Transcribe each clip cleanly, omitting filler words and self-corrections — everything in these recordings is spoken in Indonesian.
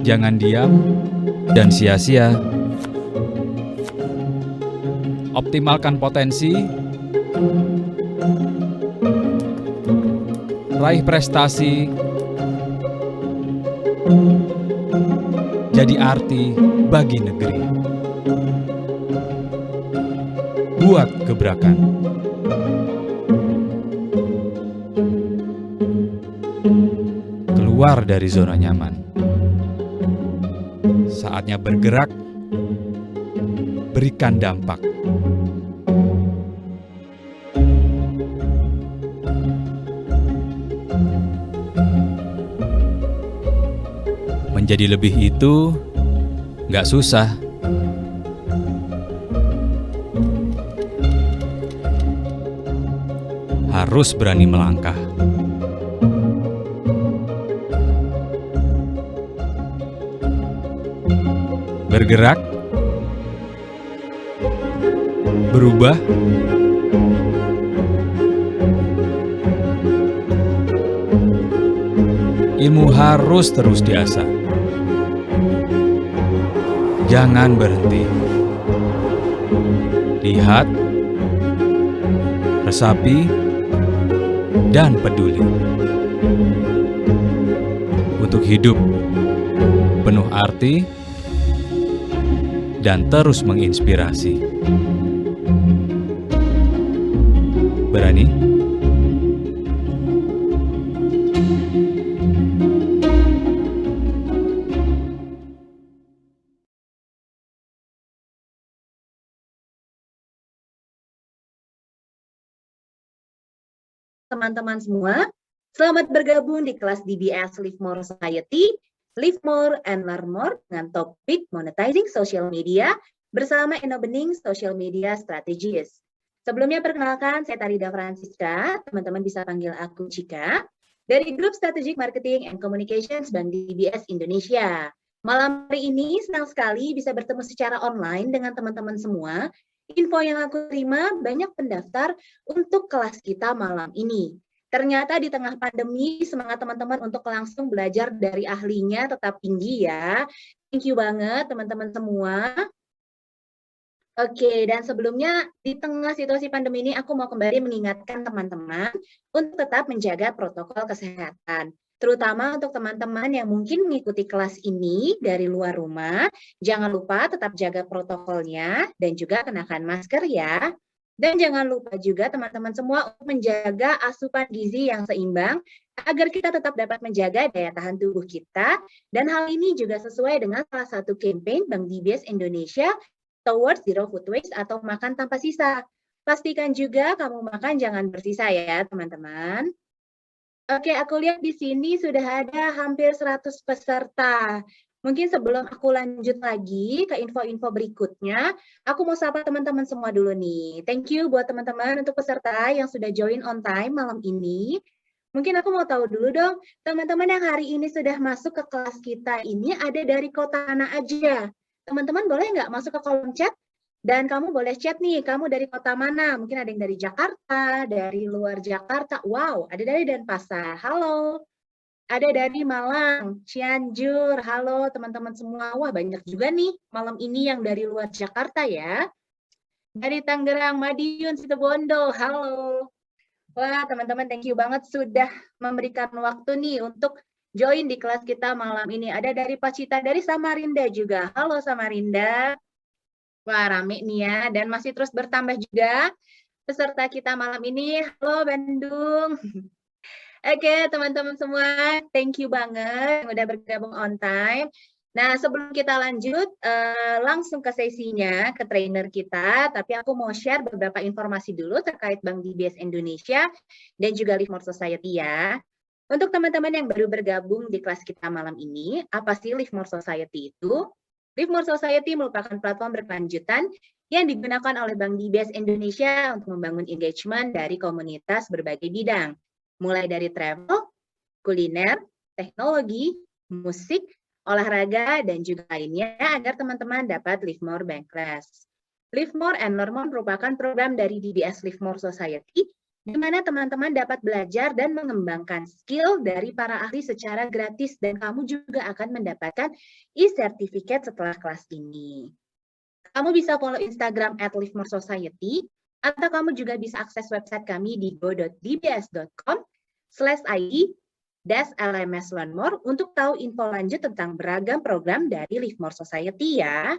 Jangan diam dan sia-sia. Optimalkan potensi, raih prestasi, jadi arti bagi negeri. Buat gebrakan. Keluar dari zona nyaman. Saatnya bergerak, berikan dampak. Menjadi lebih itu nggak susah. Harus berani melangkah. Bergerak, berubah, ilmu harus terus diasah. Jangan berhenti. Lihat, resapi, dan peduli. Untuk hidup penuh arti dan terus menginspirasi. Berani? Teman-teman semua, selamat bergabung di kelas DBS Live More Society, Live More and Learn More dengan topik Monetizing Social Media bersama Eno Bening Social Media Strategist. Sebelumnya perkenalkan, saya Tarida Francisca, teman-teman bisa panggil aku Cika, dari Grup Strategic Marketing and Communications Bank DBS Indonesia. Malam hari ini senang sekali bisa bertemu secara online dengan teman-teman semua. Info yang aku terima banyak pendaftar untuk kelas kita malam ini. Ternyata di tengah pandemi, semangat teman-teman untuk langsung belajar dari ahlinya tetap tinggi ya. Thank you banget teman-teman semua. Oke, dan sebelumnya di tengah situasi pandemi ini aku mau kembali mengingatkan teman-teman untuk tetap menjaga protokol kesehatan. Terutama untuk teman-teman yang mungkin mengikuti kelas ini dari luar rumah, jangan lupa tetap jaga protokolnya dan juga kenakan masker ya. Dan jangan lupa juga teman-teman semua untuk menjaga asupan gizi yang seimbang agar kita tetap dapat menjaga daya tahan tubuh kita. Dan hal ini juga sesuai dengan salah satu campaign Bank DBS Indonesia towards zero food waste atau makan tanpa sisa. Pastikan juga kamu makan jangan bersisa ya teman-teman. Oke, aku lihat di sini sudah ada hampir 100 peserta. Mungkin sebelum aku lanjut lagi ke info-info berikutnya, aku mau sapa teman-teman semua dulu nih. Thank you buat teman-teman untuk peserta yang sudah join on time malam ini. Mungkin aku mau tahu dulu dong, teman-teman yang hari ini sudah masuk ke kelas kita ini ada dari kota mana aja? Teman-teman boleh nggak masuk ke kolom chat? Dan kamu boleh chat nih, kamu dari kota mana? Mungkin ada yang dari Jakarta, dari luar Jakarta. Wow, ada dari Denpasar. Halo. Ada dari Malang, Cianjur. Halo teman-teman semua. Wah, banyak juga nih malam ini yang dari luar Jakarta ya. Dari Tangerang, Madiun, Situbondo. Halo. Wah, teman-teman thank you banget sudah memberikan waktu nih untuk join di kelas kita malam ini. Ada dari Pacitan, dari Samarinda juga. Halo Samarinda. Wah, rame nih ya, dan masih terus bertambah juga peserta kita malam ini. Halo Bandung. Oke, teman-teman semua, thank you banget yang udah bergabung on time. Nah, sebelum kita lanjut, langsung ke sesinya, ke trainer kita, tapi aku mau share beberapa informasi dulu terkait Bank DBS Indonesia dan juga Live More Society ya. Untuk teman-teman yang baru bergabung di kelas kita malam ini, apa sih Live More Society itu? Live More Society merupakan platform berkelanjutan yang digunakan oleh Bank DBS Indonesia untuk membangun engagement dari komunitas berbagai bidang, mulai dari travel, kuliner, teknologi, musik, olahraga, dan juga lainnya agar teman-teman dapat Live More Bankless. Live More and Learn More merupakan program dari DBS Live More Society di mana teman-teman dapat belajar dan mengembangkan skill dari para ahli secara gratis dan kamu juga akan mendapatkan e-certificate setelah kelas ini. Kamu bisa follow Instagram @livemoresociety atau kamu juga bisa akses website kami di go.dbs.com/id-lms-learn-more untuk tahu info lanjut tentang beragam program dari Live More Society ya.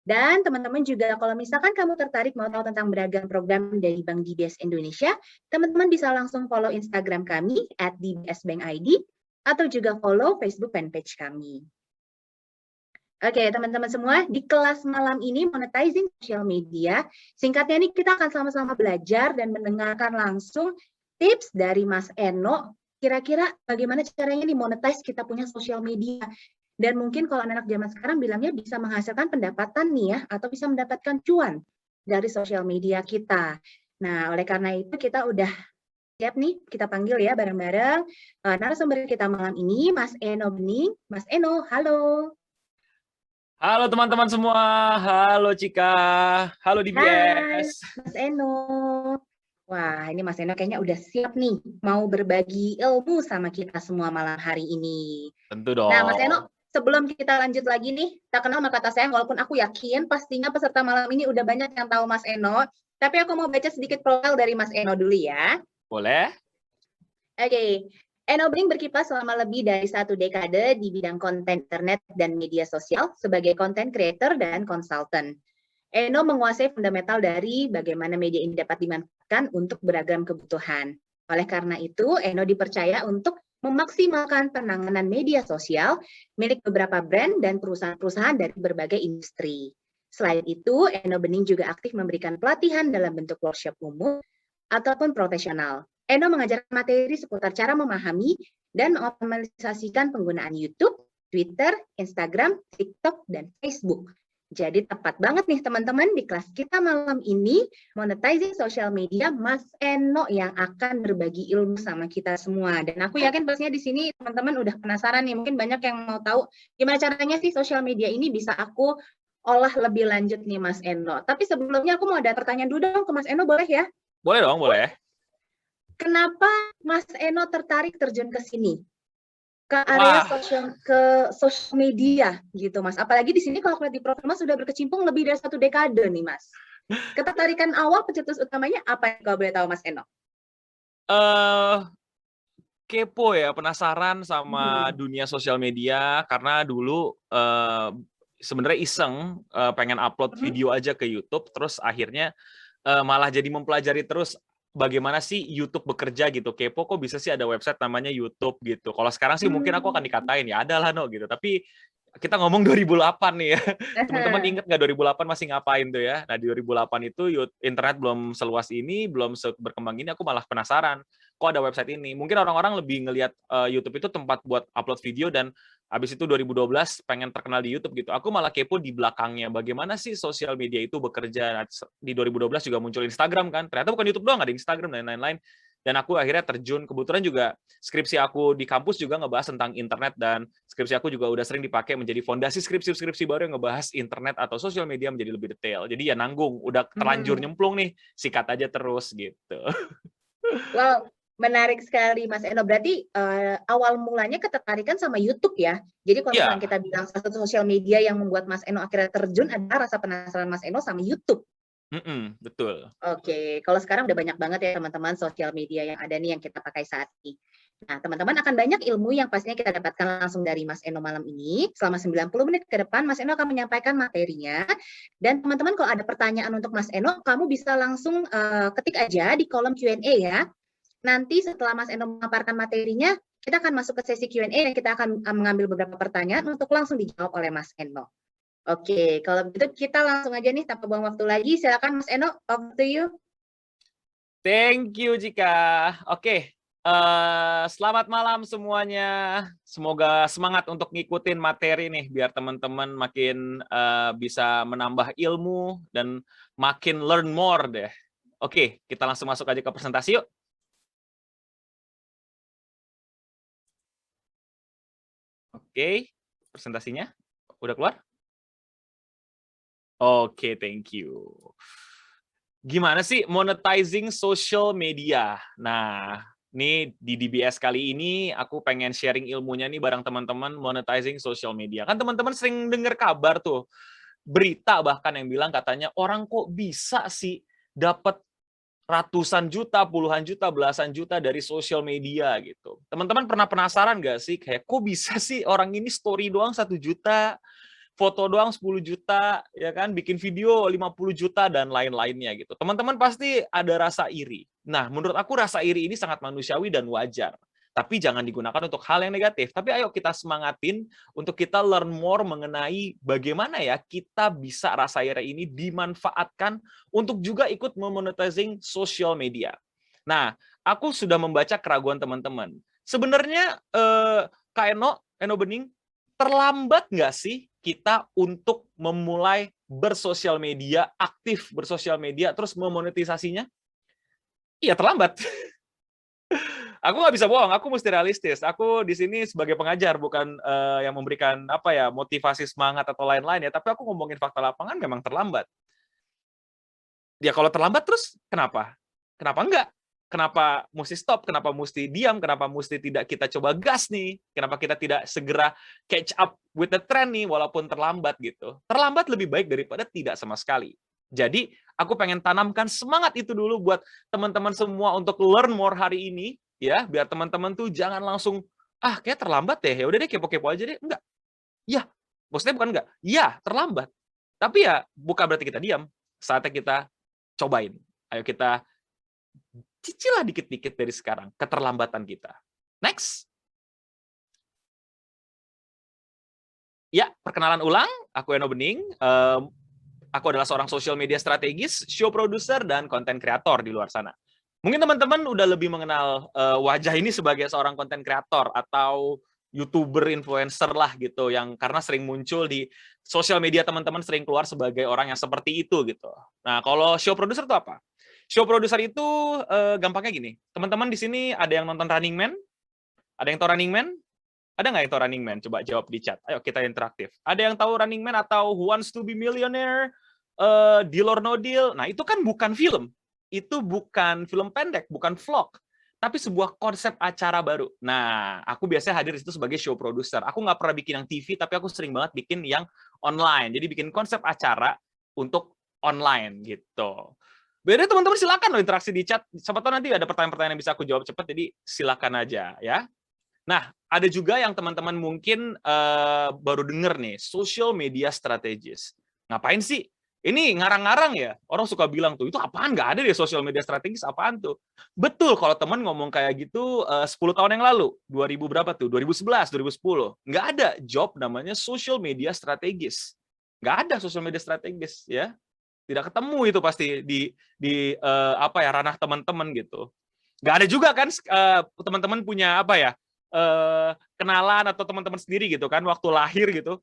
Dan teman-teman juga kalau misalkan kamu tertarik mau tahu tentang beragam program dari Bank DBS Indonesia, teman-teman bisa langsung follow Instagram kami @dbsbankid atau juga follow Facebook fanpage kami. Oke, teman-teman semua, di kelas malam ini monetizing social media, singkatnya ini kita akan sama-sama belajar dan mendengarkan langsung tips dari Mas Eno, kira-kira bagaimana caranya nih monetize kita punya social media. Dan mungkin kalau anak zaman sekarang bilangnya bisa menghasilkan pendapatan nih ya, atau bisa mendapatkan cuan dari sosial media kita. Nah, oleh karena itu kita udah siap nih, kita panggil ya bareng-bareng narasumber kita malam ini, Mas Eno Bening. Mas Eno, halo. Halo teman-teman semua, halo Cika, halo Hai, DBS. Mas Eno. Wah, ini Mas Eno kayaknya udah siap nih mau berbagi ilmu sama kita semua malam hari ini. Tentu Nah, Mas dong. Eno, sebelum kita lanjut lagi nih, tak kenal maka kata sayang, walaupun aku yakin pastinya peserta malam ini udah banyak yang tahu Mas Eno, tapi aku mau baca sedikit profil dari Mas Eno dulu ya. Boleh? Oke, Eno Bling berkiprah selama lebih dari 1 dekade di bidang konten internet dan media sosial sebagai content creator dan konsultan. Eno menguasai fundamental dari bagaimana media ini dapat dimanfaatkan untuk beragam kebutuhan. Oleh karena itu, Eno dipercaya untuk memaksimalkan penanganan media sosial milik beberapa brand dan perusahaan-perusahaan dari berbagai industri. Selain itu, Eno Bening juga aktif memberikan pelatihan dalam bentuk workshop umum ataupun profesional. Eno mengajarkan materi seputar cara memahami dan mengoptimalisasikan penggunaan YouTube, Twitter, Instagram, TikTok, dan Facebook. Jadi tepat banget nih teman-teman di kelas kita malam ini monetizing social media Mas Eno yang akan berbagi ilmu sama kita semua. Dan aku yakin pastinya di sini teman-teman udah penasaran nih, mungkin banyak yang mau tahu gimana caranya sih social media ini bisa aku olah lebih lanjut nih Mas Eno. Tapi sebelumnya aku mau ada pertanyaan dulu dong ke Mas Eno, boleh ya? Boleh dong, boleh. Kenapa Mas Eno tertarik terjun ke sini? Ke area Wah, social media gitu Mas. Apalagi di sini kalau lihat di profil Mas sudah berkecimpung lebih dari 1 dekade nih Mas. Ketertarikan awal pencetus utamanya apa kalau boleh tahu Mas Eno? eh kepo ya, penasaran sama Hmm. dunia sosial media karena dulu sebenarnya iseng pengen upload video aja ke YouTube, terus akhirnya malah jadi mempelajari terus bagaimana sih YouTube bekerja gitu. Kepo kok bisa sih ada website namanya YouTube gitu. Kalau sekarang sih mungkin aku akan dikatain ya adalah no gitu. Tapi kita ngomong 2008 nih ya. Teman-teman ingat nggak 2008 masih ngapain tuh ya? Nah di 2008 itu internet belum seluas ini, belum berkembang ini. Aku malah penasaran kok ada website ini. Mungkin orang-orang lebih ngelihat YouTube itu tempat buat upload video dan habis itu 2012 pengen terkenal di YouTube gitu. Aku malah kepo di belakangnya bagaimana sih sosial media itu bekerja. Nah, di 2012 juga muncul Instagram kan. Ternyata bukan YouTube doang, ada Instagram dan lain-lain. Dan aku akhirnya terjun, kebetulan juga skripsi aku di kampus juga ngebahas tentang internet dan skripsi aku juga udah sering dipakai menjadi fondasi skripsi-skripsi baru yang ngebahas internet atau sosial media menjadi lebih detail. Jadi ya nanggung, udah terlanjur nyemplung nih, sikat aja terus gitu. Wow, menarik sekali Mas Eno. Berarti awal mulanya ketertarikan sama YouTube ya. Jadi kalau misalnya Iya, kita bilang salah satu sosial media yang membuat Mas Eno akhirnya terjun adalah rasa penasaran Mas Eno sama YouTube. betul. Oke, kalau sekarang udah banyak banget ya teman-teman sosial media yang ada nih yang kita pakai saat ini. Nah, teman-teman akan banyak ilmu yang pastinya kita dapatkan langsung dari Mas Eno malam ini. Selama 90 menit ke depan, Mas Eno akan menyampaikan materinya. Dan teman-teman kalau ada pertanyaan untuk Mas Eno, kamu bisa langsung ketik aja di kolom Q&A ya. Nanti setelah Mas Eno memaparkan materinya, kita akan masuk ke sesi Q&A dan kita akan mengambil beberapa pertanyaan untuk langsung dijawab oleh Mas Eno. Oke, kalau begitu kita langsung aja nih tanpa buang waktu lagi. Silakan Mas Eno, over to you. Thank you, Cika. Oke, selamat malam semuanya. Semoga semangat untuk ngikutin materi nih, biar teman-teman makin bisa menambah ilmu dan makin learn more deh. Oke, kita langsung masuk aja ke presentasi yuk. Oke, presentasinya udah keluar? Oke, thank you. Gimana sih monetizing social media? Nah, ini di DBS kali ini aku pengen sharing ilmunya nih bareng teman-teman monetizing social media. Kan teman-teman sering dengar kabar tuh, berita bahkan yang bilang katanya orang kok bisa sih dapat ratusan juta, puluhan juta, belasan juta dari social media gitu. Teman-teman pernah penasaran nggak sih kayak kok bisa sih orang ini story doang 1 juta, foto doang 10 juta, ya kan, bikin video 50 juta dan lain-lainnya gitu. Teman-teman pasti ada rasa iri. Nah, menurut aku rasa iri ini sangat manusiawi dan wajar. Tapi jangan digunakan untuk hal yang negatif. Tapi ayo kita semangatin untuk kita learn more mengenai bagaimana ya kita bisa rasa iri ini dimanfaatkan untuk juga ikut memonetizing social media. Nah, aku sudah membaca keraguan teman-teman. Sebenarnya Kak Eno Bening, terlambat nggak sih kita untuk memulai bersosial media, aktif bersosial media, terus memonetisasinya? Iya, terlambat. Aku nggak bisa bohong, aku mesti realistis. Aku di sini sebagai pengajar, bukan yang memberikan apa ya motivasi semangat atau lain-lain ya, tapi aku ngomongin fakta lapangan memang terlambat. Ya kalau terlambat terus kenapa? Kenapa enggak? Kenapa mesti stop? Kenapa mesti diam? Kenapa mesti tidak kita coba gas nih? Kenapa kita tidak segera catch up with the trend nih walaupun terlambat gitu? Terlambat lebih baik daripada tidak sama sekali. Jadi, aku pengen tanamkan semangat itu dulu buat teman-teman semua untuk learn more hari ini ya, biar teman-teman tuh jangan langsung kayak terlambat deh. Ya udah deh kepo-kepo aja deh. Enggak. Ya, maksudnya bukan enggak. Ya, terlambat. Tapi ya bukan berarti kita diam. Saatnya kita cobain. Ayo kita cicilah dikit-dikit dari sekarang keterlambatan kita. Next. Ya, perkenalan ulang. Aku Eno Bening. Aku adalah seorang social media strategis, show producer, dan konten kreator di luar sana. Mungkin teman-teman udah lebih mengenal wajah ini sebagai seorang konten kreator atau YouTuber, influencer lah gitu, yang karena sering muncul di sosial media teman-teman sering keluar sebagai orang yang seperti itu gitu. Nah, kalau show producer itu apa? Show producer itu gampangnya gini, teman-teman di sini ada yang nonton Running Man? Ada yang tahu Running Man? Ada nggak yang tahu Running Man? Coba jawab di chat. Ayo kita interaktif. Ada yang tahu Running Man atau Who Wants to be Millionaire? Deal or No Deal? Nah, itu kan bukan film. Itu bukan film pendek, bukan vlog. Tapi sebuah konsep acara baru. Nah, aku biasanya hadir di situ sebagai show producer. Aku nggak pernah bikin yang TV, tapi aku sering banget bikin yang online. Jadi bikin konsep acara untuk online gitu. Beda teman-teman silakan loh interaksi di chat. Siapa tahu nanti ada pertanyaan-pertanyaan yang bisa aku jawab cepat, jadi silakan aja ya. Nah, ada juga yang teman-teman mungkin baru denger nih, social media strategis. Ngapain sih? Ini ngarang-ngarang ya? Orang suka bilang tuh, itu apaan? Nggak ada deh social media strategis, apaan tuh? Betul, kalau teman ngomong kayak gitu 10 tahun yang lalu, 2000 berapa tuh? 2011, 2010. Nggak ada job namanya social media strategis. Nggak ada social media strategis ya. Tidak ketemu itu pasti di apa ya ranah teman-teman gitu. Nggak ada juga kan teman-teman punya apa ya kenalan atau teman-teman sendiri gitu kan waktu lahir gitu.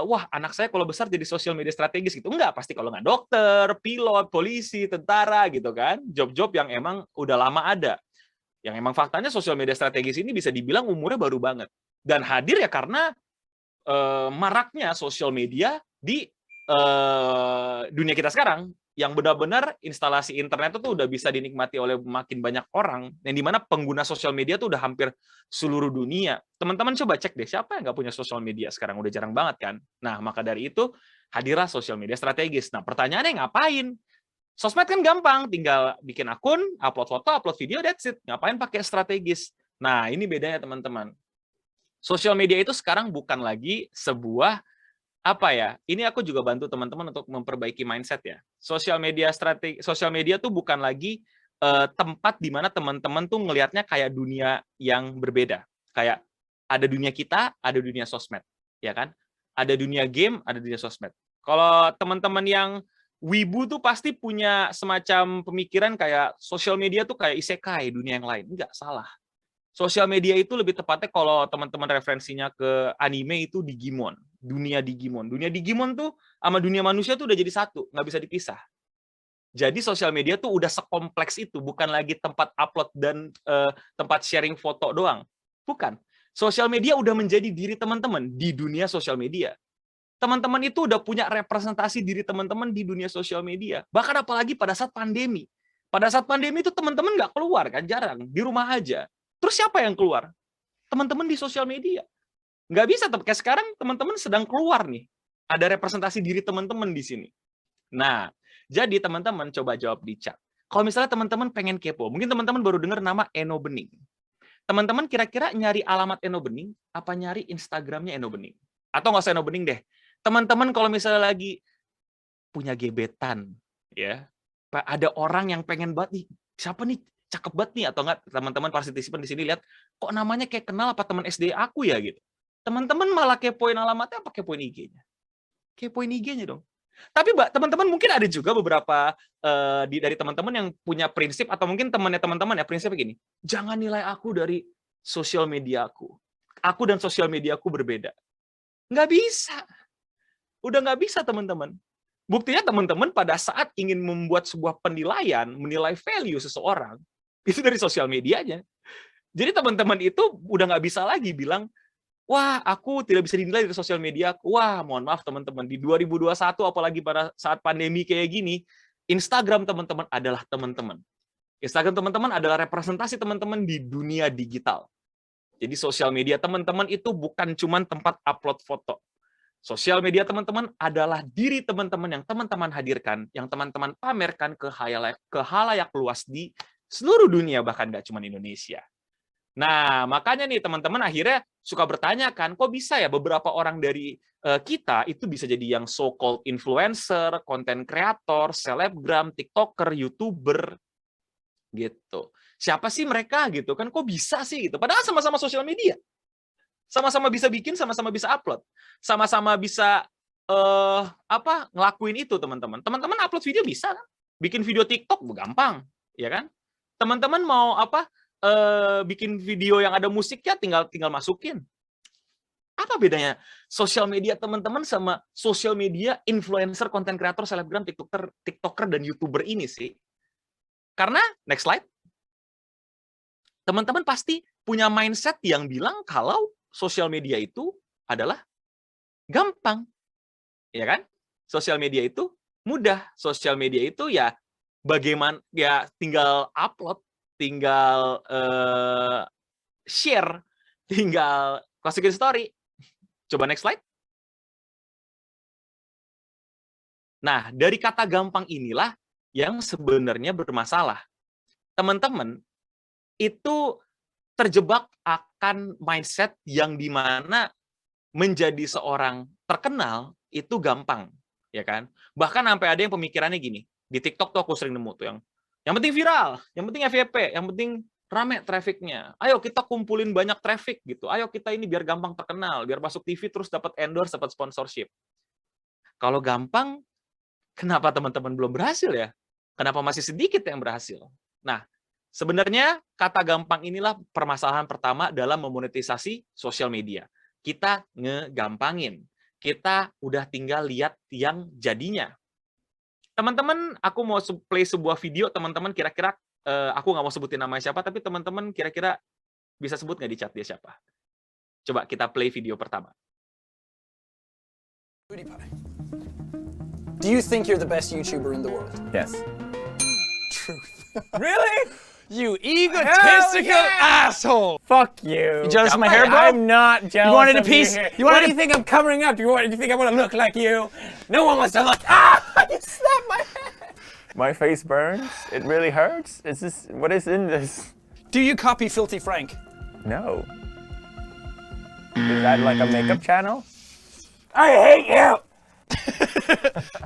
Wah, anak saya kalau besar jadi sosial media strategis gitu. Enggak, pasti kalau nggak dokter, pilot, polisi, tentara gitu kan. Job-job yang emang udah lama ada. Yang emang faktanya sosial media strategis ini bisa dibilang umurnya baru banget. Dan hadir ya karena maraknya sosial media di dunia kita sekarang. Yang benar-benar instalasi internet itu udah bisa dinikmati oleh makin banyak orang, yang dimana pengguna sosial media tuh udah hampir seluruh dunia. Teman-teman coba cek deh, siapa yang nggak punya sosial media sekarang? Udah jarang banget kan? Nah, maka dari itu, hadirlah sosial media strategis. Nah, pertanyaannya ngapain? Sosmed kan gampang, tinggal bikin akun, upload foto, upload video, that's it. Ngapain pakai strategis? Nah, ini bedanya teman-teman. Sosial media itu sekarang bukan lagi sebuah apa ya, ini aku juga bantu teman-teman untuk memperbaiki mindset ya. Sosial media tuh bukan lagi tempat di mana teman-teman tuh ngelihatnya kayak dunia yang berbeda. Kayak ada dunia kita, ada dunia sosmed, ya kan? Ada dunia game, ada dunia sosmed. Kalau teman-teman yang wibu tuh pasti punya semacam pemikiran kayak sosial media tuh kayak isekai, dunia yang lain. Enggak, salah. Sosial media itu lebih tepatnya kalau teman-teman referensinya ke anime itu Digimon, dunia Digimon. Dunia Digimon tuh sama dunia manusia tuh udah jadi satu, nggak bisa dipisah. Jadi sosial media tuh udah sekompleks itu, bukan lagi tempat upload dan tempat sharing foto doang. Bukan. Sosial media udah menjadi diri teman-teman di dunia sosial media. Teman-teman itu udah punya representasi diri teman-teman di dunia sosial media. Bahkan apalagi pada saat pandemi. Pada saat pandemi itu teman-teman nggak keluar kan, jarang. Di rumah aja. Terus siapa yang keluar? Teman-teman di sosial media. Nggak bisa, kayak sekarang teman-teman sedang keluar nih. Ada representasi diri teman-teman di sini. Nah, jadi teman-teman coba jawab di chat. Kalau misalnya teman-teman pengen kepo, mungkin teman-teman baru dengar nama Eno Bening. Teman-teman kira-kira nyari alamat Eno Bening, apa nyari Instagramnya Eno Bening? Atau nggak usah Eno Bening deh. Teman-teman kalau misalnya lagi punya gebetan, ya, ada orang yang pengen banget nih, siapa nih cakep banget nih, atau enggak teman-teman partisipan di sini lihat, kok namanya kayak kenal apa teman SD aku ya gitu. Teman-teman malah kepoin alamatnya apa kepoin IG-nya? Kepoin IG-nya dong. Tapi teman-teman mungkin ada juga beberapa dari teman-teman yang punya prinsip, atau mungkin temannya teman-teman ya prinsipnya gini, jangan nilai aku dari sosial media aku. Aku dan sosial media aku berbeda. Nggak bisa. Udah nggak bisa teman-teman. Buktinya teman-teman pada saat ingin membuat sebuah penilaian, menilai value seseorang, itu dari sosial medianya. Jadi teman-teman itu udah nggak bisa lagi bilang, wah, aku tidak bisa dinilai dari sosial media. Wah, mohon maaf teman-teman, di 2021 apalagi pada saat pandemi kayak gini, Instagram teman-teman adalah teman-teman. Instagram teman-teman adalah representasi teman-teman di dunia digital. Jadi sosial media teman-teman itu bukan cuma tempat upload foto. Sosial media teman-teman adalah diri teman-teman yang teman-teman hadirkan, yang teman-teman pamerkan ke halayak luas di seluruh dunia, bahkan nggak cuma Indonesia. Nah, makanya nih teman-teman akhirnya suka bertanya kan, kok bisa ya beberapa orang dari kita itu bisa jadi yang so-called influencer, content creator, selebgram, tiktoker, youtuber, gitu. Siapa sih mereka gitu kan? Kok bisa sih gitu? Padahal sama-sama sosial media, sama-sama bisa bikin, sama-sama bisa upload, sama-sama bisa ngelakuin itu teman-teman. Teman-teman upload video bisa kan? Bikin video TikTok gampang, ya kan? Teman-teman mau bikin video yang ada musiknya tinggal masukin. Apa bedanya sosial media teman-teman sama sosial media influencer, content creator, selebgram, tiktoker dan youtuber ini sih? Karena next slide, teman-teman pasti punya mindset yang bilang kalau sosial media itu adalah gampang, ya kan? Sosial media itu mudah, sosial media itu ya bagaimana ya tinggal upload, tinggal share, tinggal masukin story. Coba next slide. Nah, dari kata gampang inilah yang sebenarnya bermasalah. Teman-teman itu terjebak akan mindset yang dimana menjadi seorang terkenal itu gampang, ya kan? Bahkan sampai ada yang pemikirannya gini. Di TikTok tuh aku sering nemu tuh yang penting viral, yang penting FYP, yang penting rame trafficnya. Ayo kita kumpulin banyak traffic gitu. Ayo kita ini biar gampang terkenal, biar masuk TV terus dapat endorse, dapat sponsorship. Kalau gampang, kenapa teman-teman belum berhasil ya? Kenapa masih sedikit yang berhasil? Nah, sebenarnya kata gampang inilah permasalahan pertama dalam memonetisasi sosial media. Kita ngegampangin. Kita udah tinggal lihat yang jadinya. Teman-teman, aku mau play sebuah video, teman-teman kira-kira, aku nggak mau sebutin namanya siapa, tapi teman-teman kira-kira bisa sebut nggak di chat dia siapa? Coba kita play video pertama. PewDiePie. Do you think you're the best YouTuber in the world? Yes. Truth. Really? You egotistical asshole! Fuck you. You jealous of my hair, bro? I'm not jealous. You wanted a of your piece? hair. You Why wanted do you think I'm covering up? Do you think I want to look like you? No one wants to look. Ah! You slapped my head. My face burns. It really hurts. Is this what is in this? Do you copy Filthy Frank? No. Is that like a makeup channel? I hate you.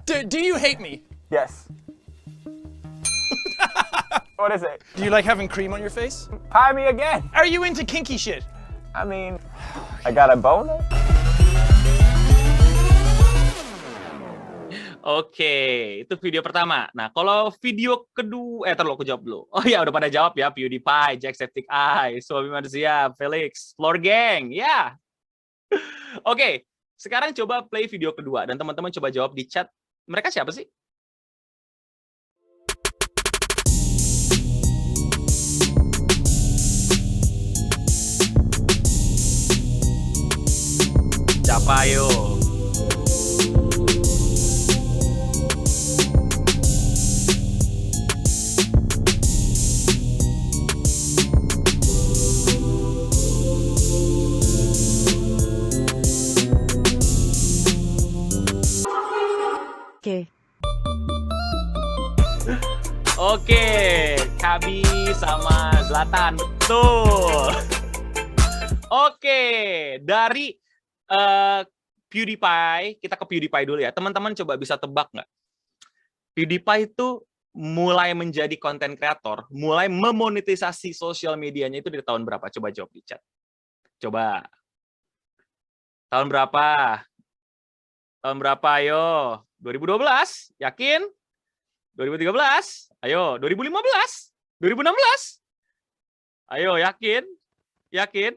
Do you hate me? Yes. What is it? Do you like having cream on your face? Hi me again. Are you into kinky shit? I mean, I got a boner. Oke, itu video pertama. Nah, kalau video kedua, terlalu aku jawab dulu. Oh ya, udah pada jawab ya, PewDiePie, Jacksepticeye, Suami Manusia, Felix, Floor Gang, ya. Oke, sekarang coba play video kedua, dan teman-teman coba jawab di chat, mereka siapa sih? Siapa yuk? Oke, Kabi sama Zlatan, betul. Oke, dari PewDiePie, kita ke PewDiePie dulu ya. Teman-teman coba bisa tebak nggak? PewDiePie itu mulai menjadi konten kreator, mulai memonetisasi sosial medianya itu dari tahun berapa? Coba jawab di chat. Coba. Tahun berapa? Tahun berapa? Ayo. 2012? Yakin? 2013? Ayo. 2015? 2016? Ayo, yakin? Yakin?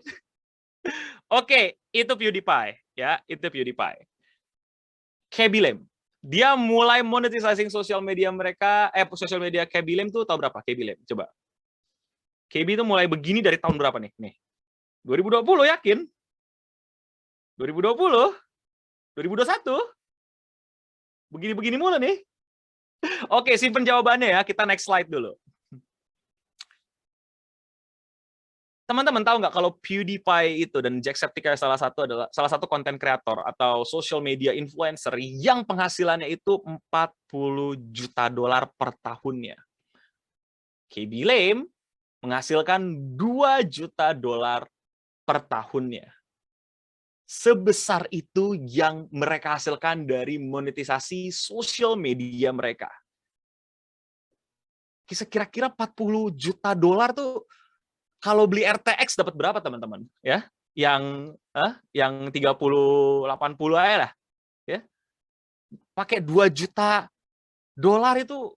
Oke, itu PewDiePie. Ya, itu PewDiePie. Khaby Lame. Dia mulai monetisasi sosial media mereka, sosial media Khaby Lame tuh tahun berapa? Khaby Lame, coba. Khaby itu mulai begini dari tahun berapa nih? Nih. 2020 yakin? 2020? 2021? Begini-begini mulu nih. Oke, simpen jawabannya ya. Kita next slide dulu. Teman-teman tahu nggak kalau PewDiePie itu dan Jacksepticeye salah satu konten kreator atau social media influencer yang penghasilannya itu $40 juta per tahunnya. Khaby Lame menghasilkan $2 juta per tahunnya. Sebesar itu yang mereka hasilkan dari monetisasi social media mereka. Kira-kira $40 juta tuh kalau beli RTX dapat berapa teman-teman? Ya, yang 30 80 aja lah, ya. Pakai $2 juta itu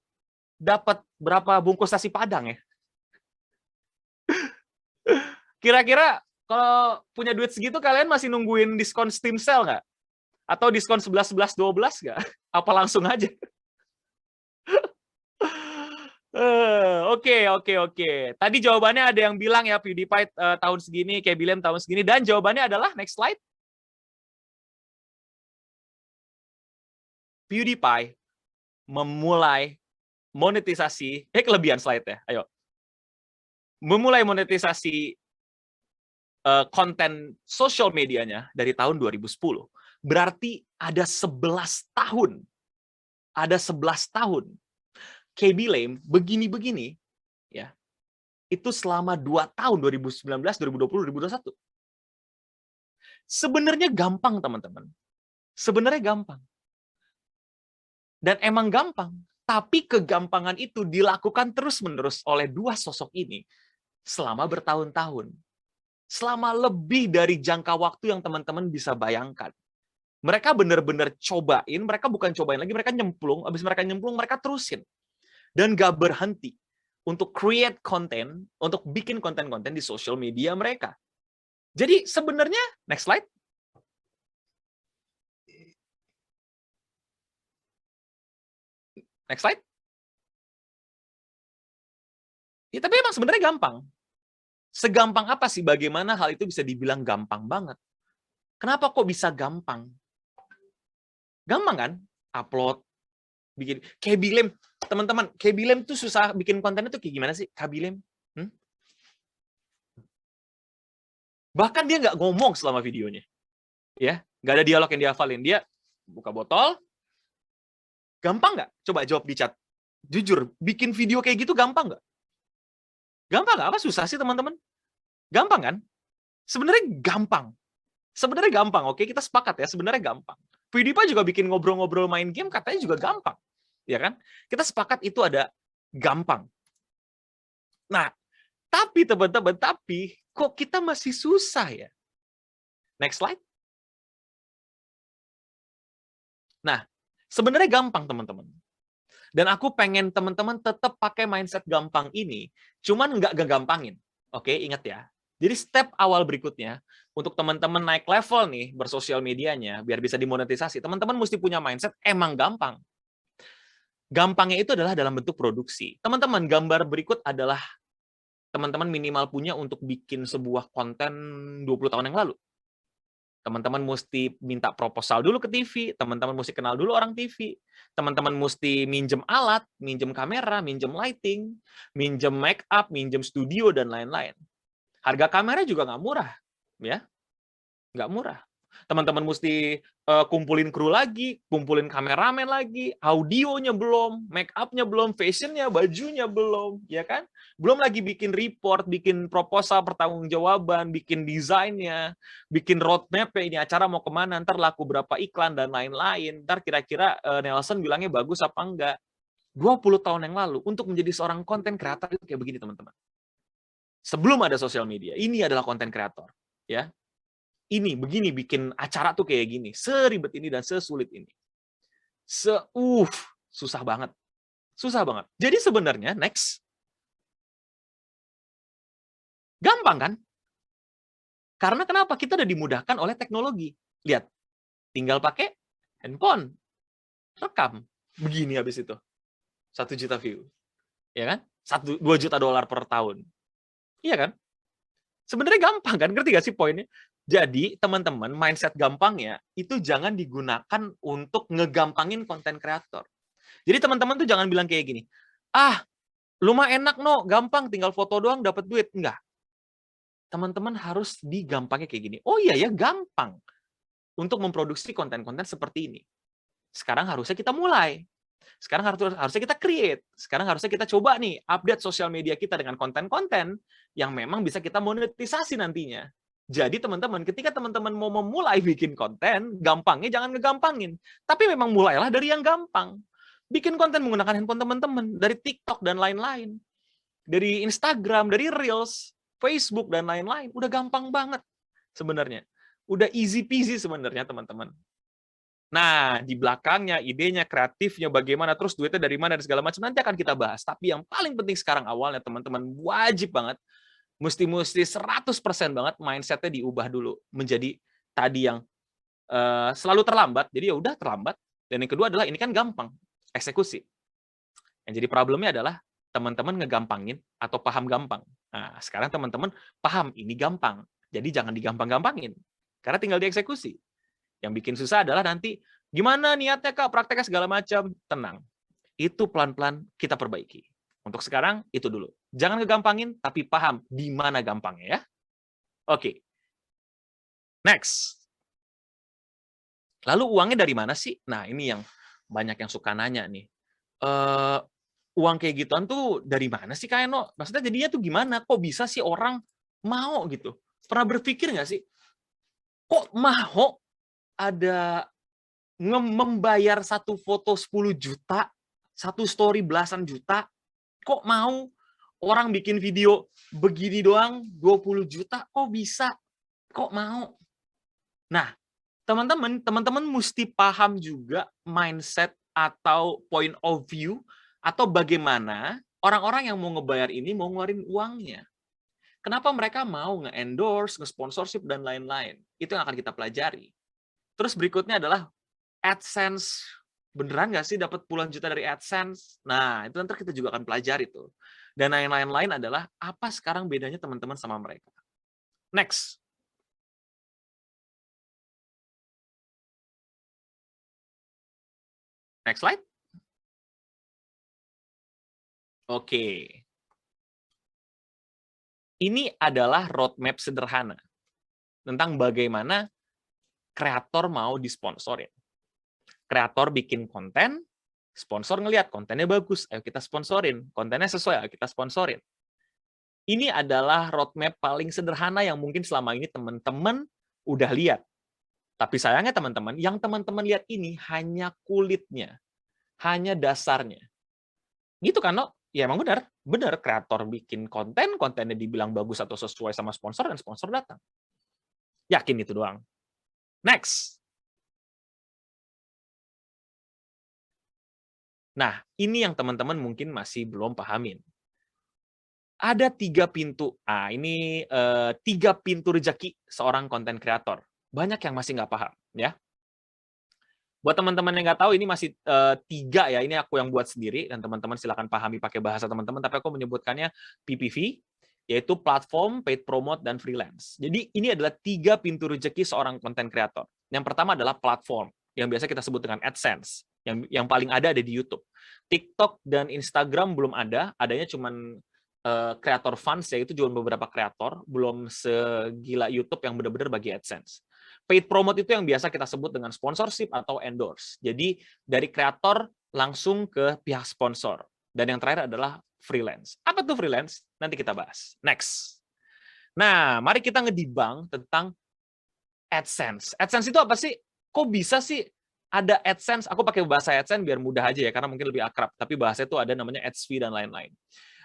dapat berapa bungkus nasi Padang ya? Kira-kira kalau punya duit segitu kalian masih nungguin diskon Steam Sale nggak? Atau diskon 11 11 12 nggak? Apa langsung aja? Oke. Tadi jawabannya ada yang bilang ya PewDiePie tahun segini, Khaby Lame tahun segini, dan jawabannya adalah next slide. PewDiePie memulai monetisasi, kelebihan slide ya, ayo. Memulai monetisasi konten sosial medianya dari tahun 2010. Berarti ada 11 tahun. Ada 11 tahun. Khaby Lame begini-begini ya. Itu selama 2 tahun 2019, 2020, 2021. Sebenarnya gampang, teman-teman. Sebenarnya gampang. Dan emang gampang, tapi kegampangan itu dilakukan terus-menerus oleh dua sosok ini selama bertahun-tahun. Selama lebih dari jangka waktu yang teman-teman bisa bayangkan. Mereka benar-benar cobain, mereka bukan cobain lagi, mereka nyemplung, habis mereka nyemplung, mereka terusin. Dan gak berhenti untuk create konten, untuk bikin konten-konten di social media mereka. Jadi sebenarnya, next slide. Next slide. Ya, tapi emang sebenarnya gampang. Segampang apa sih? Bagaimana hal itu bisa dibilang gampang banget? Kenapa kok bisa gampang? Gampang kan? Upload, bikin. Khaby Lame, teman-teman, Khaby Lame tuh susah bikin konten itu kayak gimana sih? Khaby Lame? Bahkan dia nggak ngomong selama videonya. Ya, nggak ada dialog yang dihafalin. Dia buka botol. Gampang nggak? Coba jawab di chat. Jujur, bikin video kayak gitu gampang nggak? Gampang nggak? Apa susah sih, teman-teman? Gampang kan? Sebenarnya gampang. Sebenarnya gampang, oke? Kita sepakat ya, sebenarnya gampang. PewDiePie juga bikin ngobrol-ngobrol main game, katanya juga gampang. Ya kan? Kita sepakat itu ada gampang. Nah, tapi teman-teman, kok kita masih susah ya? Next slide. Nah, sebenarnya gampang, teman-teman. Dan aku pengen teman-teman tetap pakai mindset gampang ini, cuman nggak gampangin. Oke, ingat ya. Jadi step awal berikutnya, untuk teman-teman naik level nih bersosial medianya, biar bisa dimonetisasi, teman-teman mesti punya mindset emang gampang. Gampangnya itu adalah dalam bentuk produksi. Teman-teman, gambar berikut adalah teman-teman minimal punya untuk bikin sebuah konten 20 tahun yang lalu. Teman-teman mesti minta proposal dulu ke TV, teman-teman mesti kenal dulu orang TV, teman-teman mesti minjem alat, minjem kamera, minjem lighting, minjem make up, minjem studio, dan lain-lain. Harga kamera juga nggak murah, ya, nggak murah. Teman-teman mesti kumpulin kru lagi, kumpulin kameramen lagi, audionya belum, make up-nya belum, fashion-nya, bajunya belum, ya kan? Belum lagi bikin report, bikin proposal pertanggungjawaban, bikin desainnya, bikin roadmap-nya, ini acara mau kemana, ntar laku berapa iklan, dan lain-lain. Ntar kira-kira Nelson bilangnya bagus apa enggak. 20 tahun yang lalu, untuk menjadi seorang konten kreator itu kayak begini, teman-teman. Sebelum ada sosial media, ini adalah konten kreator. Ya, ini begini bikin acara tuh kayak gini, seribet ini dan sesulit ini. Susah banget. Susah banget. Jadi sebenarnya next gampang kan? Karena kenapa? Kita udah dimudahkan oleh teknologi. Lihat, tinggal pakai handphone, rekam. Begini habis itu. 1 juta view. Ya kan? 2 juta dolar per tahun. Iya kan? Sebenarnya gampang kan? Ngerti gak sih poinnya? Jadi, teman-teman, mindset gampangnya itu jangan digunakan untuk ngegampangin konten kreator. Jadi, teman-teman tuh jangan bilang kayak gini, lu mah enak, no, gampang, tinggal foto doang dapat duit. Enggak. Teman-teman harus digampangnya kayak gini. Oh iya ya, gampang untuk memproduksi konten-konten seperti ini. Sekarang harusnya kita mulai. Sekarang harusnya kita create. Sekarang harusnya kita coba nih, update sosial media kita dengan konten-konten yang memang bisa kita monetisasi nantinya. Jadi teman-teman, ketika teman-teman mau memulai bikin konten, gampangnya jangan ngegampangin. Tapi memang mulailah dari yang gampang. Bikin konten menggunakan handphone teman-teman, dari TikTok dan lain-lain. Dari Instagram, dari Reels, Facebook, dan lain-lain. Udah gampang banget sebenarnya. Udah easy peasy sebenarnya, teman-teman. Nah, di belakangnya, idenya, kreatifnya, bagaimana, terus duitnya dari mana, dan segala macam, nanti akan kita bahas. Tapi yang paling penting sekarang awalnya, teman-teman, wajib banget, mesti 100% banget mindset-nya diubah dulu. Menjadi tadi yang selalu terlambat, jadi ya udah terlambat. Dan yang kedua adalah, ini kan gampang, eksekusi. Yang jadi problemnya adalah, teman-teman ngegampangin atau paham gampang. Nah, sekarang teman-teman paham, ini gampang. Jadi jangan digampang-gampangin. Karena tinggal dieksekusi. Yang bikin susah adalah nanti, gimana niatnya Kak, prakteknya segala macam. Tenang, itu pelan-pelan kita perbaiki. Untuk sekarang, itu dulu. Jangan ngegampangin, tapi paham di mana gampangnya ya. Oke. Next. Lalu uangnya dari mana sih? Nah, ini yang banyak yang suka nanya nih. Uang kayak gituan tuh dari mana sih Kak Eno? Maksudnya jadinya tuh gimana? Kok bisa sih orang mau gitu? Pernah berpikir nggak sih? Kok mau ada membayar satu foto 10 juta, satu story belasan juta, kok mau orang bikin video begini doang 20 juta, kok bisa? Kok mau? Nah, teman-teman mesti paham juga mindset atau point of view atau bagaimana orang-orang yang mau ngebayar ini mau ngeluarin uangnya. Kenapa mereka mau nge-endorse, nge-sponsorship, dan lain-lain. Itu yang akan kita pelajari. Terus berikutnya adalah AdSense. Beneran nggak sih dapat puluhan juta dari AdSense? Nah, itu nanti kita juga akan pelajari tuh. Dan yang lain-lain adalah apa sekarang bedanya teman-teman sama mereka. Next. Next slide. Oke. Ini adalah roadmap sederhana tentang bagaimana kreator mau disponsorin. Kreator bikin konten, sponsor ngelihat kontennya bagus, ayo kita sponsorin. Kontennya sesuai, ayo kita sponsorin. Ini adalah roadmap paling sederhana yang mungkin selama ini teman-teman udah lihat. Tapi sayangnya teman-teman, yang teman-teman lihat ini hanya kulitnya, hanya dasarnya. Gitu kan, no? Ya emang benar, kreator bikin konten, kontennya dibilang bagus atau sesuai sama sponsor, dan sponsor datang. Yakin itu doang. Next. Nah, ini yang teman-teman mungkin masih belum pahamin. Ada 3 pintu. Nah, ini 3 pintu rezeki seorang konten kreator. Banyak yang masih nggak paham, ya. Buat teman-teman yang nggak tahu, ini masih 3 ya. Ini aku yang buat sendiri, dan teman-teman silakan pahami pakai bahasa teman-teman. Tapi aku menyebutkannya PPV, yaitu platform, paid promote, dan freelance. Jadi ini adalah 3 pintu rezeki seorang konten kreator. Yang pertama adalah platform, yang biasa kita sebut dengan AdSense, yang paling ada di YouTube. TikTok dan Instagram belum ada, adanya cuman kreator fans, yaitu jual beberapa kreator, belum segila YouTube yang benar-benar bagi AdSense. Paid promote itu yang biasa kita sebut dengan sponsorship atau endorse. Jadi dari kreator langsung ke pihak sponsor. Dan yang terakhir adalah freelance. Apa tuh freelance? Nanti kita bahas. Next. Nah, mari kita ngedibang tentang AdSense. AdSense itu apa sih? Kok bisa sih ada AdSense? Aku pakai bahasa AdSense biar mudah aja ya, karena mungkin lebih akrab. Tapi bahasa itu ada namanya AdsV dan lain-lain.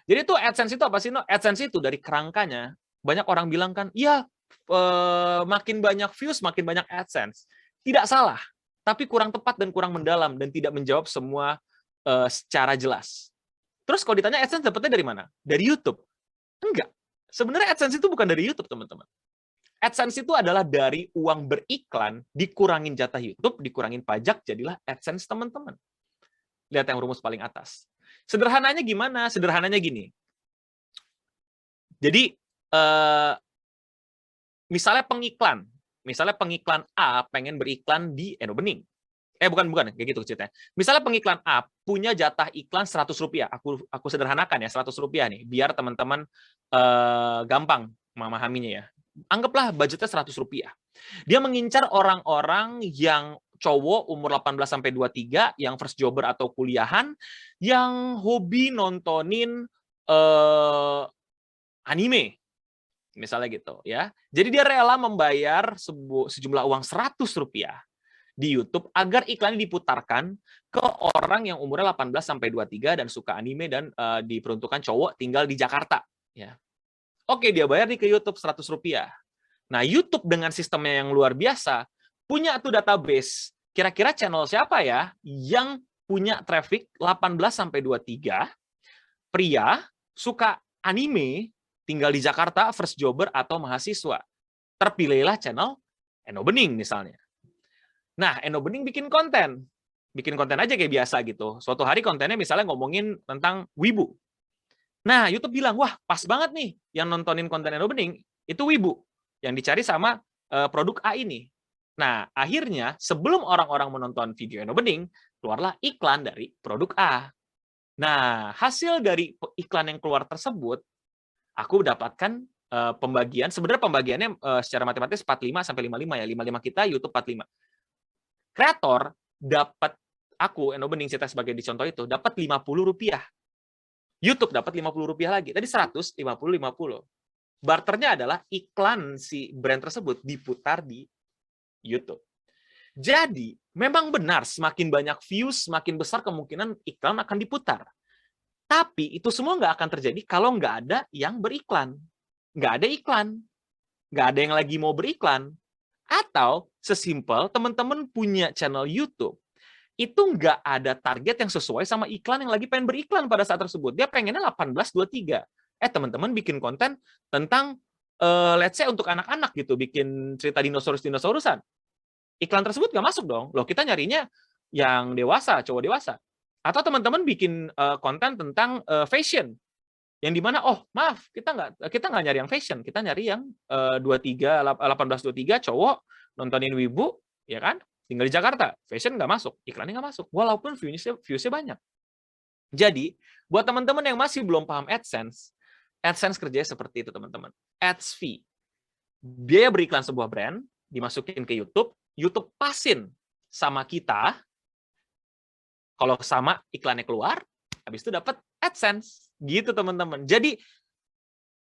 Jadi itu AdSense itu apa sih? No? AdSense itu dari kerangkanya, banyak orang bilang kan, iya makin banyak views, makin banyak AdSense. Tidak salah, tapi kurang tepat dan kurang mendalam, dan tidak menjawab semua secara jelas. Terus kalau ditanya AdSense dapetnya dari mana? Dari YouTube? Enggak. Sebenarnya AdSense itu bukan dari YouTube, teman-teman. AdSense itu adalah dari uang beriklan, dikurangin jatah YouTube, dikurangin pajak, jadilah AdSense, teman-teman. Lihat yang rumus paling atas. Sederhananya gimana? Sederhananya gini. Jadi, misalnya pengiklan A pengen beriklan di Enobening. Bukan, kayak gitu ceritanya. Misalnya pengiklan A punya jatah iklan Rp100. Aku sederhanakan ya, Rp100 nih, biar teman-teman gampang memahaminya ya. Anggaplah budgetnya Rp100. Dia mengincar orang-orang yang cowok umur 18-23 yang first jobber atau kuliahan yang hobi nontonin anime misalnya gitu ya. Jadi dia rela membayar sejumlah uang Rp100 di YouTube agar iklan diputarkan ke orang yang umurnya 18-23 dan suka anime dan diperuntukkan cowok tinggal di Jakarta ya. Oke, dia bayar nih ke YouTube Rp100. Nah, YouTube dengan sistemnya yang luar biasa punya tuh database. Kira-kira channel siapa ya yang punya traffic 18-23, pria, suka anime, tinggal di Jakarta, first jobber atau mahasiswa. Terpilihlah channel Enobening misalnya. Nah, Enobening bikin konten. Bikin konten aja kayak biasa gitu. Suatu hari kontennya misalnya ngomongin tentang wibu. Nah, YouTube bilang, wah pas banget nih yang nontonin konten Enobening itu wibu. Yang dicari sama produk A ini. Nah, akhirnya sebelum orang-orang menonton video Enobening, keluarlah iklan dari produk A. Nah, hasil dari iklan yang keluar tersebut, aku dapatkan pembagian, sebenarnya pembagiannya secara matematis 45-55 ya, 55 kita, YouTube 45. Kreator dapat, aku Enobening cerita sebagai di contoh itu, dapat Rp50. YouTube dapat Rp50 lagi. Tadi 100, 50. Barternya adalah iklan si brand tersebut diputar di YouTube. Jadi, memang benar semakin banyak views, semakin besar kemungkinan iklan akan diputar. Tapi itu semua nggak akan terjadi kalau nggak ada yang beriklan. Nggak ada iklan. Nggak ada yang lagi mau beriklan. Atau sesimpel teman-teman punya channel YouTube, itu nggak ada target yang sesuai sama iklan yang lagi pengen beriklan pada saat tersebut. Dia pengennya 18-23. Teman-teman bikin konten tentang, let's say untuk anak-anak gitu, bikin cerita dinosaurus-dinosaurusan. Iklan tersebut nggak masuk dong. Loh, kita nyarinya yang dewasa, cowok dewasa. Atau teman-teman bikin konten tentang fashion. Yang dimana, oh maaf, kita nggak nyari yang fashion, kita nyari yang 18-23 cowok nontonin wibu, ya kan? Tinggal di Jakarta, fashion nggak masuk, iklannya nggak masuk, walaupun views-nya banyak. Jadi, buat teman-teman yang masih belum paham AdSense kerjanya seperti itu, teman-teman. Ads fee. Biaya beriklan sebuah brand, dimasukin ke YouTube, YouTube pasin sama kita, kalau sama iklannya keluar, habis itu dapat AdSense. Gitu, teman-teman. Jadi,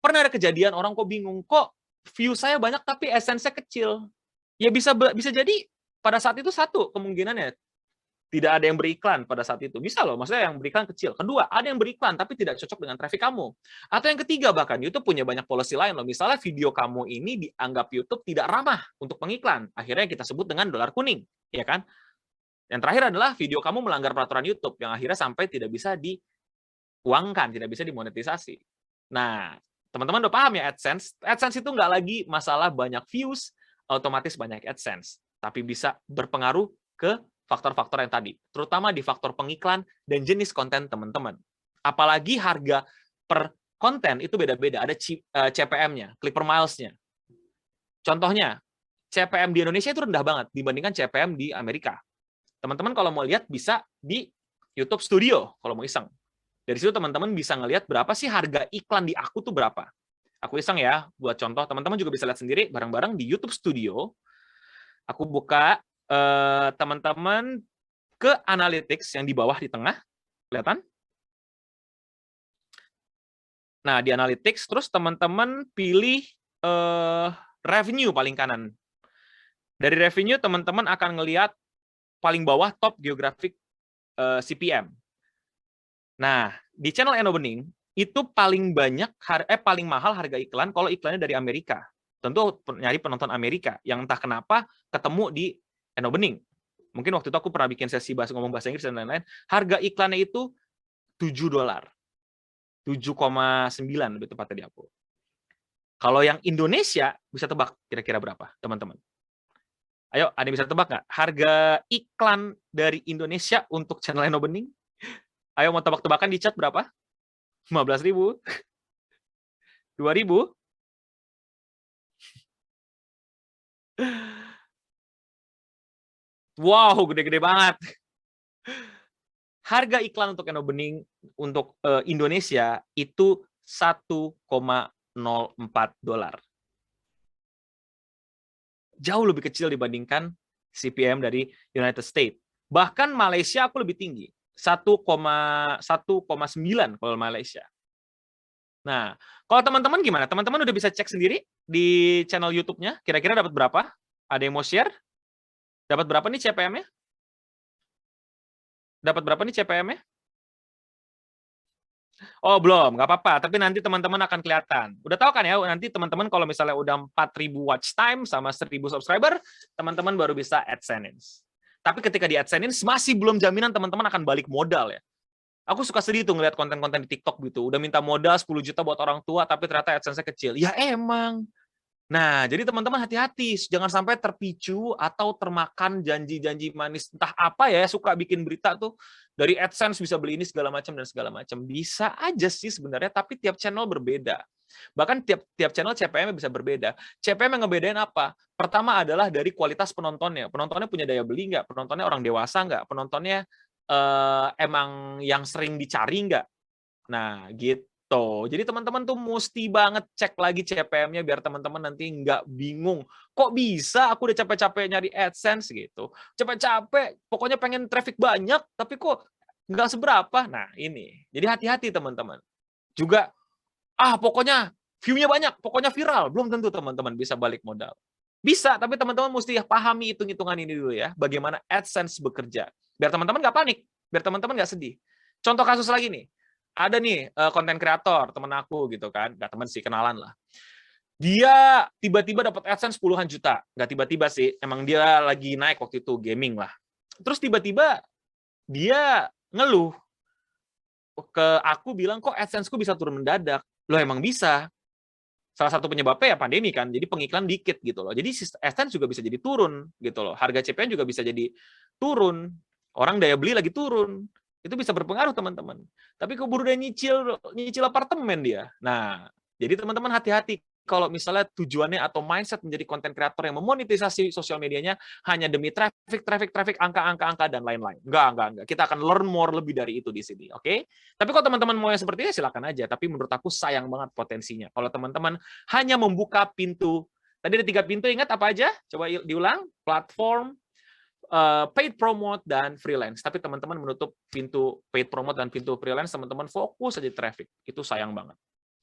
pernah ada kejadian orang kok bingung, kok view saya banyak tapi AdSense-nya kecil. Ya bisa jadi pada saat itu satu kemungkinannya tidak ada yang beriklan pada saat itu. Bisa loh, maksudnya yang beriklan kecil. Kedua, ada yang beriklan tapi tidak cocok dengan traffic kamu. Atau yang ketiga, bahkan YouTube punya banyak policy lain loh. Misalnya video kamu ini dianggap YouTube tidak ramah untuk pengiklan. Akhirnya kita sebut dengan dolar kuning, ya kan? Yang terakhir adalah video kamu melanggar peraturan YouTube yang akhirnya sampai tidak bisa diuangkan, tidak bisa dimonetisasi. Nah, teman-teman udah paham ya AdSense? AdSense itu nggak lagi masalah banyak views, otomatis banyak AdSense. Tapi bisa berpengaruh ke faktor-faktor yang tadi, terutama di faktor pengiklan dan jenis konten teman-teman. Apalagi harga per konten itu beda-beda, ada CPM-nya, click per miles-nya. Contohnya, CPM di Indonesia itu rendah banget dibandingkan CPM di Amerika. Teman-teman kalau mau lihat bisa di YouTube Studio kalau mau iseng. Dari situ teman-teman bisa ngelihat berapa sih harga iklan di aku tuh berapa. Aku iseng ya, buat contoh, teman-teman juga bisa lihat sendiri bareng-bareng di YouTube Studio. Aku buka teman-teman ke analytics yang di bawah di tengah, kelihatan? Nah, di analytics terus teman-teman pilih revenue paling kanan. Dari revenue teman-teman akan ngelihat paling bawah top geographic CPM. Nah, di channel Eno Bening itu paling paling mahal harga iklan kalau iklannya dari Amerika. Tentu nyari penonton Amerika yang entah kenapa ketemu di Eno Bening. Mungkin waktu itu aku pernah bikin sesi ngomong bahasa Inggris dan lain-lain. Harga iklannya itu $7. 7,9 lebih tepatnya di aku. Kalau yang Indonesia bisa tebak kira-kira berapa, teman-teman? Ayo, ada yang bisa tebak nggak? Harga iklan dari Indonesia untuk channel Eno Bening? Ayo mau tebak-tebakan di chat berapa? 15.000? 2.000? Wow, gede-gede banget. Harga iklan untuk Eno Bening untuk Indonesia itu $1,04. Jauh lebih kecil dibandingkan CPM dari United States. Bahkan Malaysia aku lebih tinggi, 1,9 kalau Malaysia. Nah, kalau teman-teman gimana? Teman-teman udah bisa cek sendiri di channel YouTube-nya, kira-kira dapat berapa? Ada yang mau share? Dapat berapa nih CPM-nya? Dapat berapa nih CPM-nya? Oh, belum, nggak apa-apa. Tapi nanti teman-teman akan kelihatan. Udah tahu kan ya, nanti teman-teman kalau misalnya udah 4.000 watch time sama 1.000 subscriber, teman-teman baru bisa AdSense. Tapi ketika di AdSense, masih belum jaminan teman-teman akan balik modal ya. Aku suka sedih tuh ngeliat konten-konten di TikTok gitu. Udah minta modal 10 juta buat orang tua, tapi ternyata AdSense-nya kecil. Ya emang. Nah, jadi teman-teman hati-hati, jangan sampai terpicu atau termakan janji-janji manis entah apa ya, suka bikin berita tuh dari AdSense bisa beli ini segala macam dan segala macam. Bisa aja sih sebenarnya, tapi tiap channel berbeda. Bahkan tiap channel CPM bisa berbeda. CPM yang ngebedain apa? Pertama adalah dari kualitas penontonnya. Penontonnya punya daya beli nggak? Penontonnya orang dewasa nggak? Penontonnya emang yang sering dicari nggak? Nah, gitu. Jadi teman-teman tuh mesti banget cek lagi CPM-nya biar teman-teman nanti nggak bingung. Kok bisa aku udah capek-capek nyari AdSense gitu. Capek-capek, pokoknya pengen traffic banyak, tapi kok nggak seberapa. Nah, ini. Jadi hati-hati teman-teman. Juga, pokoknya view-nya banyak, pokoknya viral. Belum tentu teman-teman bisa balik modal. Bisa, tapi teman-teman mesti pahami hitung-hitungan ini dulu ya. Bagaimana AdSense bekerja. Biar teman-teman nggak panik. Biar teman-teman nggak sedih. Contoh kasus lagi nih. Ada nih konten kreator temen aku gitu kan, nggak temen sih, kenalan lah. Dia tiba-tiba dapat AdSense puluhan juta, nggak tiba-tiba sih, emang dia lagi naik waktu itu gaming lah. Terus tiba-tiba dia ngeluh ke aku bilang kok AdSense-ku bisa turun mendadak. Loh emang bisa. Salah satu penyebabnya ya pandemi kan, jadi pengiklan dikit gitu loh. Jadi AdSense juga bisa jadi turun gitu loh. Harga CPM juga bisa jadi turun. Orang daya beli lagi turun. Itu bisa berpengaruh teman-teman. Tapi keburu dia nyicil apartemen dia. Nah, jadi teman-teman hati-hati kalau misalnya tujuannya atau mindset menjadi konten kreator yang memonetisasi sosial medianya hanya demi traffic, angka, dan lain-lain. Enggak. Kita akan learn more lebih dari itu di sini, oke? Tapi kalau teman-teman mau yang seperti ini silakan aja. Tapi menurut aku sayang banget potensinya. Kalau teman-teman hanya membuka pintu, tadi ada 3 pintu, ingat apa aja? Coba diulang, platform, paid promote dan freelance. Tapi teman-teman menutup pintu paid promote dan pintu freelance, teman-teman fokus aja traffic. Itu sayang banget.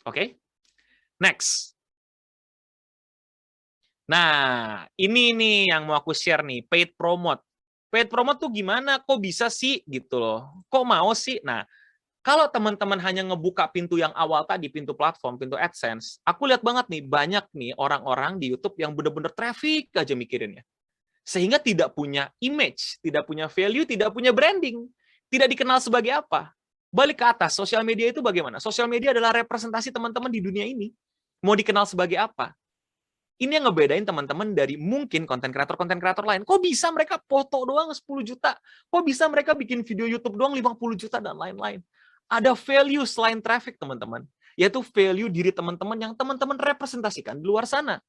Oke? Next. Nah, ini nih yang mau aku share nih, paid promote. Paid promote tuh gimana? Kok bisa sih gitu loh? Kok mau sih? Nah, kalau teman-teman hanya ngebuka pintu yang awal tadi, pintu platform, pintu AdSense, aku lihat banget nih, banyak nih orang-orang di YouTube yang bener-bener traffic aja mikirinnya. Sehingga tidak punya image, tidak punya value, tidak punya branding, tidak dikenal sebagai apa. Balik ke atas, sosial media itu bagaimana? Sosial media adalah representasi teman-teman di dunia ini. Mau dikenal sebagai apa? Ini yang ngebedain teman-teman dari mungkin konten kreator lain. Kok bisa mereka foto doang 10 juta? Kok bisa mereka bikin video YouTube doang 50 juta dan lain-lain? Ada value selain traffic, teman-teman. Yaitu value diri teman-teman yang teman-teman representasikan di luar sana.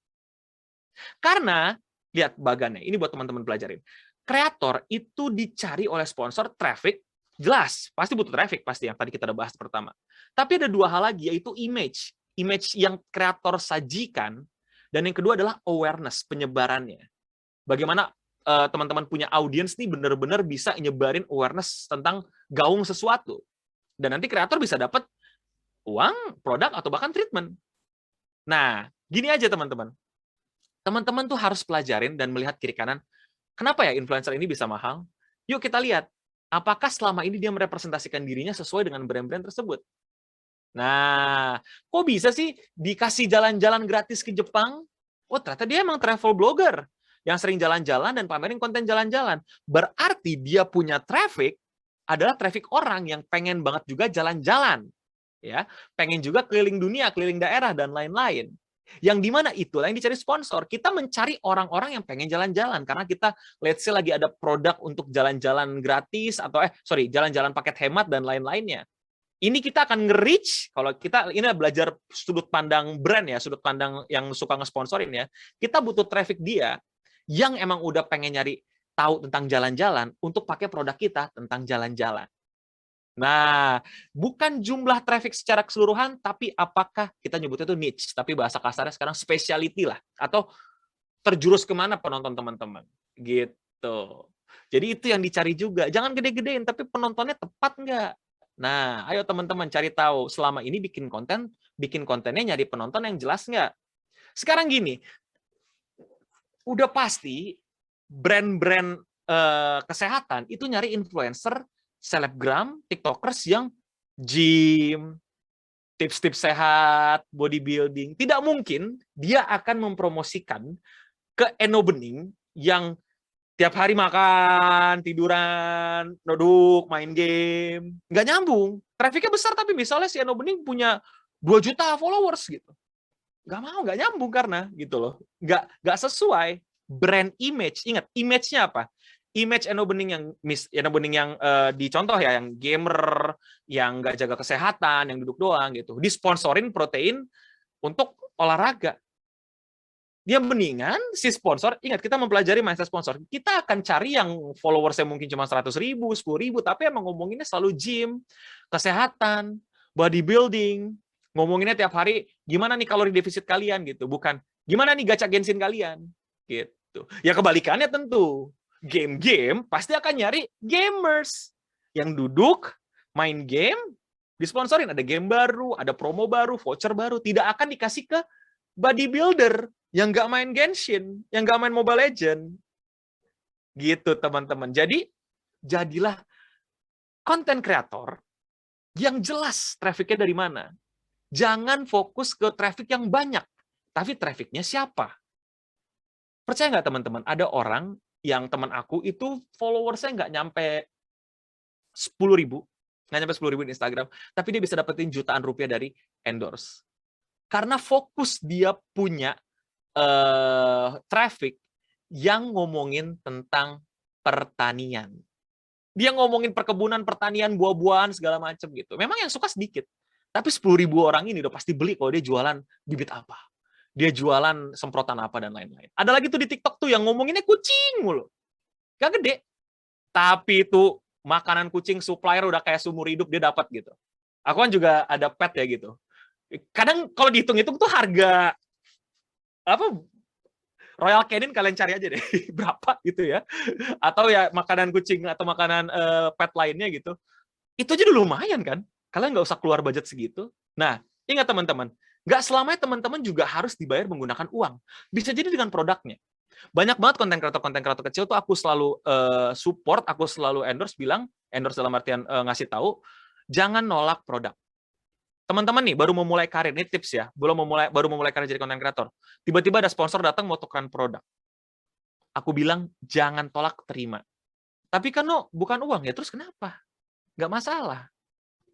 Karena lihat bagannya, ini buat teman-teman pelajarin. Kreator itu dicari oleh sponsor, traffic, jelas, pasti butuh traffic, pasti yang tadi kita udah bahas pertama. Tapi ada 2 hal lagi, yaitu image. Image yang kreator sajikan, dan yang kedua adalah awareness, penyebarannya. bagaimana teman-teman punya audiens nih benar-benar bisa nyebarin awareness tentang gaung sesuatu. Dan nanti kreator bisa dapat uang, produk, atau bahkan treatment. Nah, gini aja teman-teman. Teman-teman tuh harus pelajarin dan melihat kiri kanan. Kenapa ya influencer ini bisa mahal? Yuk kita lihat. Apakah selama ini dia merepresentasikan dirinya sesuai dengan brand-brand tersebut? Nah, kok bisa sih dikasih jalan-jalan gratis ke Jepang? Oh, ternyata dia emang travel blogger yang sering jalan-jalan dan pamerin konten jalan-jalan. Berarti dia punya traffic adalah traffic orang yang pengen banget juga jalan-jalan. Ya, pengen juga keliling dunia, keliling daerah, dan lain-lain. Yang dimana itulah yang dicari sponsor. Kita mencari orang-orang yang pengen jalan-jalan karena kita let's say lagi ada produk untuk jalan-jalan gratis atau jalan-jalan paket hemat dan lain-lainnya. Ini kita akan nge-reach, kalau kita ini belajar sudut pandang brand ya, sudut pandang yang suka nge-sponsorin ya. Kita butuh traffic dia yang emang udah pengen nyari tahu tentang jalan-jalan untuk pakai produk kita tentang jalan-jalan. Nah, bukan jumlah traffic secara keseluruhan, tapi apakah kita nyebutnya itu niche, tapi bahasa kasarnya sekarang specialty lah, atau terjurus kemana penonton teman-teman, gitu. Jadi itu yang dicari juga, jangan gede-gedein, tapi penontonnya tepat nggak? Nah, ayo teman-teman cari tahu, selama ini bikin kontennya nyari penonton yang jelas nggak? Sekarang gini, udah pasti brand-brand kesehatan itu nyari influencer, selebgram, tiktokers yang gym, tips-tips sehat, bodybuilding. Tidak mungkin dia akan mempromosikan ke Eno Bening yang tiap hari makan, tiduran, duduk, main game. Nggak nyambung. Trafficnya besar, tapi misalnya si Eno Bening punya 2 juta followers gitu. Nggak nyambung karena gitu loh. Nggak sesuai. Brand image, ingat, image-nya apa? Image Eno Bening yang dicontoh ya, yang gamer, yang nggak jaga kesehatan, yang duduk doang gitu, disponsorin protein untuk olahraga. Dia mendingan si sponsor, ingat kita mempelajari mindset sponsor, kita akan cari yang followersnya mungkin cuma 100.000, 10.000, tapi emang ngomonginnya selalu gym, kesehatan, bodybuilding, ngomonginnya tiap hari gimana nih kalori defisit kalian gitu, bukan gimana nih gacha Genshin kalian gitu. Ya kebalikannya tentu. Game-game pasti akan nyari gamers yang duduk main game, disponsorin, ada game baru, ada promo baru, voucher baru, tidak akan dikasih ke bodybuilder yang nggak main Genshin, yang nggak main Mobile Legend. Gitu teman-teman. Jadi jadilah konten kreator yang jelas trafficnya dari mana. Jangan fokus ke traffic yang banyak, tapi trafficnya siapa. Percaya nggak teman-teman, ada orang yang teman aku itu followersnya nggak nyampe 10.000, nggak nyampe 10.000 di Instagram, tapi dia bisa dapetin jutaan rupiah dari endorse. Karena fokus dia punya traffic yang ngomongin tentang pertanian. Dia ngomongin perkebunan, pertanian, buah-buahan, segala macam gitu. Memang yang suka sedikit, tapi 10.000 orang ini udah pasti beli kalau dia jualan bibit apa. Dia jualan semprotan apa dan lain-lain. Ada lagi tuh di TikTok tuh yang ngomonginnya kucing mulu. Gak gede. Tapi itu makanan kucing supplier udah kayak seumur hidup dia dapat gitu. Aku kan juga ada pet ya gitu. Kadang kalau dihitung-hitung tuh harga apa Royal Canin kalian cari aja deh berapa gitu ya. Atau ya makanan kucing atau makanan pet lainnya gitu. Itu aja udah lumayan kan. Kalian nggak usah keluar budget segitu. Nah, ingat teman-teman, nggak selamanya teman-teman juga harus dibayar menggunakan uang. Bisa jadi dengan produknya. Banyak banget konten kreator kecil tuh aku selalu support, aku selalu endorse dalam artian ngasih tahu, jangan nolak produk. Teman-teman nih baru memulai karir, ini tips ya, baru memulai karir jadi konten kreator. Tiba-tiba ada sponsor datang mau tukeran produk. Aku bilang jangan tolak, terima. Tapi kan bukan uang ya, terus kenapa? Nggak masalah.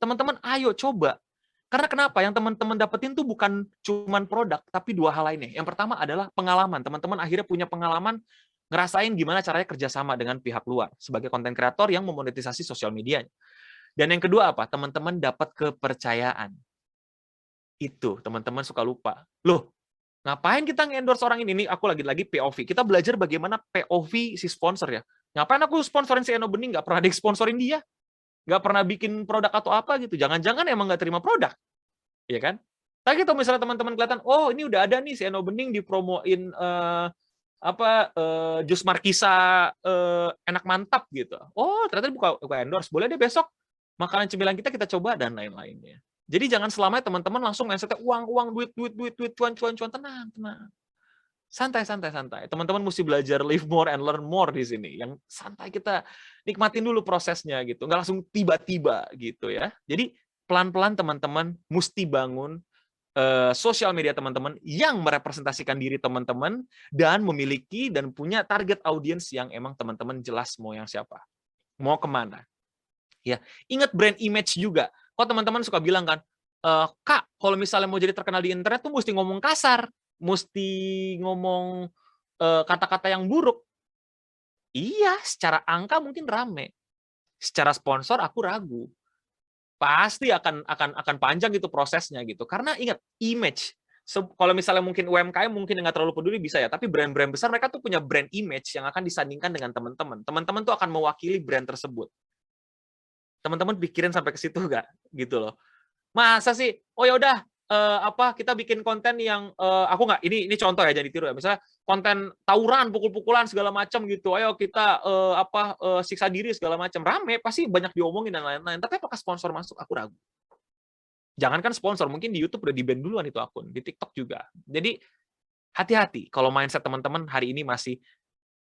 Teman-teman ayo coba. Karena kenapa? Yang teman-teman dapetin tuh bukan cuman produk, tapi 2 hal lainnya. Yang pertama adalah pengalaman. Teman-teman akhirnya punya pengalaman ngerasain gimana caranya kerjasama dengan pihak luar sebagai konten kreator yang memonetisasi sosial medianya. Dan yang kedua apa? Teman-teman dapat kepercayaan. Itu teman-teman suka lupa. Loh, ngapain kita nge-endorse orang ini? Nih aku lagi-lagi POV. Kita belajar bagaimana POV si sponsor ya. Ngapain aku sponsorin si Eno Bening? Nggak pernah disponsorin dia. Nggak pernah bikin produk atau apa gitu. Jangan-jangan emang nggak terima produk. Iya kan? Tapi kalau misalnya teman-teman kelihatan, oh ini udah ada nih si Eno Bening dipromoin jus markisa enak mantap gitu. Oh, ternyata buka endorse. Boleh deh besok makanan cemilan kita coba dan lain-lainnya. Jadi jangan selamanya teman-teman langsung mindsetnya uang, duit, cuan. Tenang. Santai. Teman-teman mesti belajar live more and learn more di sini. Yang santai, kita nikmatin dulu prosesnya gitu. Nggak langsung tiba-tiba gitu ya. Jadi pelan-pelan teman-teman mesti bangun sosial media teman-teman yang merepresentasikan diri teman-teman dan memiliki dan punya target audiens yang emang teman-teman jelas mau yang siapa. Mau kemana. Ya, ingat brand image juga. Kok teman-teman suka bilang kan, Kak, kalau misalnya mau jadi terkenal di internet tuh mesti ngomong kasar, mesti ngomong kata-kata yang buruk. Iya, secara angka mungkin rame. Secara sponsor aku ragu. Pasti akan panjang gitu prosesnya gitu. Karena ingat, image. Kalau misalnya mungkin UMKM mungkin nggak terlalu peduli bisa ya, tapi brand-brand besar mereka tuh punya brand image yang akan disandingkan dengan teman-teman. Teman-teman tuh akan mewakili brand tersebut. Teman-teman pikirin sampai ke situ nggak? Gitu loh. Masa sih? Oh ya udah, kita bikin konten yang aku nggak, ini contoh ya, jadi tiru ya. Misalnya konten tawuran, pukul-pukulan segala macam gitu. Ayo kita siksa diri segala macam. Rame, pasti banyak diomongin dan lain-lain. Tapi apakah sponsor masuk? Aku ragu. Jangankan sponsor, mungkin di YouTube udah di-ban duluan itu akun, di TikTok juga. Jadi hati-hati kalau mindset teman-teman hari ini masih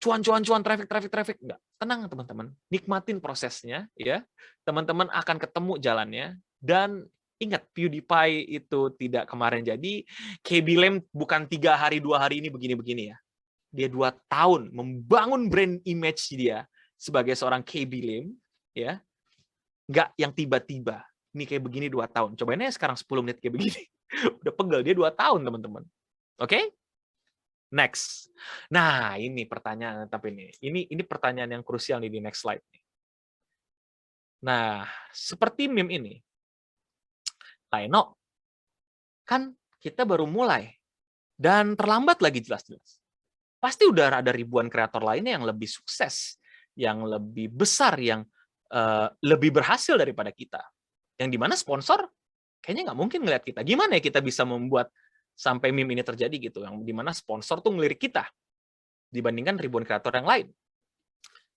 cuan, traffic. Enggak. Tenang teman-teman, nikmatin prosesnya ya. Teman-teman akan ketemu jalannya, dan ingat, PewDiePie itu tidak kemarin jadi, KB Lam bukan 3 hari 2 hari ini begini-begini ya. Dia 2 tahun membangun brand image dia sebagai seorang KB Lam ya. Enggak yang tiba-tiba. Ini kayak begini 2 tahun. Cobain aja sekarang 10 menit kayak begini. Udah pegel, dia 2 tahun teman-teman. Oke? Next. Nah, ini pertanyaan, tapi ini pertanyaan yang krusial nih di next slide nih. Nah, seperti meme ini. Laino, kan kita baru mulai dan terlambat lagi jelas-jelas. Pasti udah ada ribuan kreator lainnya yang lebih sukses, yang lebih besar, yang lebih berhasil daripada kita. Yang dimana sponsor kayaknya nggak mungkin ngeliat kita. Gimana ya kita bisa membuat sampai meme ini terjadi gitu, yang dimana sponsor tuh ngelirik kita dibandingkan ribuan kreator yang lain.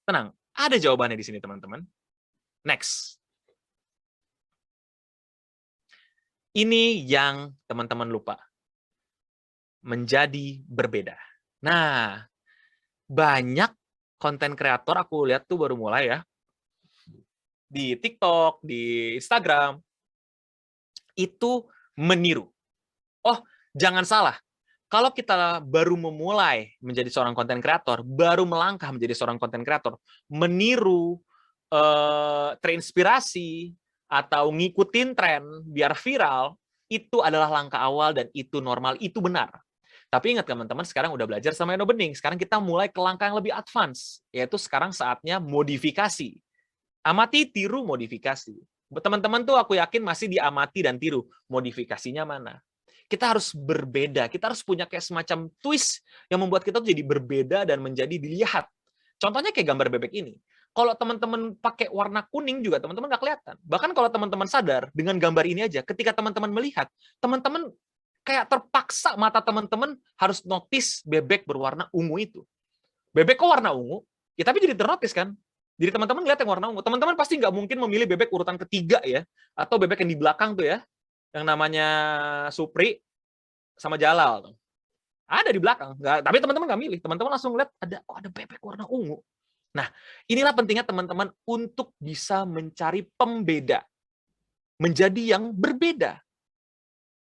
Tenang, ada jawabannya di sini teman-teman. Next. Ini yang teman-teman lupa. Menjadi berbeda. Nah, banyak konten kreator aku lihat tuh baru mulai ya. Di TikTok, di Instagram. Itu meniru. Oh, jangan salah. Kalau kita baru memulai menjadi seorang konten kreator, baru melangkah menjadi seorang konten kreator, meniru, terinspirasi, atau ngikutin tren biar viral, itu adalah langkah awal dan itu normal, itu benar. Tapi ingat teman-teman, sekarang udah belajar sama Eno Bening, sekarang kita mulai ke langkah yang lebih advance, yaitu sekarang saatnya modifikasi. Amati, tiru, modifikasi. Teman-teman tuh aku yakin masih diamati dan tiru, modifikasinya mana? Kita harus berbeda, kita harus punya kayak semacam twist yang membuat kita tuh jadi berbeda dan menjadi dilihat. Contohnya kayak gambar bebek ini. Kalau teman-teman pakai warna kuning juga teman-teman nggak kelihatan. Bahkan kalau teman-teman sadar dengan gambar ini aja, ketika teman-teman melihat, teman-teman kayak terpaksa mata teman-teman harus notice bebek berwarna ungu itu. Bebek kok warna ungu? Ya tapi jadi ternotis kan? Jadi teman-teman lihat yang warna ungu. Teman-teman pasti nggak mungkin memilih bebek urutan ketiga ya, atau bebek yang di belakang tuh ya, yang namanya Supri sama Jalal. Ada di belakang. Nggak, tapi teman-teman nggak milih. Teman-teman langsung lihat ada bebek warna ungu. Nah, inilah pentingnya teman-teman untuk bisa mencari pembeda. Menjadi yang berbeda.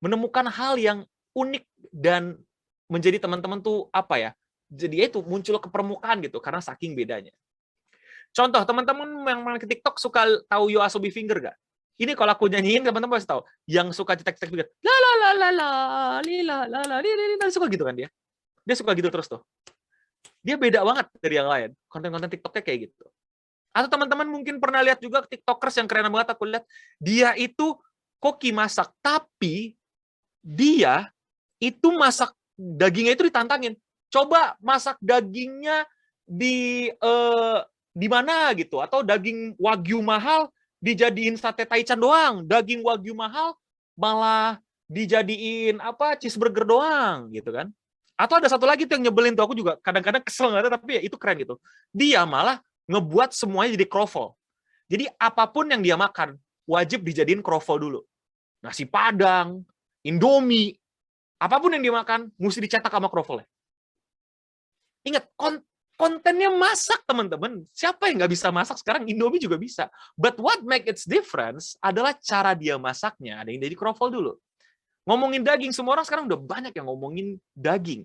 Menemukan hal yang unik dan menjadi teman-teman tuh apa ya? Jadi itu muncul ke permukaan gitu karena saking bedanya. Contoh, teman-teman yang main ke TikTok suka tahu Yo Asobi Finger gak? Ini kalau aku nyanyiin teman-teman pasti tahu. Yang suka cetek-cetek finger, la la la la la lila la la lila, suka gitu kan dia. Dia suka gitu terus tuh. Dia beda banget dari yang lain. Konten-konten TikToknya kayak gitu. Atau teman-teman mungkin pernah lihat juga TikTokers yang keren banget aku lihat. Dia itu koki masak, tapi dia itu masak dagingnya itu ditantangin. Coba masak dagingnya di mana gitu, atau daging wagyu mahal dijadiin sate taichan doang, daging wagyu mahal malah dijadiin cheeseburger doang gitu kan. Atau ada satu lagi tuh yang nyebelin tuh, aku juga kadang-kadang kesel nggak, tapi ya itu keren gitu. Dia malah ngebuat semuanya jadi kroffel. Jadi apapun yang dia makan wajib dijadiin kroffel dulu. Nasi Padang, Indomie, apapun yang dia makan mesti dicetak sama kroffelnya. Ingat, kontennya masak, teman-teman. Siapa yang nggak bisa masak sekarang? Indomie juga bisa. But what make its difference adalah cara dia masaknya. Ada yang jadi kroffel dulu. Ngomongin daging, semua orang sekarang udah banyak yang ngomongin daging.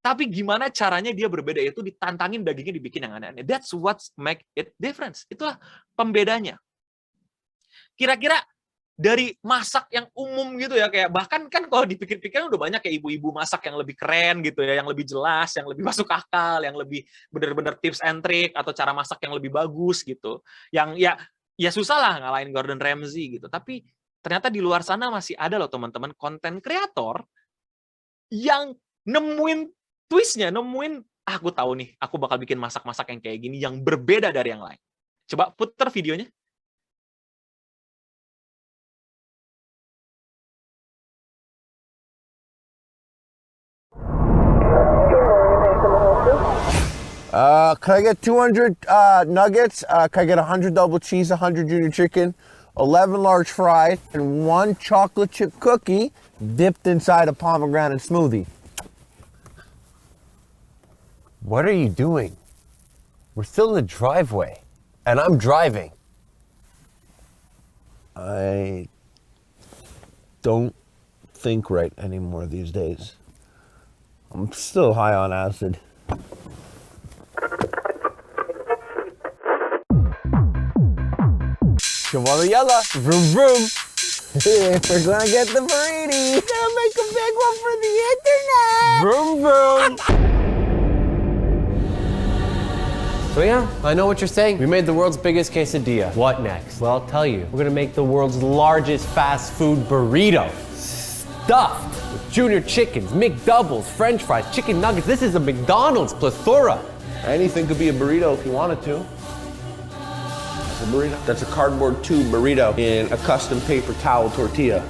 Tapi gimana caranya dia berbeda, itu ditantangin dagingnya dibikin yang aneh-aneh. That's what make it difference. Itulah pembedanya. Kira-kira dari masak yang umum gitu ya, kayak bahkan kan kalau dipikir-pikir udah banyak kayak ibu-ibu masak yang lebih keren gitu ya, yang lebih jelas, yang lebih masuk akal, yang lebih bener-bener tips and trick atau cara masak yang lebih bagus gitu. Yang ya susah lah ngalahin Gordon Ramsay gitu. Tapi ternyata di luar sana masih ada loh teman-teman konten kreator yang nemuin twistnya, nemuin aku tahu nih, aku bakal bikin masak-masak yang kayak gini yang berbeda dari yang lain. Coba putar videonya. Could I get 200 nuggets? Could I get 100 double cheese, 100 junior chicken, 11 large fries, and 1 chocolate chip cookie dipped inside a pomegranate smoothie? What are you doing? We're still in the driveway, and I'm driving. I don't think right anymore these days. I'm still high on acid. Yalla, vroom vroom. We're gonna get the burrito. Gonna make a big one for the internet. Vroom vroom. So yeah, I know what you're saying. We made the world's biggest quesadilla. What next? Well, I'll tell you. We're gonna make the world's largest fast food burrito. Stuffed with junior chickens, McDoubles, French fries, chicken nuggets. This is a McDonald's plethora. Anything could be a burrito if you wanted to. It's a burrito. That's a cardboard tube burrito in a custom paper towel tortilla.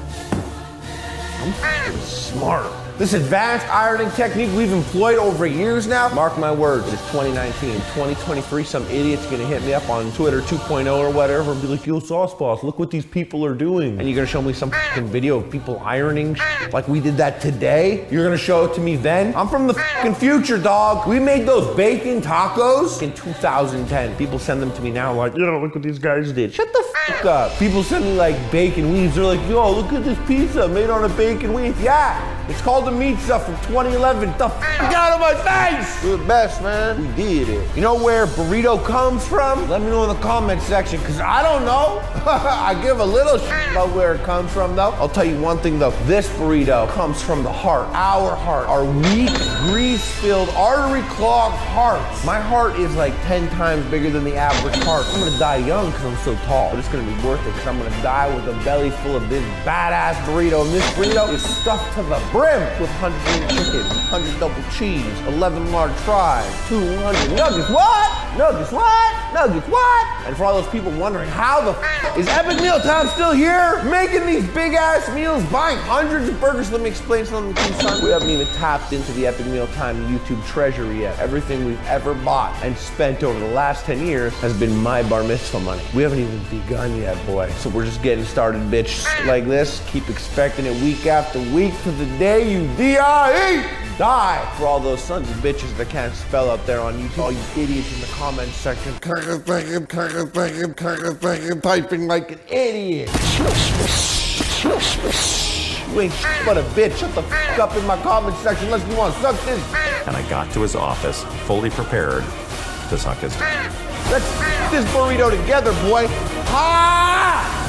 I'm f***ing smart. This advanced ironing technique we've employed over years now. Mark my words, it's 2019. 2023, some idiot's gonna hit me up on Twitter 2.0 or whatever and be like, yo, Sauce Boss, look what these people are doing. And you're gonna show me some fucking video of people ironing like we did that today? You're gonna show it to me then? I'm from the fucking future, dog. We made those bacon tacos in 2010. People send them to me now like, yo, look what these guys did. Shut the fuck up. People send me like bacon weaves. They're like, yo, look at this pizza made on a bacon weave. Yeah. It's called the meat stuff from 2011. The f*** out of my face! We're the best, man. We did it. You know where burrito comes from? Let me know in the comment section, because I don't know. I give a little shit about where it comes from, though. I'll tell you one thing, though. This burrito comes from the heart. Our weak, grease-filled, artery-clogged hearts. My heart is like 10 times bigger than the average heart. I'm gonna die young because I'm so tall, but it's gonna be worth it because I'm gonna die with a belly full of this badass burrito. And this burrito is stuffed to the brim with 100 chicken, 100 double cheese, 11 large fries, 200 nuggets. What? Nuggets what? Nuggets what? And for all those people wondering how the f is Epic Meal Time still here? Making these big ass meals, buying hundreds of burgers. Let me explain something to you, son. We haven't even tapped into the Epic Meal Time YouTube treasury yet. Everything we've ever bought and spent over the last 10 years has been my bar mitzvah money. We haven't even begun yet, boy. So we're just getting started, bitch. Like this, keep expecting it week after week to the day you die. For all those sons of bitches that can't spell out there on YouTube, all you idiots in the comments section, typing like an idiot. You ain't but a bitch. Shut the f up in my comment section unless you want to suck this. And I got to his office fully prepared to suck his dick. Let's this burrito together, boy. Ha!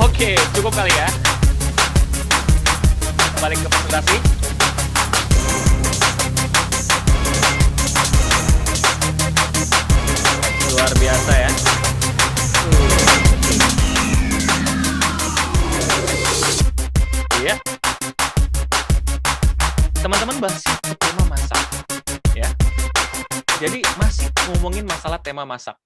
Oke, cukup kali ya. Balik ke presentasi. Luar biasa ya. Iya. Teman-teman bahas tema masak, ya. Jadi masih ngomongin masalah tema masak.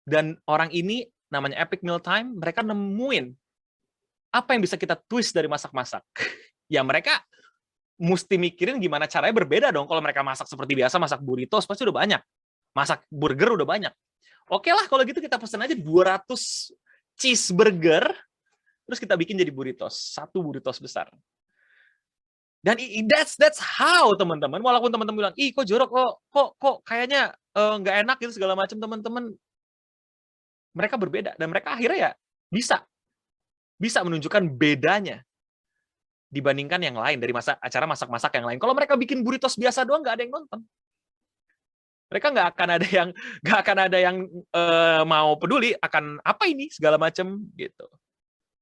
Dan orang ini namanya Epic Meal Time, mereka nemuin apa yang bisa kita twist dari masak-masak. Ya mereka mesti mikirin gimana caranya berbeda dong. Kalau mereka masak seperti biasa, masak burritos pasti udah banyak. Masak burger udah banyak. Oke lah kalau gitu kita pesen aja 200 cheeseburger, terus kita bikin jadi burritos. 1 burritos besar. Dan that's how, teman-teman. Walaupun teman-teman bilang, ih kok jorok, kok kayaknya nggak enak gitu segala macam, teman-teman. Mereka berbeda dan mereka akhirnya ya bisa menunjukkan bedanya dibandingkan yang lain dari acara masak-masak yang lain. Kalau mereka bikin burritos biasa doang nggak ada yang nonton. Mereka nggak akan ada yang mau peduli akan apa ini segala macam gitu.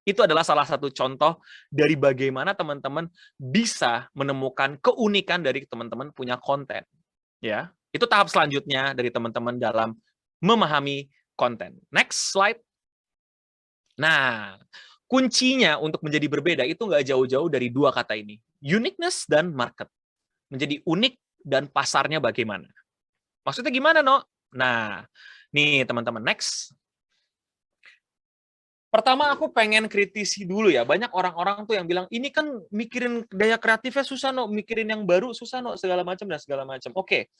Itu adalah salah satu contoh dari bagaimana teman-teman bisa menemukan keunikan dari teman-teman punya konten. Ya, itu tahap selanjutnya dari teman-teman dalam memahami konten. Next slide. Nah, kuncinya untuk menjadi berbeda itu nggak jauh-jauh dari 2 kata ini. Uniqueness dan market. Menjadi unik dan pasarnya bagaimana. Maksudnya gimana, No? Nah, nih teman-teman, next. Pertama aku pengen kritisi dulu ya. Banyak orang-orang tuh yang bilang, ini kan mikirin daya kreatifnya susah, No. Mikirin yang baru susah, No. Segala macam dan segala macam. Oke,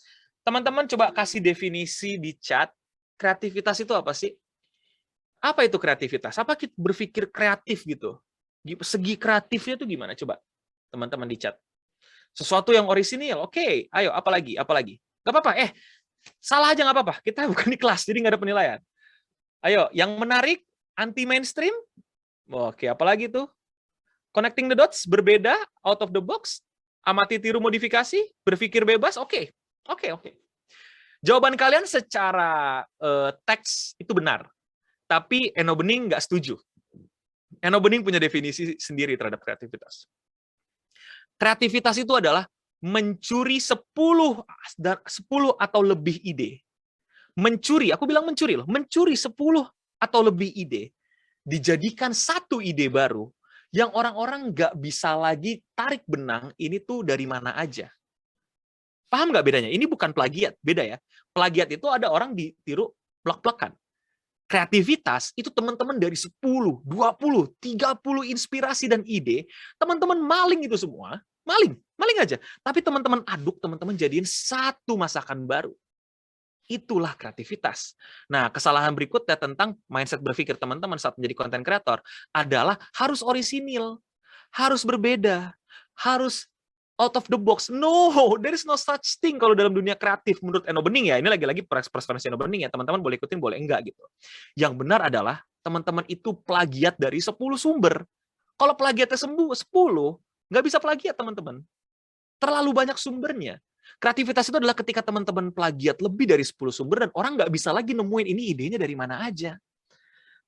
teman-teman coba kasih definisi di chat. Kreativitas itu apa sih? Apa itu kreativitas? Apa kita berpikir kreatif gitu? Segi kreatifnya itu gimana? Coba teman-teman di chat. Sesuatu yang orisinil, oke. Ayo, apa lagi? Gak apa-apa, salah aja gak apa-apa. Kita bukan di kelas, jadi gak ada penilaian. Ayo, yang menarik, anti mainstream. Oke, apa lagi tuh? Connecting the dots, berbeda, out of the box, amati tiru modifikasi, berpikir bebas, oke. Jawaban kalian secara teks itu benar. Tapi Eno Bening nggak setuju. Eno Bening punya definisi sendiri terhadap kreativitas. Kreativitas itu adalah mencuri 10 atau lebih ide. Mencuri, aku bilang mencuri loh. Mencuri 10 atau lebih ide. Dijadikan 1 ide baru yang orang-orang nggak bisa lagi tarik benang ini tuh dari mana aja. Paham nggak bedanya? Ini bukan plagiat, beda ya. Plagiat itu ada orang ditiru plek-plekan. Kreativitas itu teman-teman dari 10, 20, 30 inspirasi dan ide, teman-teman maling itu semua, maling aja. Tapi teman-teman aduk, teman-teman jadiin 1 masakan baru. Itulah kreativitas. Nah, kesalahan berikutnya tentang mindset berpikir teman-teman saat menjadi content creator adalah harus orisinil, harus berbeda, harus out of the box. No, there is no such thing kalau dalam dunia kreatif menurut Eno Bening ya. Ini lagi-lagi preferensi Eno Bening ya. Teman-teman boleh ikutin, boleh enggak gitu. Yang benar adalah teman-teman itu plagiat dari 10 sumber. Kalau plagiatnya 10, nggak bisa plagiat teman-teman. Terlalu banyak sumbernya. Kreativitas itu adalah ketika teman-teman plagiat lebih dari 10 sumber dan orang nggak bisa lagi nemuin ini idenya dari mana aja.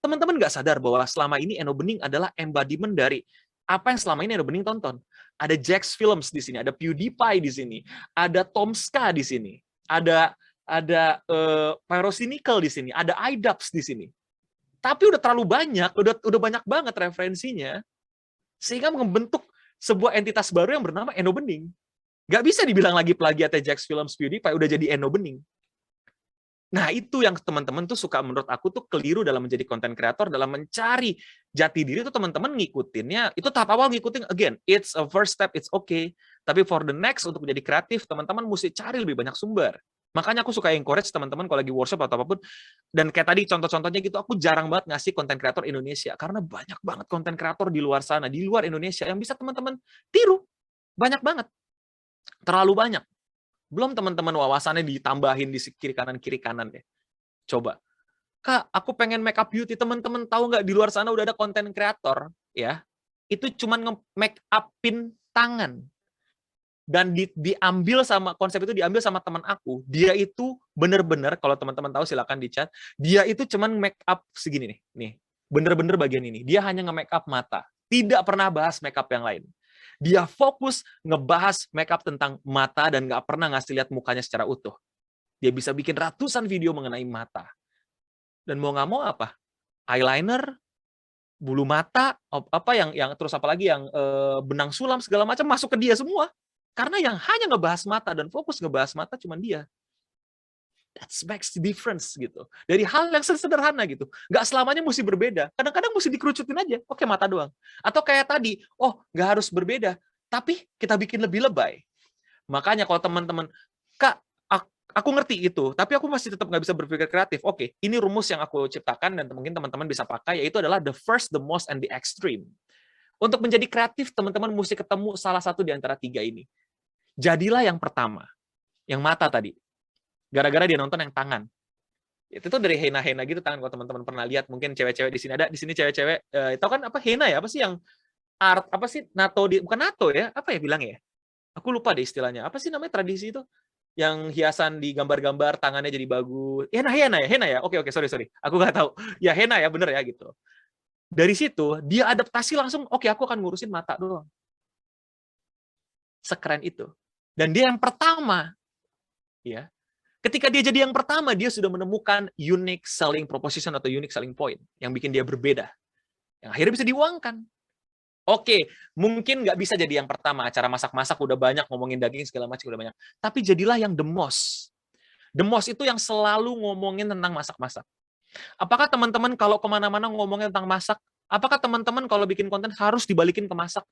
Teman-teman nggak sadar bahwa selama ini Eno Bening adalah embodiment dari apa yang selama ini Eno Bening tonton. Ada Jax Films di sini, ada PewDiePie di sini, ada Tomska di sini, ada Pyrocynical di sini, ada iDubbbz di sini. Tapi udah terlalu banyak, udah banyak banget referensinya, sehingga membentuk sebuah entitas baru yang bernama Eno Bening. Nggak bisa dibilang lagi plagiatnya Jax Films, PewDiePie, udah jadi Eno Bening. Nah, itu yang teman-teman tuh suka menurut aku tuh keliru dalam menjadi content creator, dalam mencari jati diri tuh teman-teman ngikutinnya. Itu tahap awal ngikutin, again, it's a first step, it's okay. Tapi for the next, untuk menjadi kreatif, teman-teman mesti cari lebih banyak sumber. Makanya aku suka encourage teman-teman kalau lagi workshop atau apapun. Dan kayak tadi contoh-contohnya gitu, aku jarang banget ngasih content creator Indonesia. Karena banyak banget content creator di luar sana, di luar Indonesia, yang bisa teman-teman tiru. Banyak banget. Terlalu banyak. Belum teman-teman wawasannya ditambahin di kiri kanan deh. Coba. Kak, aku pengen make up beauty. Teman-teman tahu nggak di luar sana udah ada konten kreator ya. Itu cuman nge-make upin tangan. Dan diambil sama konsep itu diambil sama teman aku. Dia itu bener-bener kalau teman-teman tahu silakan di chat. Dia itu cuman make up segini nih. Nih, bener-bener bagian ini. Dia hanya nge-make up mata. Tidak pernah bahas make up yang lain. Dia fokus ngebahas make up tentang mata dan nggak pernah ngasih lihat mukanya secara utuh. Dia bisa bikin ratusan video mengenai mata. Dan mau nggak mau apa? Eyeliner, bulu mata, apa yang terus apalagi yang benang sulam segala macam masuk ke dia semua. Karena yang hanya ngebahas mata dan fokus ngebahas mata cuma dia. That makes the difference gitu. Dari hal yang sederhana gitu. Nggak selamanya mesti berbeda. Kadang-kadang mesti dikerucutin aja. Oke, mata doang. Atau kayak tadi, oh nggak harus berbeda, tapi kita bikin lebih lebay. Makanya kalau teman-teman, Kak, aku ngerti itu, tapi aku masih tetap nggak bisa berpikir kreatif. Oke, ini rumus yang aku ciptakan dan mungkin teman-teman bisa pakai, yaitu adalah the first, the most, and the extreme. Untuk menjadi kreatif, teman-teman mesti ketemu salah satu di antara 3 ini. Jadilah yang pertama, yang mata tadi. Gara-gara dia nonton yang tangan. Itu tuh dari henna-henna gitu tangan, kalau teman-teman pernah lihat, mungkin cewek-cewek di sini ada, di sini cewek-cewek, itu kan apa henna ya, apa sih yang art, apa sih, nato, bukan nato ya, apa ya bilangnya ya? Aku lupa deh istilahnya. Apa sih namanya tradisi itu? Yang hiasan di gambar-gambar tangannya jadi bagus. Henna ya. Oke, sorry. Aku nggak tahu. Ya henna ya, bener ya gitu. Dari situ dia adaptasi langsung. Oke, aku akan ngurusin mata doang. Sekeren itu. Dan dia yang pertama, ya. Ketika dia jadi yang pertama, dia sudah menemukan unique selling proposition atau unique selling point yang bikin dia berbeda. Yang akhirnya bisa diuangkan. Oke, mungkin nggak bisa jadi yang pertama, acara masak-masak udah banyak, ngomongin daging segala macam udah banyak. Tapi jadilah yang the most. The most itu yang selalu ngomongin tentang masak-masak. Apakah teman-teman kalau kemana-mana ngomongin tentang masak, apakah teman-teman kalau bikin konten harus dibalikin ke masak?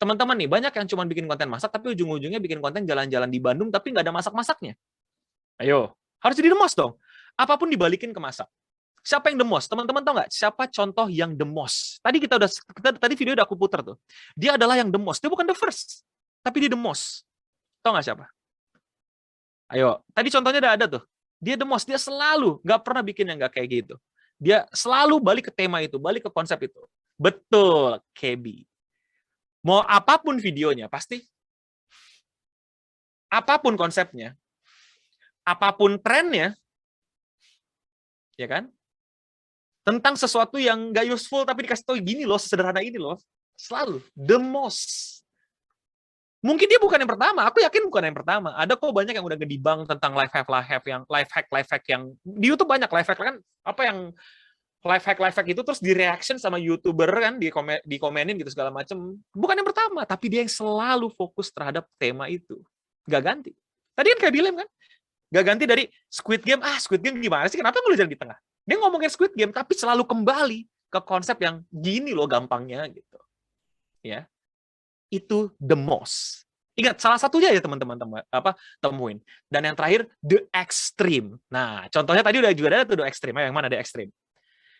Teman-teman nih, banyak yang cuma bikin konten masak, tapi ujung-ujungnya bikin konten jalan-jalan di Bandung, tapi nggak ada masak-masaknya. Ayo, harus jadi the most dong. Apapun dibalikin ke masak. Siapa yang the most? Teman-teman tahu nggak? Siapa contoh yang the most? Tadi tadi video udah aku putar tuh. Dia adalah yang the most. Dia bukan the first, tapi dia the most. Tahu nggak siapa? Ayo, tadi contohnya udah ada tuh. Dia the most. Dia selalu nggak pernah bikin yang nggak kayak gitu. Dia selalu balik ke tema itu, balik ke konsep itu. Betul, KB. Mau apapun videonya, pasti. Apapun konsepnya, apapun trennya, ya kan? Tentang sesuatu yang nggak useful tapi dikasih tahu gini loh, sesederhana ini loh. Selalu the most. Mungkin dia bukan yang pertama, aku yakin bukan yang pertama. Ada kok banyak yang udah ngedibang tentang life hack yang di YouTube banyak life hack kan, apa yang life hack itu terus di reaction sama YouTuber kan, dikomenin gitu segala macem. Bukan yang pertama, tapi dia yang selalu fokus terhadap tema itu. Nggak ganti. Tadi kan kayak Bilem kan, nggak ganti dari Squid Game. Squid Game gimana sih? Kenapa nggak jalan di tengah? Dia ngomongin Squid Game, tapi selalu kembali ke konsep yang gini loh gampangnya gitu. Ya, itu the most. Ingat, salah satunya ya teman-teman temuin. Dan yang terakhir, the extreme. Nah, contohnya tadi udah juga ada tuh the extreme. Yang mana the extreme?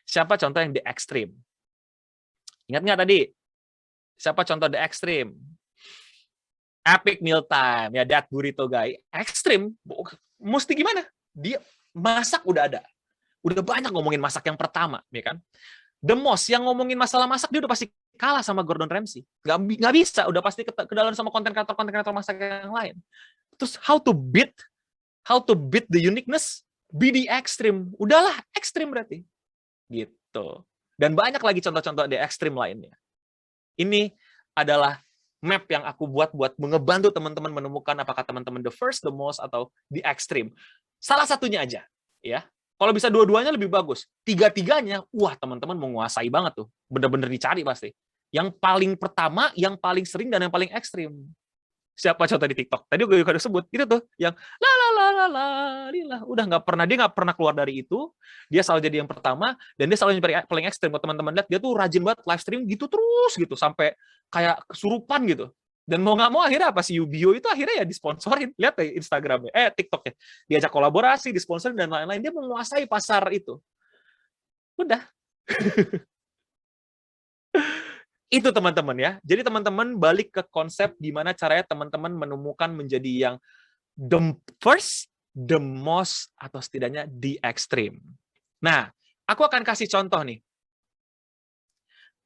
Siapa contoh yang the extreme? Ingat nggak tadi? Siapa contoh the extreme? Epic meal time. Ya, that burrito guy. Extreme. Mesti gimana? Dia masak udah ada. Udah banyak ngomongin masak yang pertama, ya kan? The most yang ngomongin masalah masak dia udah pasti kalah sama Gordon Ramsay. Nggak bisa, udah pasti kedalam sama konten kreator masak yang lain. Terus how to beat the uniqueness, be the extreme. Udahlah, extreme berarti. Gitu. Dan banyak lagi contoh-contoh the extreme lainnya. Ini adalah map yang aku buat ngebantu teman-teman menemukan apakah teman-teman the first, the most, atau the extreme. Salah satunya aja, ya. Kalau bisa dua-duanya lebih bagus. Tiga-tiganya, wah teman-teman menguasai banget tuh. Bener-bener dicari pasti. Yang paling pertama, yang paling sering, dan yang paling ekstrim. Siapa contoh di TikTok? Tadi gue udah sebut. Itu tuh, yang udah dia nggak pernah keluar dari itu. Dia selalu jadi yang pertama, dan dia selalu yang paling ekstrim. Kalau teman-teman lihat, dia tuh rajin banget live stream gitu terus gitu. Sampai kayak kesurupan gitu. Dan mau nggak mau akhirnya apa sih Yubio itu akhirnya ya disponsorin. Lihat deh Instagramnya, TikToknya. Diajak kolaborasi, disponsorin dan lain-lain. Dia menguasai pasar itu. Udah. Itu teman-teman ya. Jadi teman-teman balik ke konsep gimana caranya teman-teman menemukan menjadi yang the first, the most, atau setidaknya the extreme. Nah, aku akan kasih contoh nih.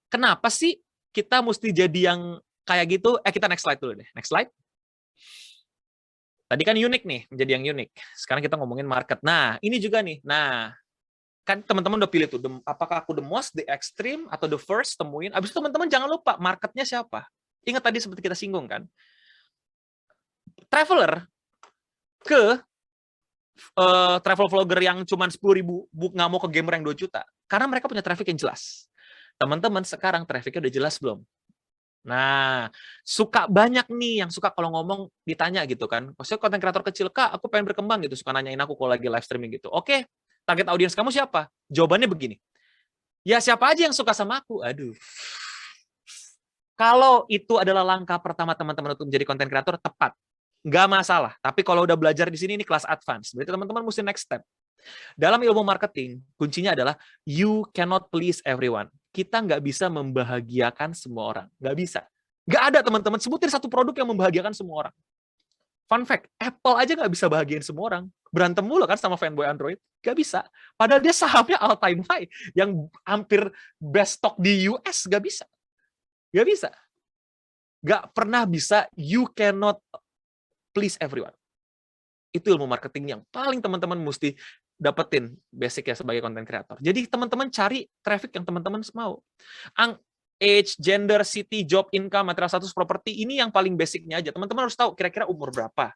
Kenapa sih kita mesti jadi yang kayak gitu? Kita next slide dulu deh. Next slide. Tadi kan unik nih, menjadi yang unik. Sekarang kita ngomongin market. Nah, ini juga nih. Nah, kan teman-teman udah pilih tuh, apakah aku the most, the extreme, atau the first, temuin. Abis itu teman-teman jangan lupa, marketnya siapa. Ingat tadi seperti kita singgung kan. Traveler ke travel vlogger yang cuma 10.000 nggak mau ke gamer yang 2 juta? Karena mereka punya traffic yang jelas. Teman-teman sekarang trafficnya udah jelas belum? Nah, suka banyak nih yang suka kalau ngomong ditanya gitu kan. Maksudnya konten kreator kecil, Kak, aku pengen berkembang gitu. Suka nanyain aku kalau lagi live streaming gitu. Oke, target audiens kamu siapa? Jawabannya begini. Ya siapa aja yang suka sama aku? Aduh. Kalau itu adalah langkah pertama teman-teman untuk menjadi konten kreator, tepat. Nggak masalah. Tapi kalau udah belajar di sini, ini kelas advance. Berarti teman-teman mesti next step. Dalam ilmu marketing, kuncinya adalah you cannot please everyone. Kita nggak bisa membahagiakan semua orang. Nggak bisa. Nggak ada teman-teman. Sebutin satu produk yang membahagiakan semua orang. Fun fact, Apple aja nggak bisa bahagiain semua orang. Berantem mulu kan sama fanboy Android. Nggak bisa. Padahal dia sahamnya all time high. Yang hampir best stock di US. Nggak bisa. Nggak bisa. Nggak pernah bisa. You cannot please everyone. Itu ilmu marketing yang paling teman-teman mesti dapetin basic ya sebagai content creator. Jadi teman-teman cari traffic yang teman-teman mau. Age, gender, city, job, income, material status, property, ini yang paling basicnya aja. Teman-teman harus tahu kira-kira umur berapa.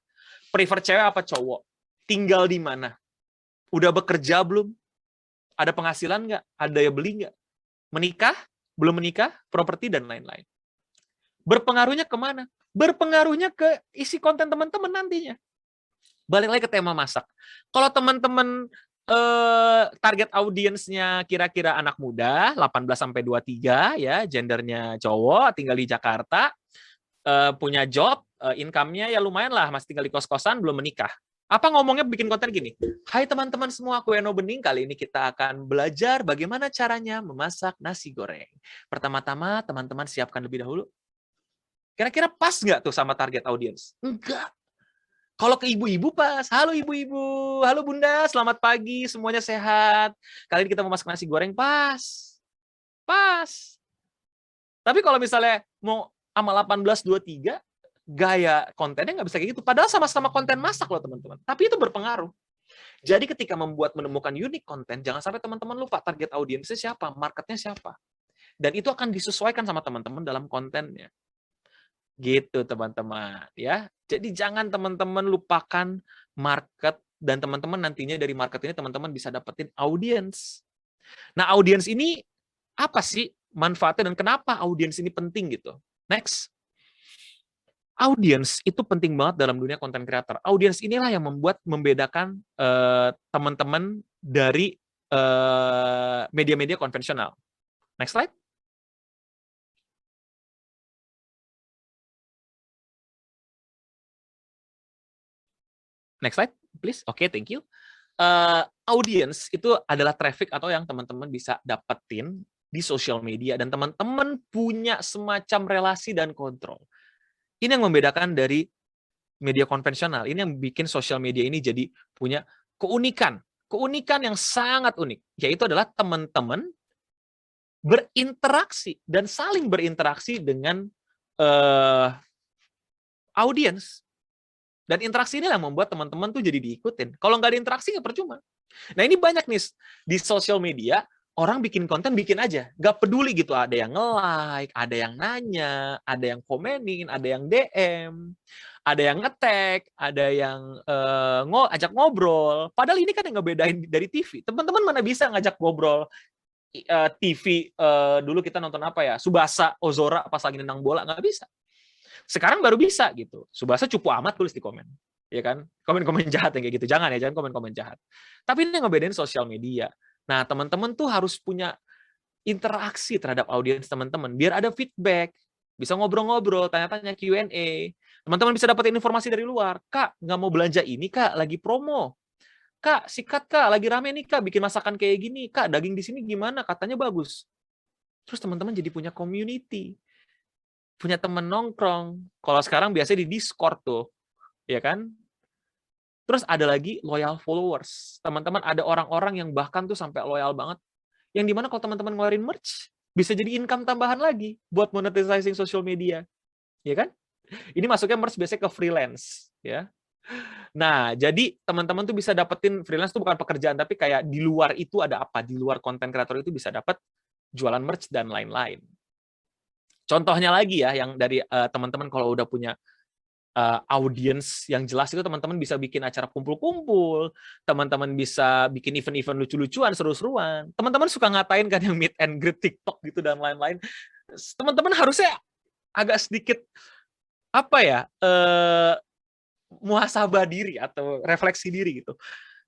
Prefer cewek apa cowok. Tinggal di mana. Udah bekerja belum? Ada penghasilan nggak? Ada yang beli nggak? Menikah? Belum menikah? Properti dan lain-lain. Berpengaruhnya kemana? Berpengaruhnya ke isi konten teman-teman nantinya. Balik lagi ke tema masak. Kalau teman-teman target audiensnya kira-kira anak muda, 18-23 ya, gendernya cowok, tinggal di Jakarta, punya job, income-nya ya lumayan lah, masih tinggal di kos-kosan, belum menikah. Apa ngomongnya bikin konten gini? Hai teman-teman semua, aku Eno Bening. Kali ini kita akan belajar bagaimana caranya memasak nasi goreng. Pertama-tama teman-teman siapkan lebih dahulu. Kira-kira pas nggak tuh sama target audiens? Enggak. Kalau ke ibu-ibu pas, halo ibu-ibu, halo bunda, selamat pagi, semuanya sehat. Kali ini kita mau masak nasi goreng, pas. Pas. Tapi kalau misalnya mau sama 18-23, gaya kontennya nggak bisa kayak gitu. Padahal sama-sama konten masak loh teman-teman. Tapi itu berpengaruh. Jadi ketika menemukan unique konten, jangan sampai teman-teman lupa target audiensnya siapa, marketnya siapa. Dan itu akan disesuaikan sama teman-teman dalam kontennya. Gitu teman-teman ya. Jadi jangan teman-teman lupakan market, dan teman-teman nantinya dari market ini teman-teman bisa dapetin audiens. Nah, audiens ini apa sih manfaatnya dan kenapa audiens ini penting gitu. Next. Audiens itu penting banget dalam dunia content creator. Audiens inilah yang membedakan teman-teman dari media-media konvensional. Next slide. Next slide, please. Oke, thank you. Audience itu adalah traffic atau yang teman-teman bisa dapetin di social media, dan teman-teman punya semacam relasi dan kontrol. Ini yang membedakan dari media konvensional. Ini yang bikin social media ini jadi punya keunikan yang sangat unik, yaitu adalah teman-teman berinteraksi dan saling berinteraksi dengan audiens. Dan interaksi ini yang membuat teman-teman tuh jadi diikutin. Kalau nggak ada interaksi, nggak percuma. Nah, ini banyak nih di sosial media, orang bikin konten, bikin aja. Nggak peduli gitu, ada yang nge-like, ada yang nanya, ada yang komenin, ada yang DM, ada yang nge-tag, ada yang ajak ngobrol. Padahal ini kan yang ngebedain dari TV. Teman-teman mana bisa ngajak ngobrol TV, dulu kita nonton apa ya, Tsubasa, Ozora pas lagi nendang bola, nggak bisa. Sekarang baru bisa gitu. Tsubasa cupu amat tulis di komen. Ya kan? Komen-komen jahat yang kayak gitu. Jangan ya, jangan komen-komen jahat. Tapi ini yang ngebedain sosial media. Nah, teman-teman tuh harus punya interaksi terhadap audiens teman-teman. Biar ada feedback. Bisa ngobrol-ngobrol, tanya-tanya Q&A. Teman-teman bisa dapetin informasi dari luar. Kak, nggak mau belanja ini, Kak. Lagi promo. Kak, sikat, Kak. Lagi rame nih, Kak. Bikin masakan kayak gini. Kak, daging di sini gimana? Katanya bagus. Terus teman-teman jadi punya community. Punya temen nongkrong. Kalau sekarang biasanya di Discord tuh, ya kan? Terus ada lagi loyal followers. Teman-teman ada orang-orang yang bahkan tuh sampai loyal banget. Yang dimana kalau teman-teman ngeluarin merch, bisa jadi income tambahan lagi buat monetizing social media, ya kan? Ini masuknya merch biasanya ke freelance, ya. Nah, jadi teman-teman tuh bisa dapetin freelance tuh bukan pekerjaan, tapi kayak di luar itu ada apa? Di luar konten kreator itu bisa dapat jualan merch dan lain-lain. Contohnya lagi ya, yang dari teman-teman kalau udah punya audience yang jelas itu teman-teman bisa bikin acara kumpul-kumpul, teman-teman bisa bikin event-event lucu-lucuan, seru-seruan. Teman-teman suka ngatain kan yang meet and greet TikTok gitu dan lain-lain. Teman-teman harusnya agak sedikit muhasabah diri atau refleksi diri gitu.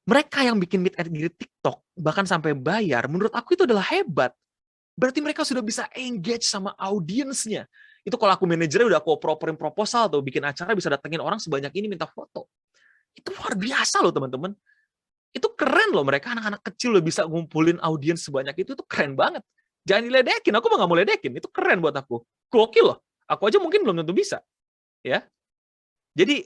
Mereka yang bikin meet and greet TikTok bahkan sampai bayar, menurut aku itu adalah hebat. Berarti mereka sudah bisa engage sama audiensnya. Itu kalau aku manajernya udah aku oper-operin proposal tuh, bikin acara bisa datengin orang sebanyak ini minta foto. Itu luar biasa loh teman-teman. Itu keren loh, mereka anak-anak kecil loh bisa ngumpulin audiens sebanyak itu keren banget. Jangan diledekin, aku mah nggak mau ledekin, itu keren buat aku. Gokil loh, aku aja mungkin belum tentu bisa. Ya, jadi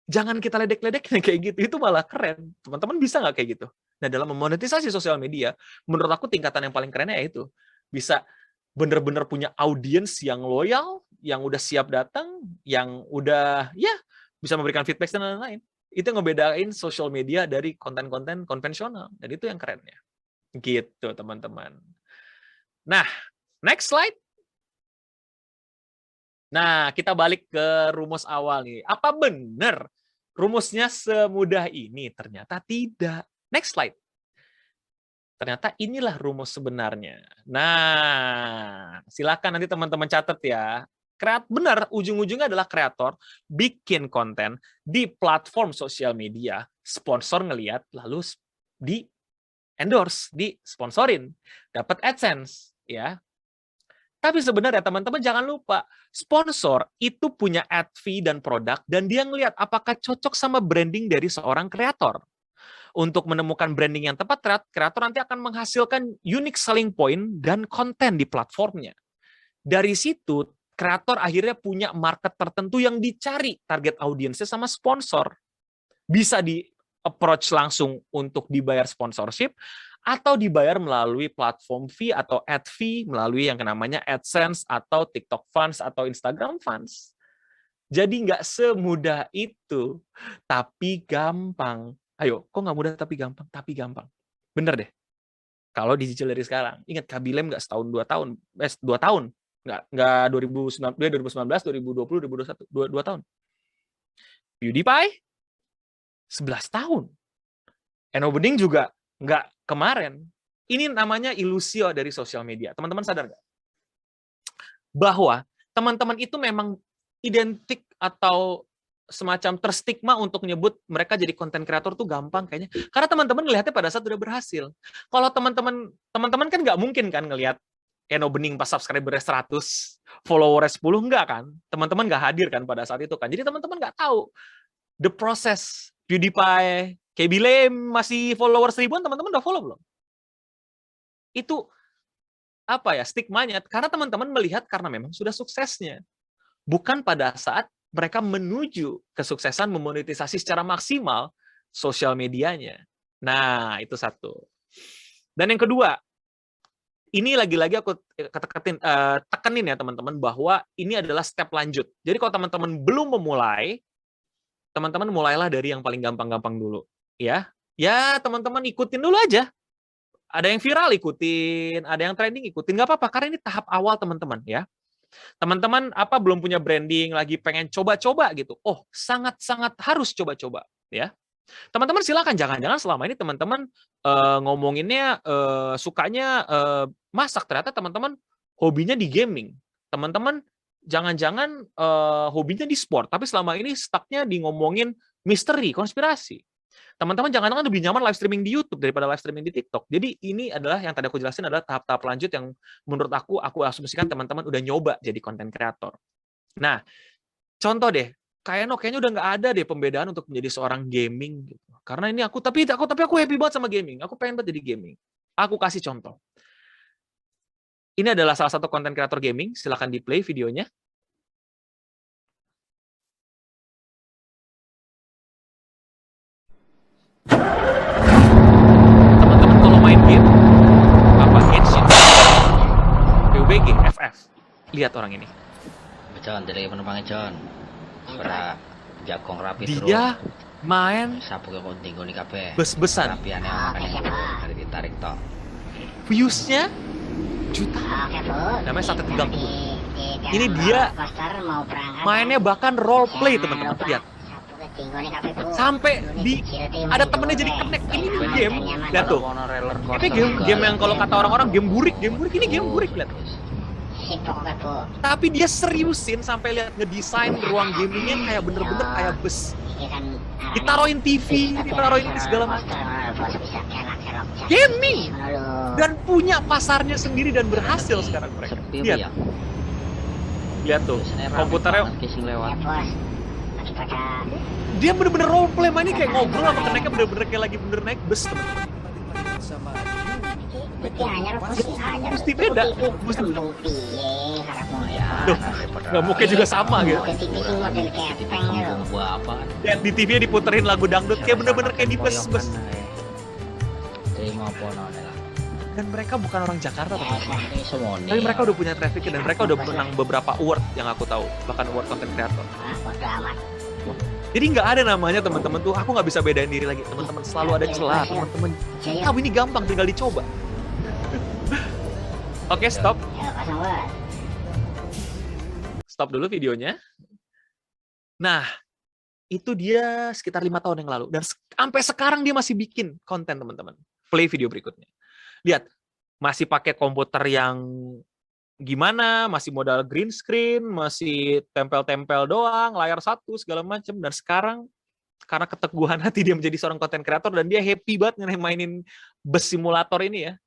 jangan kita ledek-ledekin kayak gitu, itu malah keren. Teman-teman bisa nggak kayak gitu? Nah, dalam memonetisasi sosial media, menurut aku tingkatan yang paling kerennya yaitu bisa bener-bener punya audiens yang loyal, yang udah siap datang, yang udah bisa memberikan feedback dan lain-lain. Itu yang ngebedain sosial media dari konten-konten konvensional. Dan itu yang kerennya. Gitu, teman-teman. Nah, next slide. Nah, kita balik ke rumus awal nih. Apa benar rumusnya semudah ini? Ternyata tidak. Next slide. Ternyata inilah rumus sebenarnya. Nah, silakan nanti teman-teman catat ya. Benar, ujung-ujungnya adalah kreator bikin konten di platform sosial media, sponsor ngelihat, lalu di endorse, di sponsorin, dapat AdSense, ya. Tapi sebenarnya teman-teman jangan lupa, sponsor itu punya ad fee dan produk, dan dia ngelihat apakah cocok sama branding dari seorang kreator. Untuk menemukan branding yang tepat, kreator nanti akan menghasilkan unique selling point dan konten di platformnya. Dari situ, kreator akhirnya punya market tertentu yang dicari target audiensnya sama sponsor. Bisa di-approach langsung untuk dibayar sponsorship, atau dibayar melalui platform fee atau ad fee, melalui yang namanya AdSense, atau TikTok Funds, atau Instagram Funds. Jadi nggak semudah itu, tapi gampang. Ayo, kok nggak mudah tapi gampang? Tapi gampang. Bener deh. Kalau dicicil dari sekarang. Ingat, Kabilem nggak setahun, 2 tahun. 2 tahun. Nggak 2019, 2020, 2021. 2 tahun. PewDiePie, 11 tahun. Eno Bening juga nggak kemarin. Ini namanya ilusio dari sosial media. Teman-teman sadar nggak? Bahwa teman-teman itu memang identik atau semacam terstigma untuk menyebut mereka jadi konten kreator tuh gampang kayaknya. Karena teman-teman ngelihatnya pada saat udah berhasil. Kalau teman-teman kan nggak mungkin kan ngelihat Eno Bening pas subscribernya 100, followernya 10, enggak kan? Teman-teman nggak hadir kan pada saat itu kan. Jadi teman-teman nggak tahu the process. PewDiePie, Kabilem masih follower 1000-an, teman-teman udah follow belum? Itu stigmanya. Karena teman-teman melihat karena memang sudah suksesnya. Bukan pada saat mereka menuju kesuksesan memonetisasi secara maksimal sosial medianya. Nah, itu satu. Dan yang kedua, ini lagi-lagi aku tekenin ya teman-teman, bahwa ini adalah step lanjut. Jadi kalau teman-teman belum memulai, teman-teman mulailah dari yang paling gampang-gampang dulu. Ya, teman-teman ikutin dulu aja. Ada yang viral ikutin, ada yang trending ikutin, nggak apa-apa, karena ini tahap awal teman-teman ya. Teman-teman belum punya branding, lagi pengen coba-coba gitu. Oh, sangat-sangat harus coba-coba ya. Teman-teman silakan, jangan-jangan selama ini teman-teman ngomonginnya sukanya masak, ternyata teman-teman hobinya di gaming. Teman-teman jangan-jangan hobinya di sport, tapi selama ini stucknya di ngomongin misteri, konspirasi. Teman-teman jangan-jangan lebih nyaman live streaming di YouTube daripada live streaming di TikTok. Jadi ini adalah yang tadi aku jelasin adalah tahap-tahap lanjut yang menurut aku asumsikan teman-teman udah nyoba jadi konten kreator. Nah, contoh deh, kayaknya udah nggak ada deh pembedaan untuk menjadi seorang gaming gitu. Karena ini tapi aku happy banget sama gaming. Aku pengen banget jadi gaming. Aku kasih contoh. Ini adalah salah satu konten kreator gaming. Silakan di play videonya. Teman-teman kalau main game Genshin, PUBG, FF, lihat orang ini. John, dari penumpangnya John. Ora jagong rapi terus. Dia main sapu ke konting nih kabeh. Bes-besan. Rapiane hari ditarik tok. Views-nya juta. Namanya 130. Ini dia mainnya bahkan role play teman-teman, lihat. Sampai ada temennya jadi connect. Ini game, lihat tuh. Ini game yang kalau kata orang-orang game burik, ini game burik, lihat. Tapi dia seriusin sampai lihat ngedesain ruang gamingnya kayak bener-bener kayak bus. Ditaruhin TV, ditaruhin ini segala macam. Gaming dan punya pasarnya sendiri dan berhasil sekarang mereka. Lihat, lihat tuh komputernya. Dia bener-bener role play, mainnya kayak ngobrol sama keneknya bener-bener kayak lagi bener naik bus teman-teman. Mesti beda, mesti tuh, nggak mungkin juga sama gitu. Lihat di TV diputerin lagu dangdut kayak bener-bener kayak di bus-bus. Dan mereka bukan orang Jakarta, teman-teman. Tapi mereka udah punya traffic dan mereka udah menang beberapa award yang aku tahu, bahkan award content creator. Jadi nggak ada namanya teman-teman tuh, aku nggak bisa bedain diri lagi. Teman-teman selalu ada celah, teman-teman. Tahu ini gampang, tinggal dicoba. Oke, stop. Stop dulu videonya. Nah, itu dia sekitar 5 tahun yang lalu. Dan sampai sekarang dia masih bikin konten, teman-teman. Play video berikutnya. Lihat, masih pakai komputer yang gimana, masih modal green screen, masih tempel-tempel doang, layar satu, segala macam. Dan sekarang, karena keteguhan hati dia menjadi seorang content creator, dan dia happy banget mainin bus simulator ini ya.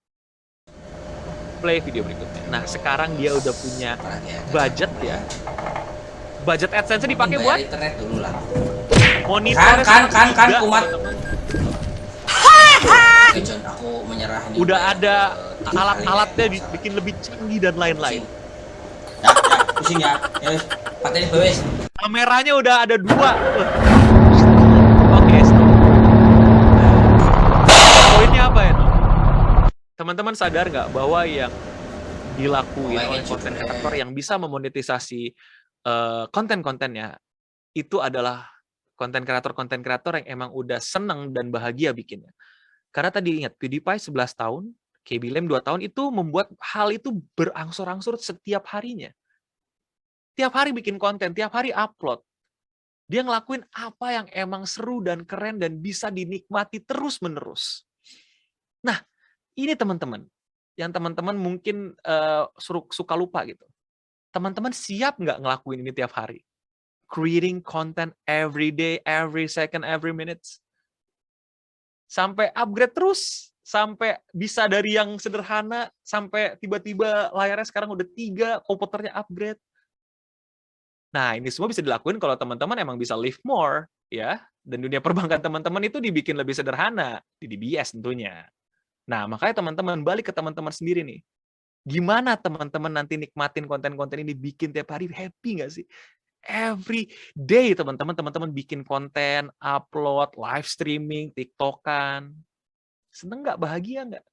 Play video berikutnya. Nah, sekarang dia udah punya budget ya. Budget AdSense dipakai buat internet dulu lah. Monitor kan umat. John, aku menyerah ini. Udah ada alat-alatnya dibikin lebih canggih dan lain-lain. Ya, pusing ya. Ya wis, paten wis. Kameranya udah ada 2. Oke, stop. Poinnya apa ya, Nom? Teman-teman sadar nggak bahwa yang dilakuin oleh konten kreator yang bisa memonetisasi konten-kontennya itu adalah konten kreator yang emang udah seneng dan bahagia bikinnya. Karena tadi ingat, PewDiePie 11 tahun, KB Lem 2 tahun, itu membuat hal itu berangsur-angsur setiap harinya. Tiap hari bikin konten, tiap hari upload. Dia ngelakuin apa yang emang seru dan keren dan bisa dinikmati terus-menerus. Nah, ini teman-teman, yang teman-teman mungkin suka lupa gitu. Teman-teman siap nggak ngelakuin ini tiap hari? Creating content every day, every second, every minute. Sampai upgrade terus, sampai bisa dari yang sederhana, sampai tiba-tiba layarnya sekarang udah 3, komputernya upgrade. Nah, ini semua bisa dilakuin kalau teman-teman emang bisa live more, ya. Dan dunia perbankan teman-teman itu dibikin lebih sederhana, di DBS tentunya. Nah, makanya teman-teman balik ke teman-teman sendiri nih. Gimana teman-teman nanti nikmatin konten-konten ini, bikin tiap hari, happy nggak sih? Every day teman-teman bikin konten, upload, live streaming, TikTokan. Seneng nggak? Bahagia nggak?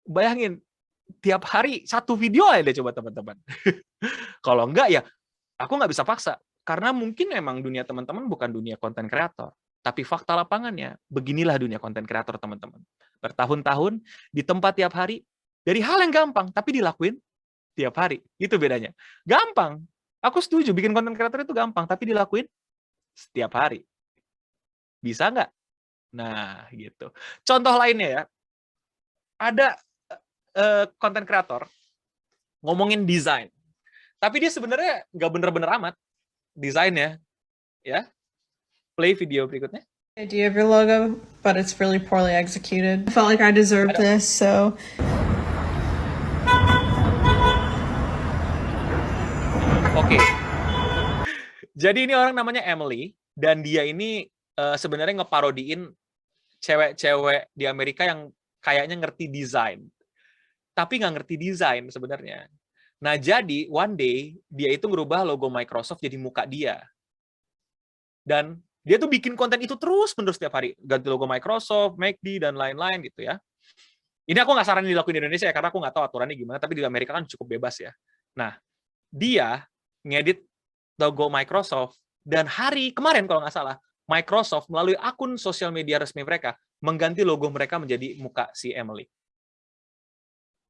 Bayangin, tiap hari 1 video aja deh coba teman-teman. Kalau enggak ya, aku nggak bisa paksa. Karena mungkin memang dunia teman-teman bukan dunia konten kreator. Tapi fakta lapangannya, beginilah dunia konten kreator teman-teman. Bertahun-tahun, di tempat tiap hari, dari hal yang gampang, tapi dilakuin tiap hari. Itu bedanya. Gampang. Aku setuju, bikin konten kreator itu gampang, tapi dilakuin setiap hari. Bisa nggak? Nah, gitu. Contoh lainnya ya, ada konten kreator ngomongin desain. Tapi dia sebenarnya nggak bener-bener amat desainnya. Ya, play video berikutnya. Idea of your logo, but it's really poorly executed. I felt like I deserved this, so... Oke. Jadi ini orang namanya Emily, dan dia ini sebenarnya ngeparodiin cewek-cewek di Amerika yang kayaknya ngerti desain. Tapi nggak ngerti desain sebenarnya. Nah, jadi one day dia itu ngerubah logo Microsoft jadi muka dia. Dan dia tuh bikin konten itu terus-menerus setiap hari. Ganti logo Microsoft, McD, dan lain-lain gitu ya. Ini aku nggak saranin dilakuin di Indonesia ya, karena aku nggak tahu aturannya gimana, tapi di Amerika kan cukup bebas ya. Nah, dia ngedit logo Microsoft, dan hari kemarin kalau nggak salah, Microsoft melalui akun sosial media resmi mereka mengganti logo mereka menjadi muka si Emily.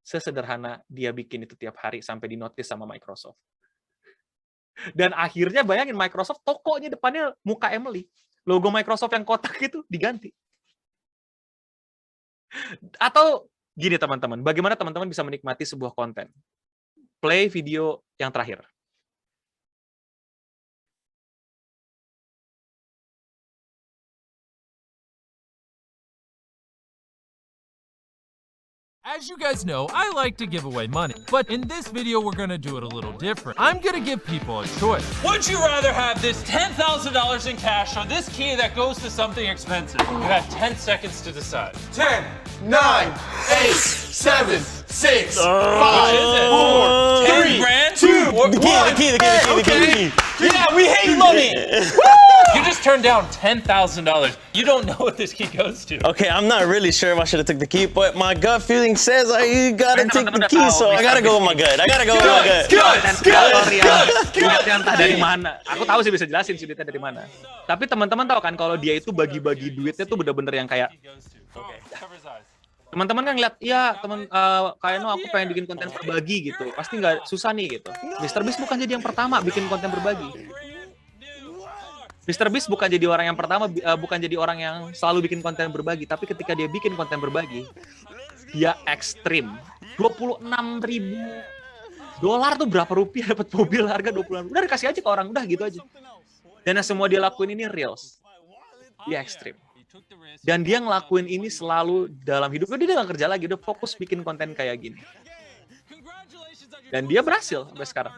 sesederhana dia bikin itu tiap hari sampai di-notice sama Microsoft. Dan akhirnya bayangin Microsoft tokonya depannya muka Emily. Logo Microsoft yang kotak itu diganti. Atau gini teman-teman, bagaimana teman-teman bisa menikmati sebuah konten? Play video yang terakhir. As you guys know, I like to give away money, but in this video, we're gonna do it a little different. I'm gonna give people a choice. Would you rather have this $10,000 in cash or this key that goes to something expensive? You have 10 seconds to decide. 10, 9, 8, 7, 6, 5, 4, 10 grand? 2, The key. Yeah, we hate money. You just turned down $10,000. You don't know what this key goes to. Okay, I'm not really sure if I should have took the key, but my gut feeling says you gotta take the key, so I gotta go with my gut. Duitnya entah dari mana. Aku tahu sih bisa jelasin sih duitnya dari mana. Tapi teman-teman tahu kan kalau dia itu bagi-bagi duitnya tuh bener-bener yang kayak teman-teman kan ngeliat, iya kayaknya aku pengen bikin konten berbagi gitu. Pasti nggak susah nih gitu. MrBeast bukan jadi yang pertama bikin konten berbagi. MrBeast bukan jadi orang yang pertama, bukan jadi orang yang selalu bikin konten berbagi. Tapi ketika dia bikin konten berbagi, dia ekstrim. $26.000 tuh berapa rupiah dapat mobil harga 26. Udah dikasih aja ke orang, udah gitu aja. Dan yang semua dia lakuin ini reals. Dia ekstrim. Dan dia ngelakuin ini selalu dalam hidupnya, dia nggak kerja lagi, udah fokus bikin konten kayak gini. Dan dia berhasil sampai sekarang.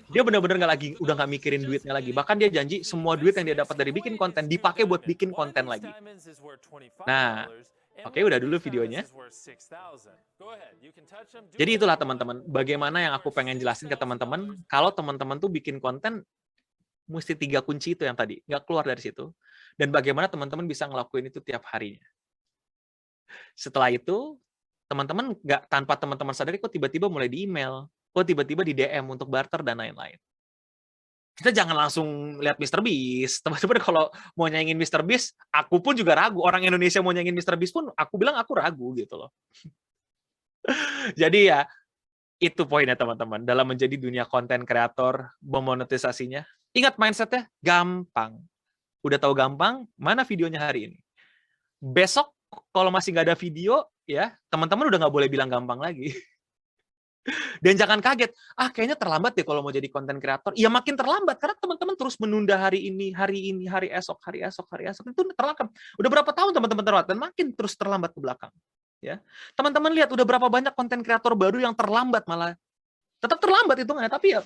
Dia benar-benar udah nggak mikirin duitnya lagi. Bahkan dia janji semua duit yang dia dapat dari bikin konten dipakai buat bikin konten lagi. Nah, oke, udah dulu videonya. Jadi itulah teman-teman, bagaimana yang aku pengen jelasin ke teman-teman, kalau teman-teman tuh bikin konten, mesti 3 kunci itu yang tadi, nggak keluar dari situ. Dan bagaimana teman-teman bisa ngelakuin itu tiap harinya. Setelah itu, teman-teman nggak tanpa teman-teman sadari, kok tiba-tiba mulai di email, kok tiba-tiba di DM untuk barter dan lain-lain. Kita jangan langsung lihat MrBeast. Teman-teman kalau mau nyaingin MrBeast, aku pun juga ragu. Orang Indonesia mau nyaingin MrBeast pun, aku bilang aku ragu gitu loh. Jadi ya, itu poinnya teman-teman. Dalam menjadi dunia konten kreator, memonetisasinya, ingat mindsetnya gampang. Udah tahu gampang, mana videonya hari ini? Besok kalau masih nggak ada video, ya teman-teman udah nggak boleh bilang gampang lagi. Dan jangan kaget, kayaknya terlambat deh kalau mau jadi konten kreator. Ya makin terlambat, karena teman-teman terus menunda hari ini, hari esok, itu terlambat. Udah berapa tahun teman-teman terlambat, dan makin terus terlambat ke belakang. Ya, teman-teman lihat udah berapa banyak konten kreator baru yang terlambat, malah tetap terlambat hitungannya, tapi ya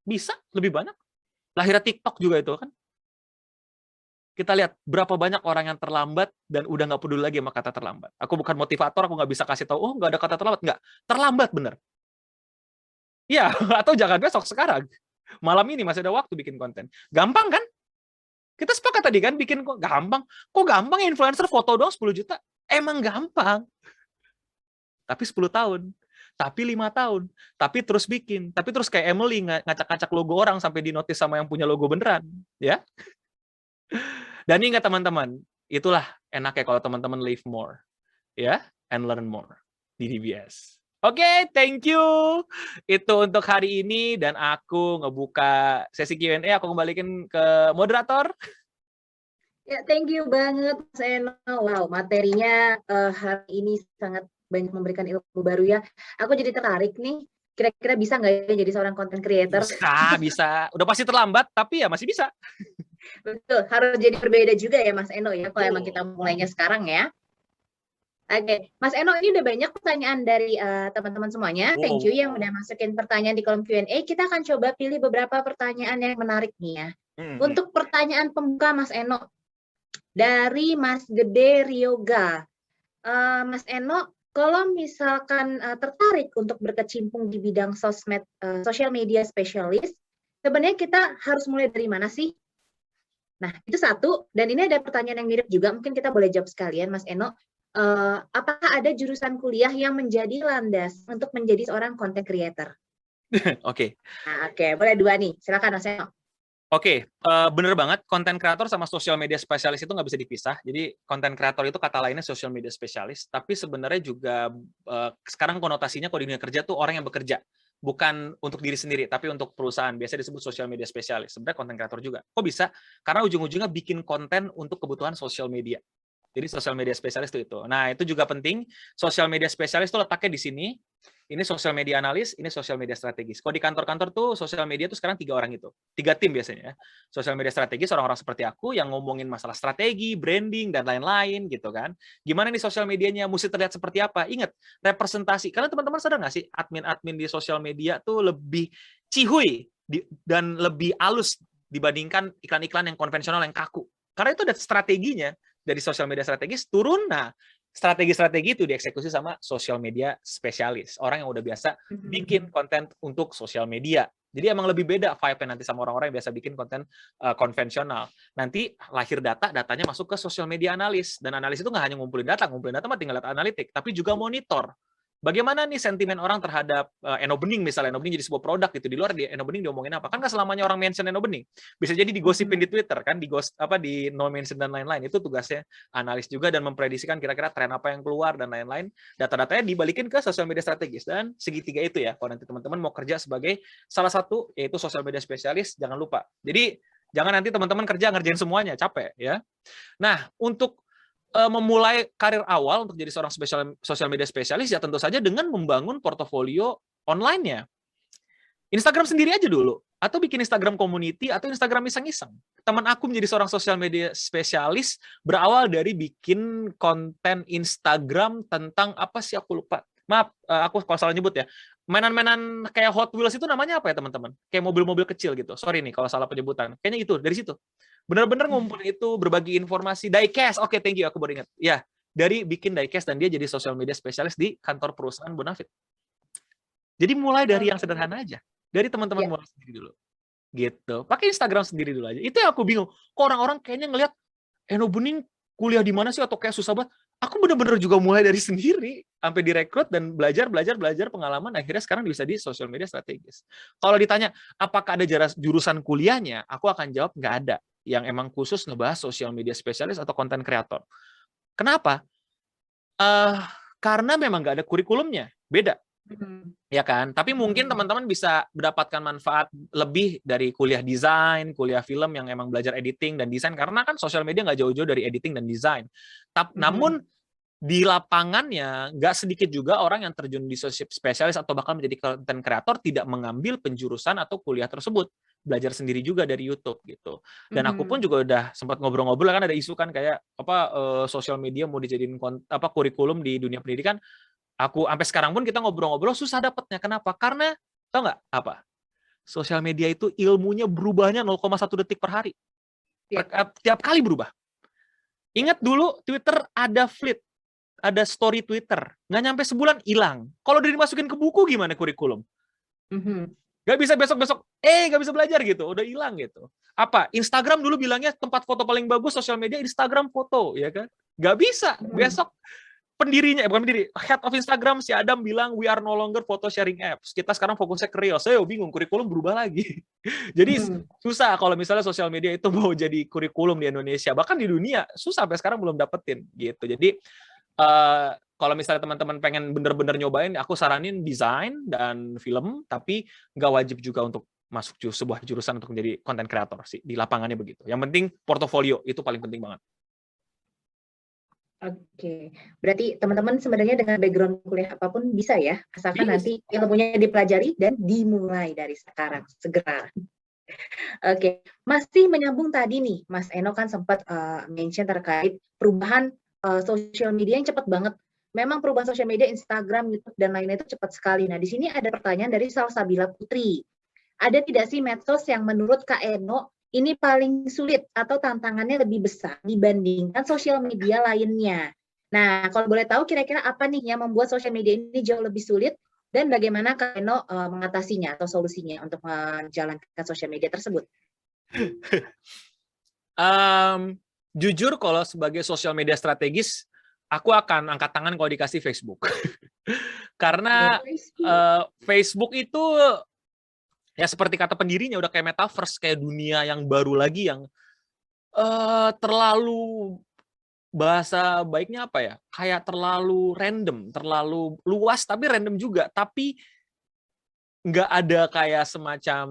bisa lebih banyak. Lahirnya TikTok juga itu kan. Kita lihat berapa banyak orang yang terlambat dan udah nggak peduli lagi sama kata terlambat. Aku bukan motivator, aku nggak bisa kasih tahu, oh nggak ada kata terlambat. Nggak, terlambat bener. Iya, atau jangan besok, sekarang. Malam ini masih ada waktu bikin konten. Gampang kan? Kita sepakat tadi kan, bikin kok gampang. Kok gampang ya influencer foto doang 10 juta? Emang gampang. Tapi 10 tahun. Tapi 5 tahun. Tapi terus bikin. Tapi terus kayak Emily, ngacak-ngacak logo orang sampai di-notice sama yang punya logo beneran. Ya. Dan ingat teman-teman, itulah enaknya kalau teman-teman live more. Ya, and learn more. Di DBS. Oke, thank you. Itu untuk hari ini, dan aku ngebuka sesi Q&A, aku kembalikan ke moderator. Ya, thank you banget, Mas Eno. Wow, materinya hari ini sangat banyak memberikan ilmu baru ya. Aku jadi tertarik nih, kira-kira bisa nggak ya jadi seorang content creator? Bisa. Udah pasti terlambat, tapi ya masih bisa. Betul, harus jadi berbeda juga ya Mas Eno ya, kalau emang kita mulainya sekarang ya. Oke, Mas Eno, ini udah banyak pertanyaan dari teman-teman semuanya. Thank you yang udah masukin pertanyaan di kolom Q&A. Kita akan coba pilih beberapa pertanyaan yang menarik nih ya. Untuk pertanyaan pembuka Mas Eno, dari Mas Gede Ryoga. Mas Eno, kalau misalkan tertarik untuk berkecimpung di bidang sosmed, social media specialist, sebenarnya kita harus mulai dari mana sih? Nah, itu satu. Dan ini ada pertanyaan yang mirip juga, mungkin kita boleh jawab sekalian, Mas Eno. Apakah ada jurusan kuliah yang menjadi landas untuk menjadi seorang content creator? Oke. Nah, oke, boleh dua nih. Silakan Mas Eno. Oke, bener banget. Konten kreator sama social media spesialis itu nggak bisa dipisah. Jadi konten kreator itu kata lainnya social media spesialis. Tapi sebenarnya juga sekarang konotasinya kalau di dunia kerja tuh orang yang bekerja. Bukan untuk diri sendiri, tapi untuk perusahaan. Biasanya disebut social media spesialis. Sebenarnya konten kreator juga. Kok bisa? Karena ujung-ujungnya bikin konten untuk kebutuhan social media. Jadi social media spesialis itu. Nah, itu juga penting. Social media spesialis itu letaknya di sini. Ini social media analis, ini social media strategis. Kalau di kantor-kantor tuh social media tuh sekarang 3 orang itu. 3 tim biasanya. Social media strategis orang-orang seperti aku yang ngomongin masalah strategi, branding, dan lain-lain gitu kan. Gimana nih social medianya mesti terlihat seperti apa? Ingat, representasi. Karena teman-teman sadar nggak sih, admin-admin di social media tuh lebih cihuy dan lebih halus dibandingkan iklan-iklan yang konvensional yang kaku. Karena itu ada strateginya. Dari social media strategis turun, nah strategi-strategi itu dieksekusi sama social media spesialis, orang yang udah biasa bikin konten untuk social media. Jadi emang lebih beda vibe-nya nanti sama orang-orang yang biasa bikin konten konvensional. Nanti lahir datanya masuk ke social media analis, dan analis itu nggak hanya ngumpulin data mah tinggal data analitik, tapi juga monitor. Bagaimana nih sentimen orang terhadap Eno Bening misalnya, Eno Bening jadi sebuah produk gitu, di luar di Eno Bening diomongin apa? Kan nggak selamanya orang mention Eno Bening, bisa jadi digosipin di Twitter kan, di no mention dan lain-lain. Itu tugasnya analis juga, dan memprediksikan kira-kira tren apa yang keluar dan lain-lain. Data-datanya dibalikin ke sosial media strategis, dan segitiga itu ya. Kalau nanti teman-teman mau kerja sebagai salah satu yaitu sosial media spesialis, jangan lupa. Jadi jangan nanti teman-teman kerja ngerjain semuanya, capek ya. Nah, untuk memulai karir awal untuk jadi seorang sosial media spesialis ya tentu saja dengan membangun portofolio online-nya. Instagram sendiri aja dulu, atau bikin Instagram community, atau Instagram iseng-iseng. Teman aku menjadi seorang sosial media spesialis berawal dari bikin konten Instagram tentang apa sih, aku lupa. Maaf, aku kalau salah nyebut ya. Mainan-mainan kayak Hot Wheels itu namanya apa ya teman-teman? Kayak mobil-mobil kecil gitu. Sorry nih kalau salah penyebutan. Kayaknya itu, dari situ. Benar-benar ngumpulin itu, berbagi informasi. Diecast, oke, thank you, aku baru ingat. Ya, dari bikin diecast, dan dia jadi sosial media spesialis di kantor perusahaan Bonafit. Jadi mulai dari yang sederhana aja. Dari teman-teman mulai sendiri dulu. Gitu. Pakai Instagram sendiri dulu aja. Itu yang aku bingung. Kok orang-orang kayaknya ngelihat, Eno Bening kuliah di mana sih, atau kayak susah banget. Aku benar-benar juga mulai dari sendiri, sampai direkrut dan belajar pengalaman, akhirnya sekarang bisa di sosial media strategis. Kalau ditanya, apakah ada jurusan kuliahnya, aku akan jawab nggak ada yang emang khusus ngebahas sosial media spesialis atau konten kreator. Kenapa? Karena memang nggak ada kurikulumnya, beda. Ya kan? Tapi mungkin teman-teman bisa mendapatkan manfaat lebih dari kuliah desain, kuliah film yang emang belajar editing dan desain, karena kan sosial media nggak jauh-jauh dari editing dan desain. Namun di lapangannya nggak sedikit juga orang yang terjun di sosial spesialis atau bahkan menjadi konten kreator tidak mengambil penjurusan atau kuliah tersebut, belajar sendiri juga dari YouTube gitu. Dan aku pun juga udah sempat ngobrol-ngobrol, kan ada isu kan kayak sosial media mau dijadiin kurikulum di dunia pendidikan. Aku sampai sekarang pun kita ngobrol-ngobrol susah dapatnya. Kenapa? Karena tau nggak apa? Sosial media itu ilmunya berubahnya 0,1 detik per hari. Tiap kali berubah. Ingat dulu Twitter ada fleet, ada story Twitter, nggak nyampe sebulan hilang. Kalau udah dimasukin ke buku gimana kurikulum? Nggak bisa besok-besok, nggak bisa belajar gitu, udah hilang gitu. Apa? Instagram dulu bilangnya tempat foto paling bagus sosial media Instagram foto, ya kan? Nggak bisa. Besok head of Instagram si Adam bilang we are no longer photo sharing apps. Kita sekarang fokusnya ke Reels. Saya bingung, kurikulum berubah lagi. Jadi susah kalau misalnya sosial media itu mau jadi kurikulum di Indonesia, bahkan di dunia susah sampai sekarang belum dapetin gitu. Jadi kalau misalnya teman-teman pengen bener-bener nyobain, aku saranin desain dan film, tapi nggak wajib juga untuk masuk sebuah jurusan untuk menjadi content creator sih. Di lapangannya begitu. Yang penting portofolio itu paling penting banget. Oke, berarti teman-teman sebenarnya dengan background kuliah apapun bisa ya, asalkan nanti ilmunya dipelajari dan dimulai dari sekarang, segera. Oke, masih menyambung tadi nih, Mas Eno kan sempat mention terkait perubahan sosial media yang cepat banget. Memang perubahan sosial media, Instagram, YouTube, dan lainnya itu cepat sekali. Nah, di sini ada pertanyaan dari Salsabila Putri. Ada tidak sih medsos yang menurut Kak Eno ini paling sulit atau tantangannya lebih besar dibandingkan sosial media lainnya? Nah, kalau boleh tahu kira-kira apa nih yang membuat sosial media ini jauh lebih sulit dan bagaimana Kak Eno mengatasinya atau solusinya untuk menjalankan sosial media tersebut? Jujur kalau sebagai sosial media strategis, aku akan angkat tangan kalau dikasih Facebook. Karena Facebook itu ya seperti kata pendirinya udah kayak metaverse, kayak dunia yang baru lagi yang terlalu, bahasa baiknya apa ya, kayak terlalu random, terlalu luas tapi random juga, tapi nggak ada kayak semacam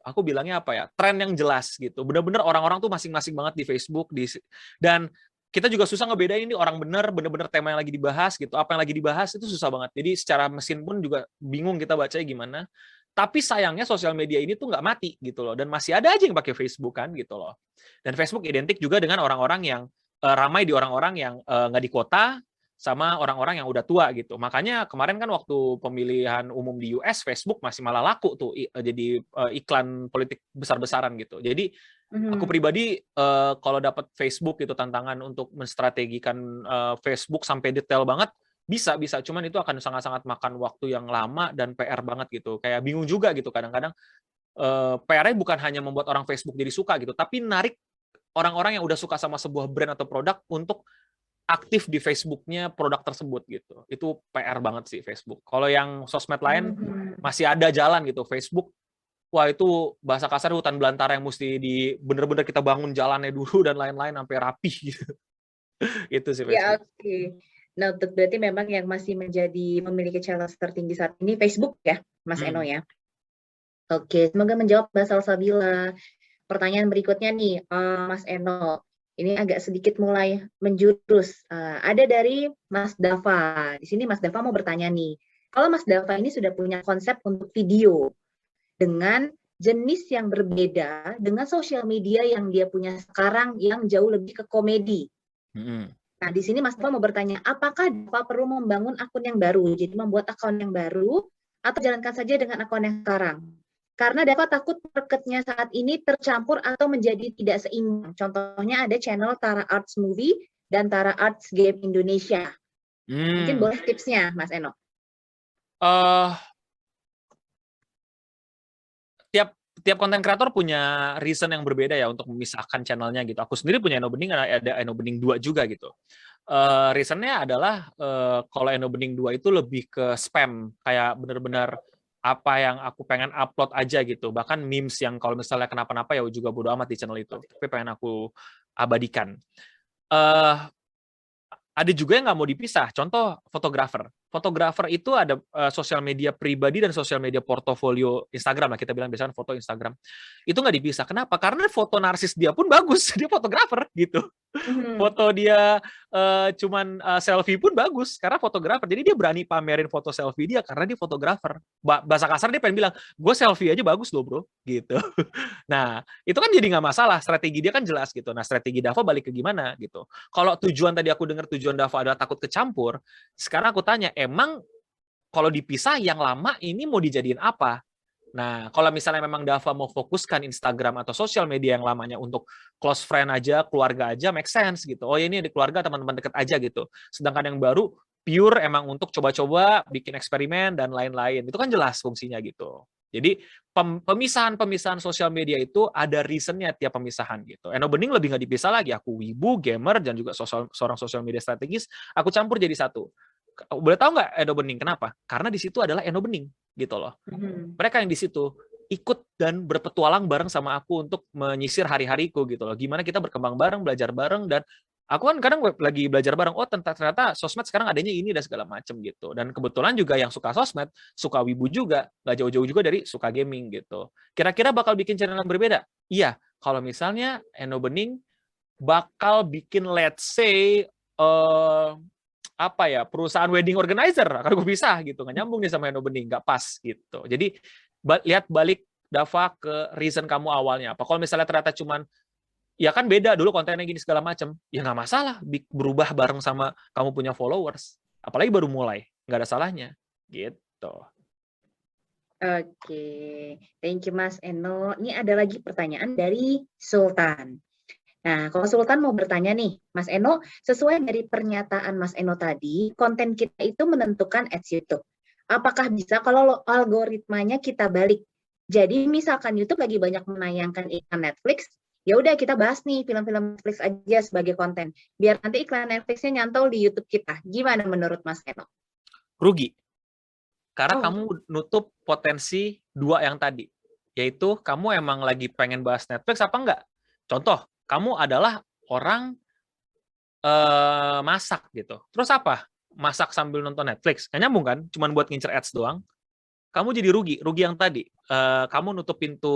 aku bilangnya apa ya, tren yang jelas gitu. Bener-bener orang-orang tuh masing-masing banget di Facebook, dan kita juga susah ngebedain ini orang bener-bener tema yang lagi dibahas gitu. Apa yang lagi dibahas itu susah banget. Jadi secara mesin pun juga bingung kita bacanya gimana. Tapi sayangnya sosial media ini tuh nggak mati gitu loh. Dan masih ada aja yang pakai Facebook kan gitu loh. Dan Facebook identik juga dengan orang-orang yang ramai di orang-orang yang nggak di kota, sama orang-orang yang udah tua gitu. Makanya kemarin kan waktu pemilihan umum di US, Facebook masih malah laku tuh jadi iklan politik besar-besaran gitu. Jadi aku pribadi kalau dapat Facebook itu tantangan untuk menstrategikan Facebook sampai detail banget, bisa, cuman itu akan sangat-sangat makan waktu yang lama dan PR banget gitu. Kayak bingung juga gitu kadang-kadang, PR-nya bukan hanya membuat orang Facebook jadi suka gitu, tapi narik orang-orang yang udah suka sama sebuah brand atau produk untuk aktif di Facebook-nya produk tersebut gitu. Itu PR banget sih Facebook. Kalau yang sosmed lain masih ada jalan gitu. Facebook, wah itu bahasa kasar hutan belantara yang mesti bener-bener kita bangun jalannya dulu dan lain-lain sampai rapih gitu. Itu sih Facebook. Ya, oke. Nah, berarti memang yang masih memiliki challenge tertinggi saat ini Facebook ya, Mas Eno ya. Oke, semoga menjawab Mbak Salsabila. Pertanyaan berikutnya nih, Mas Eno. Ini agak sedikit mulai menjurus. Ada dari Mas Dava. Di sini Mas Dava mau bertanya nih. Kalau Mas Dava ini sudah punya konsep untuk video dengan jenis yang berbeda dengan sosial media yang dia punya sekarang yang jauh lebih ke komedi. Nah, di sini Mas Dava mau bertanya, apakah Dava perlu membangun akun yang baru? Jadi membuat akun yang baru atau jalankan saja dengan akun yang sekarang? Karena Dava takut marketnya saat ini tercampur atau menjadi tidak seimbang. Contohnya ada channel Tara Arts Movie dan Tara Arts Game Indonesia. Mungkin boleh tipsnya, Mas Eno. Tiap konten kreator punya reason yang berbeda ya untuk memisahkan channelnya gitu. Aku sendiri punya Eno Bening, ada Eno Bening 2 juga gitu. Reasonnya adalah kalau Eno Bening 2 itu lebih ke spam, kayak bener-bener apa yang aku pengen upload aja gitu. Bahkan memes yang kalau misalnya kenapa-napa ya juga bodo amat di channel itu. Tapi pengen aku abadikan. Ada juga yang nggak mau dipisah. Contoh fotografer. Fotografer itu ada sosial media pribadi dan sosial media portofolio Instagram lah, kita bilang biasanya foto Instagram. Itu nggak dipisah. Kenapa? Karena foto narsis dia pun bagus. Dia fotografer gitu. Foto dia cuman selfie pun bagus karena fotografer. Jadi dia berani pamerin foto selfie dia karena dia fotografer. Bahasa kasar dia pengen bilang, gue selfie aja bagus loh bro, gitu. Nah, itu kan jadi nggak masalah. Strategi dia kan jelas gitu. Nah, strategi Dava balik ke gimana gitu. Kalau tujuan tadi aku dengar tujuan Dava adalah takut kecampur, sekarang aku tanya, emang kalau dipisah yang lama ini mau dijadiin apa? Nah, kalau misalnya memang Dava mau fokuskan Instagram atau sosial media yang lamanya untuk close friend aja, keluarga aja, make sense gitu. Oh ini di keluarga, teman-teman dekat aja gitu. Sedangkan yang baru, pure emang untuk coba-coba, bikin eksperimen, dan lain-lain. Itu kan jelas fungsinya gitu. Jadi, pemisahan-pemisahan sosial media itu ada reasonnya tiap pemisahan gitu. Eno Bening lebih nggak dipisah lagi. Aku wibu, gamer, dan juga seorang sosial media strategis. Aku campur jadi satu. Boleh tahu nggak Eno Bening? Kenapa? Karena di situ adalah Eno Bening gitu loh. Mereka yang di situ ikut dan berpetualang bareng sama aku untuk menyisir hari-hariku gitu loh. Gimana kita berkembang bareng, belajar bareng, dan aku kan kadang lagi belajar bareng. Oh ternyata sosmed sekarang adanya ini dan segala macem gitu. Dan kebetulan juga yang suka sosmed, suka wibu juga, nggak jauh-jauh juga dari suka gaming gitu. Kira-kira bakal bikin channel yang berbeda? Iya. Kalau misalnya Eno Bening bakal bikin let's say perusahaan wedding organizer akan gue pisah gitu, nggak nyambung nih sama Eno Bening, nggak pas gitu. Jadi lihat balik Dava ke reason kamu awalnya apa. Kalau misalnya ternyata cuman ya kan beda dulu kontennya gini segala macam, ya nggak masalah berubah bareng sama kamu punya followers, apalagi baru mulai, nggak ada salahnya gitu. Oke, thank you Mas Eno. Ini ada lagi pertanyaan dari Sultan. Nah, kalau Sultan mau bertanya nih, Mas Eno, sesuai dari pernyataan Mas Eno tadi, konten kita itu menentukan ads YouTube. Apakah bisa kalau algoritmanya kita balik? Jadi misalkan YouTube lagi banyak menayangkan iklan Netflix, ya udah kita bahas nih film-film Netflix aja sebagai konten. Biar nanti iklan Netflixnya nyantol di YouTube kita. Gimana menurut Mas Eno? Rugi. Karena Oh. kamu nutup potensi 2 yang tadi. Yaitu kamu emang lagi pengen bahas Netflix apa enggak? Contoh, kamu adalah orang masak gitu. Terus apa? Masak sambil nonton Netflix. Nggak nyambung kan? Cuman buat ngincer ads doang. Kamu jadi rugi yang tadi. Kamu nutup pintu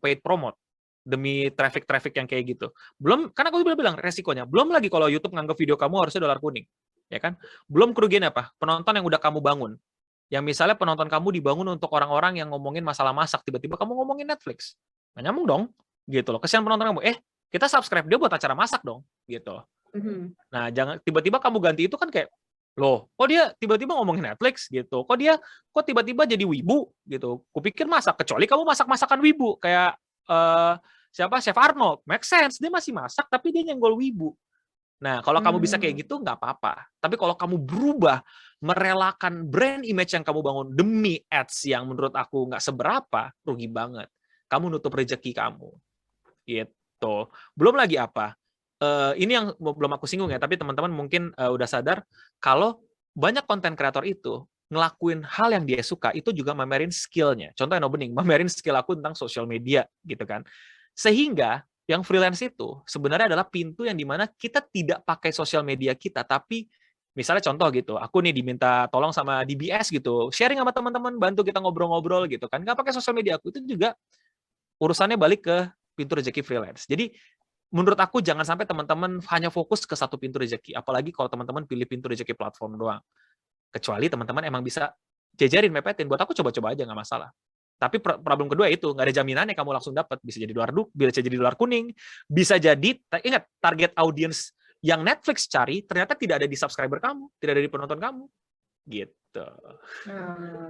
paid promote demi traffic yang kayak gitu. Belum, karena aku bilang resikonya. Belum lagi kalau YouTube nganggap video kamu harusnya dolar kuning, ya kan? Belum kerugian apa? Penonton yang udah kamu bangun. Yang misalnya penonton kamu dibangun untuk orang-orang yang ngomongin masalah masak, tiba-tiba kamu ngomongin Netflix. Nggak nyambung dong, gitu loh. Kesian penonton kamu. Kita subscribe dia buat acara masak dong, gitu. Nah, jangan tiba-tiba kamu ganti itu kan kayak, loh, kok dia tiba-tiba ngomongin Netflix gitu? Kok tiba-tiba jadi wibu gitu? Kupikir masak, kecuali kamu masak-masakan wibu kayak siapa? Chef Arnold. Make sense, dia masih masak tapi dia nyenggol wibu. Nah, kalau kamu bisa kayak gitu nggak apa-apa. Tapi kalau kamu berubah, merelakan brand image yang kamu bangun demi ads yang menurut aku nggak seberapa, rugi banget. Kamu nutup rezeki kamu. Gitu. Belum lagi apa? Ini yang belum aku singgung ya, tapi teman-teman mungkin udah sadar kalau banyak konten kreator itu ngelakuin hal yang dia suka, itu juga mamerin skill-nya. Contoh Eno Bening, mamerin skill aku tentang social media, gitu kan. Sehingga yang freelance itu sebenarnya adalah pintu yang dimana kita tidak pakai sosial media kita, tapi misalnya contoh gitu, aku nih diminta tolong sama DBS gitu, sharing sama teman-teman, bantu kita ngobrol-ngobrol gitu kan, nggak pakai sosial media aku, itu juga urusannya balik ke pintu rezeki freelance. Jadi menurut aku jangan sampai teman-teman hanya fokus ke satu pintu rezeki, apalagi kalau teman-teman pilih pintu rezeki platform doang. Kecuali teman-teman emang bisa jajarin, mepetin, buat aku coba-coba aja, nggak masalah. Tapi problem kedua itu, nggak ada jaminannya kamu langsung dapat. Bisa jadi bisa jadi dolar kuning, bisa jadi, ingat, target audience yang Netflix cari, ternyata tidak ada di subscriber kamu, tidak ada di penonton kamu. Gitu.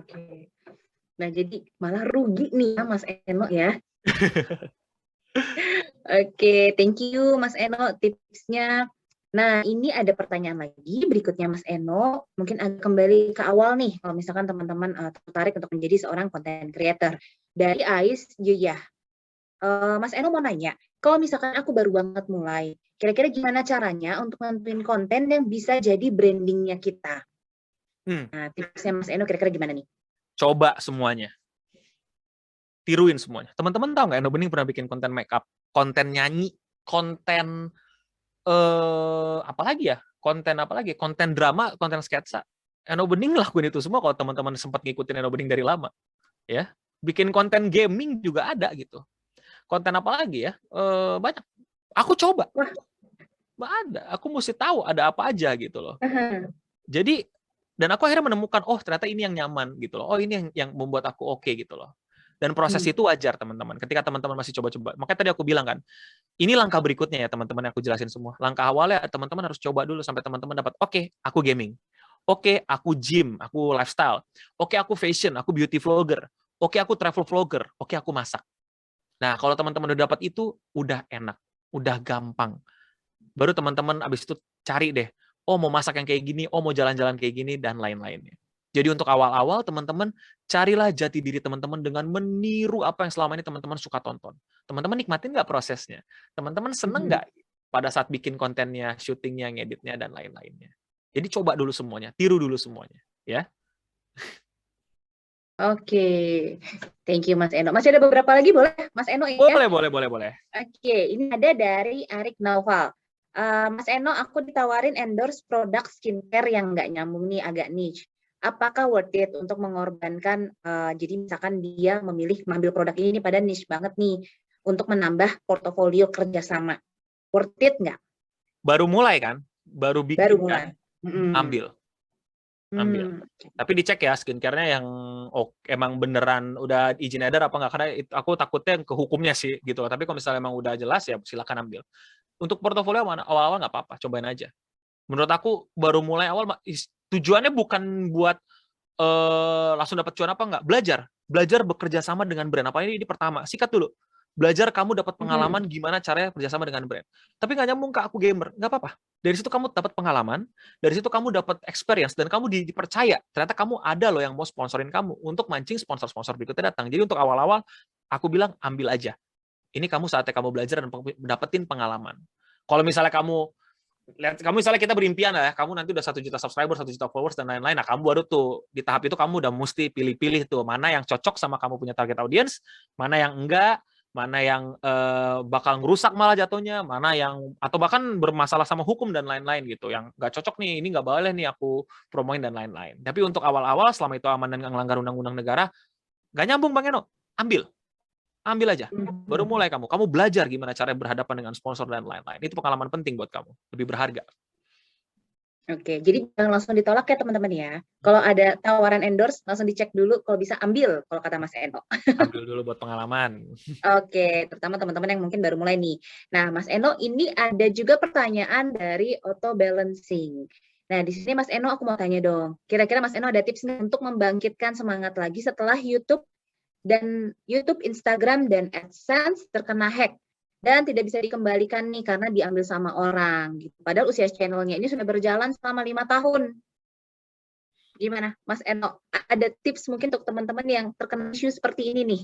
Oke. Nah, jadi malah rugi nih ya Mas Eno ya. Oke, thank you Mas Eno tipsnya. Nah, ini ada pertanyaan lagi berikutnya Mas Eno. Mungkin kembali ke awal nih, kalau misalkan teman-teman tertarik untuk menjadi seorang content creator. Dari Ais Yuyah. Mas Eno mau nanya, kalau misalkan aku baru banget mulai, kira-kira gimana caranya untuk nentuin konten yang bisa jadi brandingnya kita? Nah, tipsnya Mas Eno kira-kira gimana nih? Coba semuanya. Tiruin semuanya. Teman-teman tahu nggak Eno Bening pernah bikin konten make up, konten nyanyi, konten apalagi ya? Konten apalagi? Konten drama, konten sketsa. Eno Bening ngelakuin itu semua kalau teman-teman sempat ngikutin Eno Bening dari lama. Ya. Bikin konten gaming juga ada gitu. Konten apalagi ya? Banyak. Aku coba. Ada. Aku mesti tahu ada apa aja gitu loh. Jadi, dan aku akhirnya menemukan, oh ternyata ini yang nyaman gitu loh. Oh ini yang membuat aku oke gitu loh. Dan proses itu wajar teman-teman. Ketika teman-teman masih coba-coba. Makanya tadi aku bilang kan, ini langkah berikutnya ya teman-teman, aku jelasin semua. Langkah awalnya teman-teman harus coba dulu sampai teman-teman dapat, oke, aku gaming. Oke, aku gym, aku lifestyle. Oke, aku fashion, aku beauty vlogger. Oke, aku travel vlogger. Oke, aku masak. Nah, kalau teman-teman udah dapat itu, udah enak. Udah gampang. Baru teman-teman abis itu cari deh, oh mau masak yang kayak gini, oh mau jalan-jalan kayak gini, dan lain-lainnya. Jadi untuk awal-awal teman-teman carilah jati diri teman-teman dengan meniru apa yang selama ini teman-teman suka tonton. Teman-teman nikmatin nggak prosesnya? Teman-teman seneng nggak pada saat bikin kontennya, syutingnya, ngeditnya, dan lain-lainnya? Jadi coba dulu semuanya, tiru dulu semuanya, ya. Oke, thank you Mas Eno. Masih ada beberapa lagi boleh Mas Eno ya? Boleh. Oke, ini ada dari Arik Naufal. Mas Eno, aku ditawarin endorse produk skincare yang nggak nyambung nih, agak niche. Apakah worth it untuk mengorbankan, jadi misalkan dia memilih mengambil produk ini pada niche banget nih, untuk menambah portofolio kerjasama. Worth it nggak? Baru mulai kan? Baru bikin kan? Ambil. Tapi dicek ya skincare-nya yang emang beneran udah izin edar apa nggak, karena aku takutnya ke hukumnya sih gitu loh. Tapi kalau misalnya emang udah jelas ya silakan ambil. Untuk portofolio awal-awal nggak apa-apa, cobain aja. Menurut aku baru mulai awal tujuannya bukan buat langsung dapat cuan apa nggak, belajar bekerja sama dengan brand. Apa ini pertama, sikat dulu. Belajar kamu dapat pengalaman gimana caranya kerjasama dengan brand. Tapi nggak nyambung ke aku gamer, nggak apa-apa. Dari situ kamu dapat pengalaman, dari situ kamu dapat experience, dan kamu dipercaya. Ternyata kamu ada loh yang mau sponsorin kamu untuk mancing sponsor-sponsor berikutnya datang. Jadi untuk awal-awal, aku bilang ambil aja. Ini kamu saatnya kamu belajar dan dapetin pengalaman. Kalau misalnya kamu lihat kamu misalnya kita berimpian lah ya, kamu nanti udah 1 juta subscriber, 1 juta followers dan lain-lain. Nah, kamu baru tuh di tahap itu kamu udah mesti pilih-pilih tuh mana yang cocok sama kamu punya target audience, mana yang enggak, mana yang bakal ngerusak malah jatuhnya, mana yang atau bahkan bermasalah sama hukum dan lain-lain gitu. Yang nggak cocok nih, ini nggak boleh nih aku promoin dan lain-lain. Tapi untuk awal-awal selama itu aman dan nggak melanggar undang-undang negara, nggak nyambung Bang Eno, ambil aja. Baru mulai kamu belajar gimana cara berhadapan dengan sponsor dan lain-lain. Itu pengalaman penting buat kamu, lebih berharga. Oke, jadi jangan langsung ditolak ya teman-teman ya. Kalau ada tawaran endorse, langsung dicek dulu, kalau bisa ambil, kalau kata Mas Eno. Ambil dulu buat pengalaman. Oke, terutama teman-teman yang mungkin baru mulai nih. Nah, Mas Eno, ini ada juga pertanyaan dari auto balancing. Nah, di sini Mas Eno aku mau tanya dong. Kira-kira Mas Eno ada tips nggak untuk membangkitkan semangat lagi setelah YouTube, Instagram, dan AdSense terkena hack dan tidak bisa dikembalikan nih karena diambil sama orang gitu. Padahal usia channelnya ini sudah berjalan selama 5 tahun. Gimana, Mas Eno? Ada tips mungkin untuk teman-teman yang terkena isu seperti ini nih?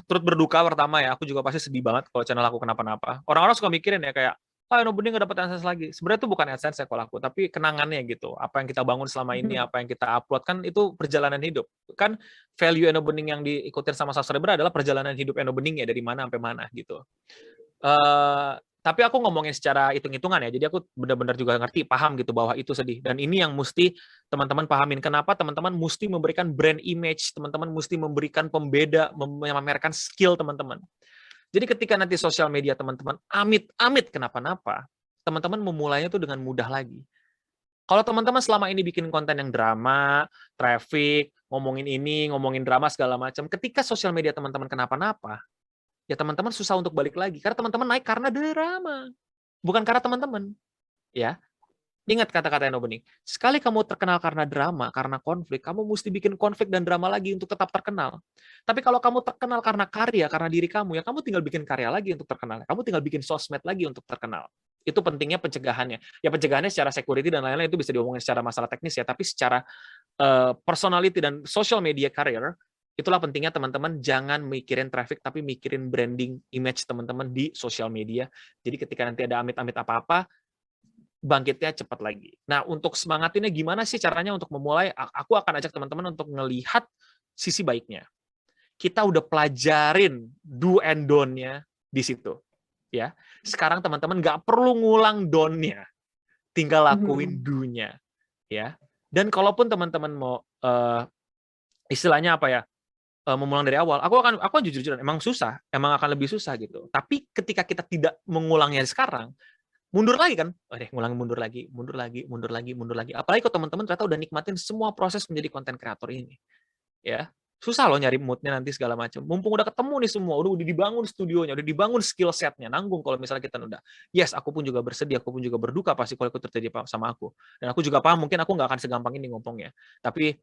Turut berduka pertama ya. Aku juga pasti sedih banget kalau channel aku kenapa-napa. Orang-orang suka mikirin ya kayak, Eno Bening nggak dapat AdSense lagi. Sebenarnya itu bukan AdSense ya kalau aku, tapi kenangannya gitu. Apa yang kita bangun selama ini, apa yang kita upload, kan itu perjalanan hidup. Kan value Eno Bening yang diikutin sama subscriber adalah perjalanan hidup Eno Bening ya, dari mana sampai mana gitu. Tapi aku ngomongin secara hitung-hitungan ya, jadi aku benar-benar juga ngerti, paham gitu bahwa itu sedih. Dan ini yang mesti teman-teman pahamin. Kenapa teman-teman mesti memberikan brand image, teman-teman mesti memberikan pembeda, memamerkan skill teman-teman. Jadi ketika nanti sosial media teman-teman amit-amit kenapa-napa, teman-teman memulainya tuh dengan mudah lagi. Kalau teman-teman selama ini bikin konten yang drama, traffic, ngomongin ini, ngomongin drama segala macam, ketika sosial media teman-teman kenapa-napa, ya teman-teman susah untuk balik lagi. Karena teman-teman naik karena drama, bukan karena teman-teman. Ya, ingat kata-kata Eno Bening. Sekali kamu terkenal karena drama, karena konflik, kamu mesti bikin konflik dan drama lagi untuk tetap terkenal. Tapi kalau kamu terkenal karena karya, karena diri kamu, ya kamu tinggal bikin karya lagi untuk terkenal. Kamu tinggal bikin sosmed lagi untuk terkenal. Itu pentingnya pencegahannya. Ya pencegahannya secara security dan lain-lain itu bisa diomongin secara masalah teknis ya, tapi secara personality dan social media career, itulah pentingnya teman-teman jangan mikirin traffic, tapi mikirin branding image teman-teman di sosial media. Jadi ketika nanti ada amit-amit apa-apa, bangkitnya cepat lagi. Nah, untuk semangatinnya gimana sih caranya untuk memulai? Aku akan ajak teman-teman untuk ngelihat sisi baiknya. Kita udah pelajarin do and don't-nya di situ. Ya, sekarang teman-teman nggak perlu ngulang don't-nya, tinggal lakuin do-nya. Ya, dan kalaupun teman-teman mau istilahnya apa ya, mengulang dari awal, aku jujur-jujuran emang susah, emang akan lebih susah gitu. Tapi ketika kita tidak mengulangnya sekarang, mundur lagi kan, ngulang mundur lagi. Apalagi kalau teman-teman ternyata udah nikmatin semua proses menjadi konten kreator ini, ya susah loh nyari moodnya nanti segala macam. Mumpung udah ketemu nih semua, udah dibangun studionya, udah dibangun skill setnya, nanggung kalau misalnya kita nunda. Yes, aku pun juga bersedih, aku pun juga berduka pasti kalau itu terjadi sama aku. Dan aku juga paham, mungkin aku nggak akan segampang ini ngomongnya. Tapi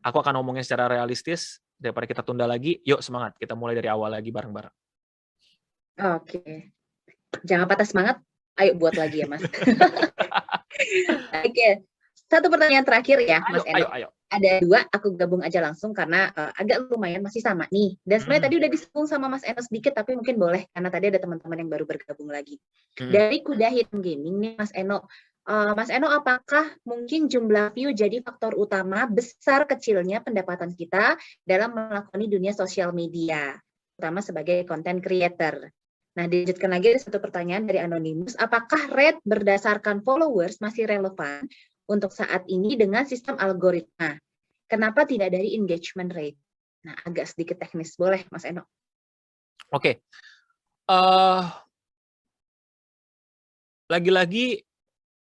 aku akan ngomongnya secara realistis daripada kita tunda lagi. Yuk semangat, kita mulai dari awal lagi bareng-bareng. Oke, jangan patah semangat. Ayo buat lagi ya, Mas. Oke, satu pertanyaan terakhir ya, Mas Eno. Ayo. Ada 2, aku gabung aja langsung karena agak lumayan masih sama nih. Dan sebenarnya tadi udah disinggung sama Mas Eno sedikit, tapi mungkin boleh karena tadi ada teman-teman yang baru bergabung lagi. Dari Kuda Hidden Gaming nih, Mas Eno. Mas Eno, apakah mungkin jumlah view jadi faktor utama besar kecilnya pendapatan kita dalam melakoni dunia sosial media, terutama sebagai content creator? Nah, dilanjutkan lagi ada satu pertanyaan dari Anonymous. Apakah rate berdasarkan followers masih relevan untuk saat ini dengan sistem algoritma? Kenapa tidak dari engagement rate? Nah, agak sedikit teknis. Boleh, Mas Eno? Oke. Lagi-lagi,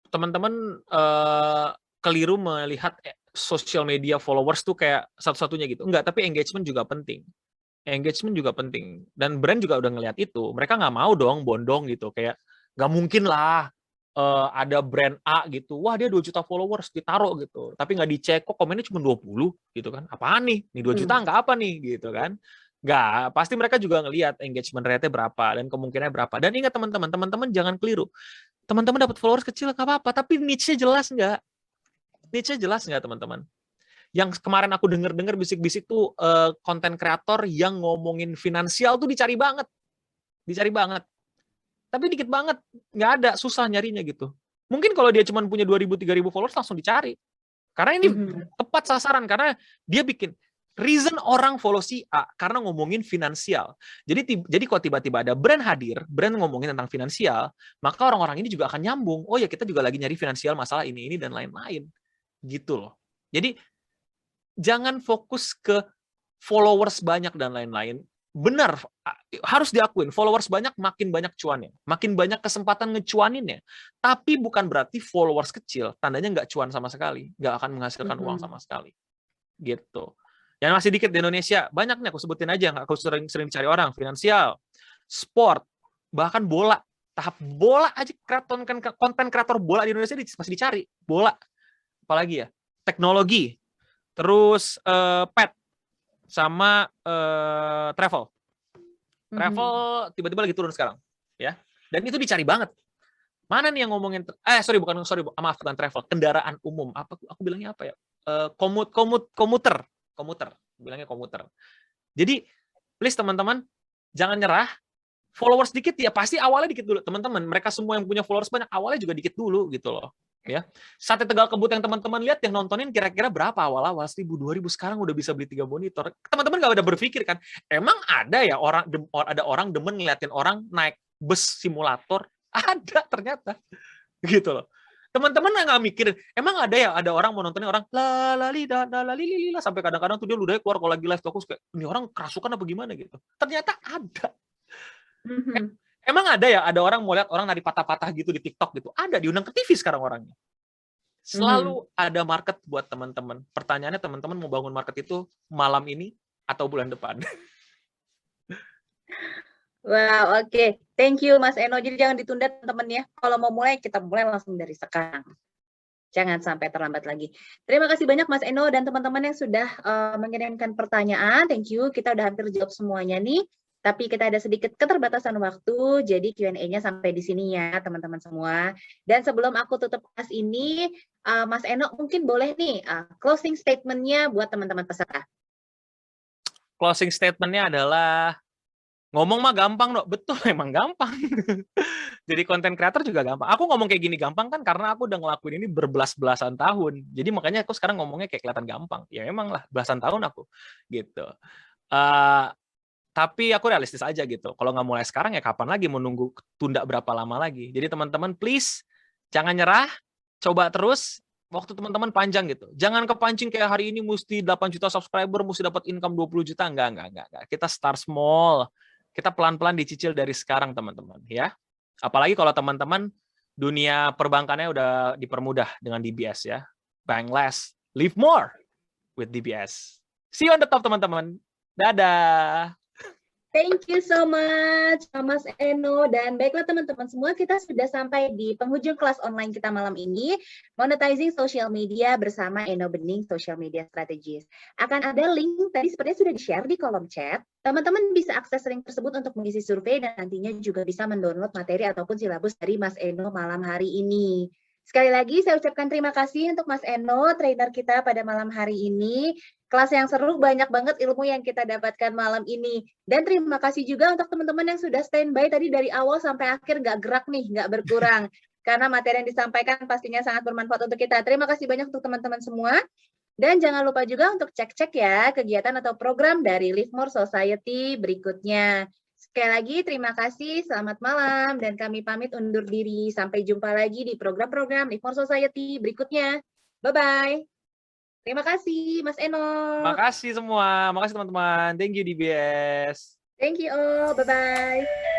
teman-teman keliru melihat social media followers tuh kayak satu-satunya gitu. Enggak, tapi engagement juga penting. Engagement juga penting, dan brand juga udah ngelihat itu. Mereka nggak mau dong bondong gitu, kayak nggak mungkin lah ada brand A gitu, wah dia 2 juta followers ditaruh gitu, tapi nggak dicek kok komennya cuma 20 gitu kan, apaan nih 2 juta nggak apa nih gitu kan. Nggak, pasti mereka juga ngelihat engagement rate-nya berapa dan kemungkinannya berapa. Dan ingat teman-teman jangan keliru, teman-teman dapat followers kecil nggak apa-apa, tapi niche-nya jelas nggak? Niche-nya jelas nggak teman-teman? Yang kemarin aku dengar bisik-bisik tuh konten kreator yang ngomongin finansial tuh dicari banget. tapi dikit banget, nggak ada, susah nyarinya gitu. Mungkin kalau dia cuma punya 2.000-3.000 followers langsung dicari. Karena ini tepat sasaran, karena dia bikin reason orang follow si A karena ngomongin finansial. Jadi kalau tiba-tiba ada brand hadir, brand ngomongin tentang finansial, maka orang-orang ini juga akan nyambung. Oh ya, kita juga lagi nyari finansial, masalah ini dan lain-lain. Gitu loh. Jadi jangan fokus ke followers banyak dan lain-lain. Benar, harus diakuin, followers banyak makin banyak cuannya, makin banyak kesempatan ngecuaninnya. Tapi bukan berarti followers kecil, tandanya nggak cuan sama sekali, nggak akan menghasilkan uang sama sekali. Gitu. Yang masih dikit di Indonesia, banyak nih aku sebutin aja, aku sering dicari orang, finansial, sport, bahkan bola. Tahap bola aja, konten kreator bola di Indonesia masih dicari. Bola, apalagi ya, teknologi, terus pet, sama travel tiba-tiba lagi turun sekarang, ya. Dan itu dicari banget. Mana nih yang ngomongin? Maaf, bukan travel, kendaraan umum. Aku bilangnya apa ya? Komuter, bilangnya komuter. Jadi, please teman-teman, jangan nyerah. Followers dikit ya pasti awalnya dikit dulu, teman-teman. Mereka semua yang punya followers banyak awalnya juga dikit dulu gitu loh. Ya, Sate Tegal Kebut yang teman-teman lihat yang nontonin kira-kira berapa awal-awal 1.000 2.000 sekarang udah bisa beli 3 monitor. Teman-teman nggak udah berpikir kan, emang ada ya ada orang demen ngeliatin orang naik bus simulator? Ada ternyata, gitu loh. Teman-teman nggak mikirin, emang ada ya ada orang mau nontonin orang la sampai kadang-kadang tuh dia ludahnya keluar kalau lagi live, aku kayak ini orang kerasukan apa gimana gitu. Ternyata ada. Emang ada ya, ada orang mau lihat orang nari patah-patah gitu di TikTok gitu. Ada, diundang ke TV sekarang orangnya. Selalu ada market buat teman-teman. Pertanyaannya teman-teman mau bangun market itu malam ini atau bulan depan? Wow, oke. Thank you Mas Eno. Jadi jangan ditunda teman-teman ya. Kalau mau mulai, kita mulai langsung dari sekarang. Jangan sampai terlambat lagi. Terima kasih banyak Mas Eno dan teman-teman yang sudah mengirimkan pertanyaan. Thank you. Kita udah hampir jawab semuanya nih. Tapi kita ada sedikit keterbatasan waktu, jadi Q&A-nya sampai di sini ya teman-teman semua. Dan sebelum aku tutup kelas ini, Mas Eno mungkin boleh nih closing statement-nya buat teman-teman peserta. Closing statement-nya adalah, ngomong mah gampang dong, betul emang gampang. Jadi konten creator juga gampang. Aku ngomong kayak gini gampang kan karena aku udah ngelakuin ini berbelas-belasan tahun. Jadi makanya aku sekarang ngomongnya kayak kelihatan gampang. Ya memang lah, belasan tahun aku. Gitu. Tapi aku realistis aja gitu. Kalau nggak mulai sekarang ya kapan lagi, mau nunggu tunda berapa lama lagi. Jadi teman-teman please jangan nyerah, coba terus. Waktu teman-teman panjang gitu. Jangan kepancing kayak hari ini mesti 8 juta subscriber, mesti dapat income 20 juta. Enggak. Kita start small. Kita pelan-pelan dicicil dari sekarang teman-teman ya. Apalagi kalau teman-teman dunia perbankannya udah dipermudah dengan DBS ya. Bank less, live more with DBS. See you on the top teman-teman. Dadah. Thank you so much, Mas Eno. Dan baiklah teman-teman semua, kita sudah sampai di penghujung kelas online kita malam ini, Monetizing Social Media bersama Eno Bening Social Media Strategist. Akan ada link, tadi sepertinya sudah di-share di kolom chat. Teman-teman bisa akses link tersebut untuk mengisi survei dan nantinya juga bisa mendownload materi ataupun silabus dari Mas Eno malam hari ini. Sekali lagi saya ucapkan terima kasih untuk Mas Eno, trainer kita pada malam hari ini. Kelas yang seru, banyak banget ilmu yang kita dapatkan malam ini. Dan terima kasih juga untuk teman-teman yang sudah standby tadi dari awal sampai akhir, nggak gerak nih, nggak berkurang. Karena materi yang disampaikan pastinya sangat bermanfaat untuk kita. Terima kasih banyak untuk teman-teman semua. Dan jangan lupa juga untuk cek-cek ya kegiatan atau program dari Live More Society berikutnya. Sekali lagi terima kasih, selamat malam, dan kami pamit undur diri. Sampai jumpa lagi di program-program Live More Society berikutnya. Bye-bye. Terima kasih, Mas Eno. Makasih semua. Makasih teman-teman. Thank you, DBS. Thank you all. Bye-bye.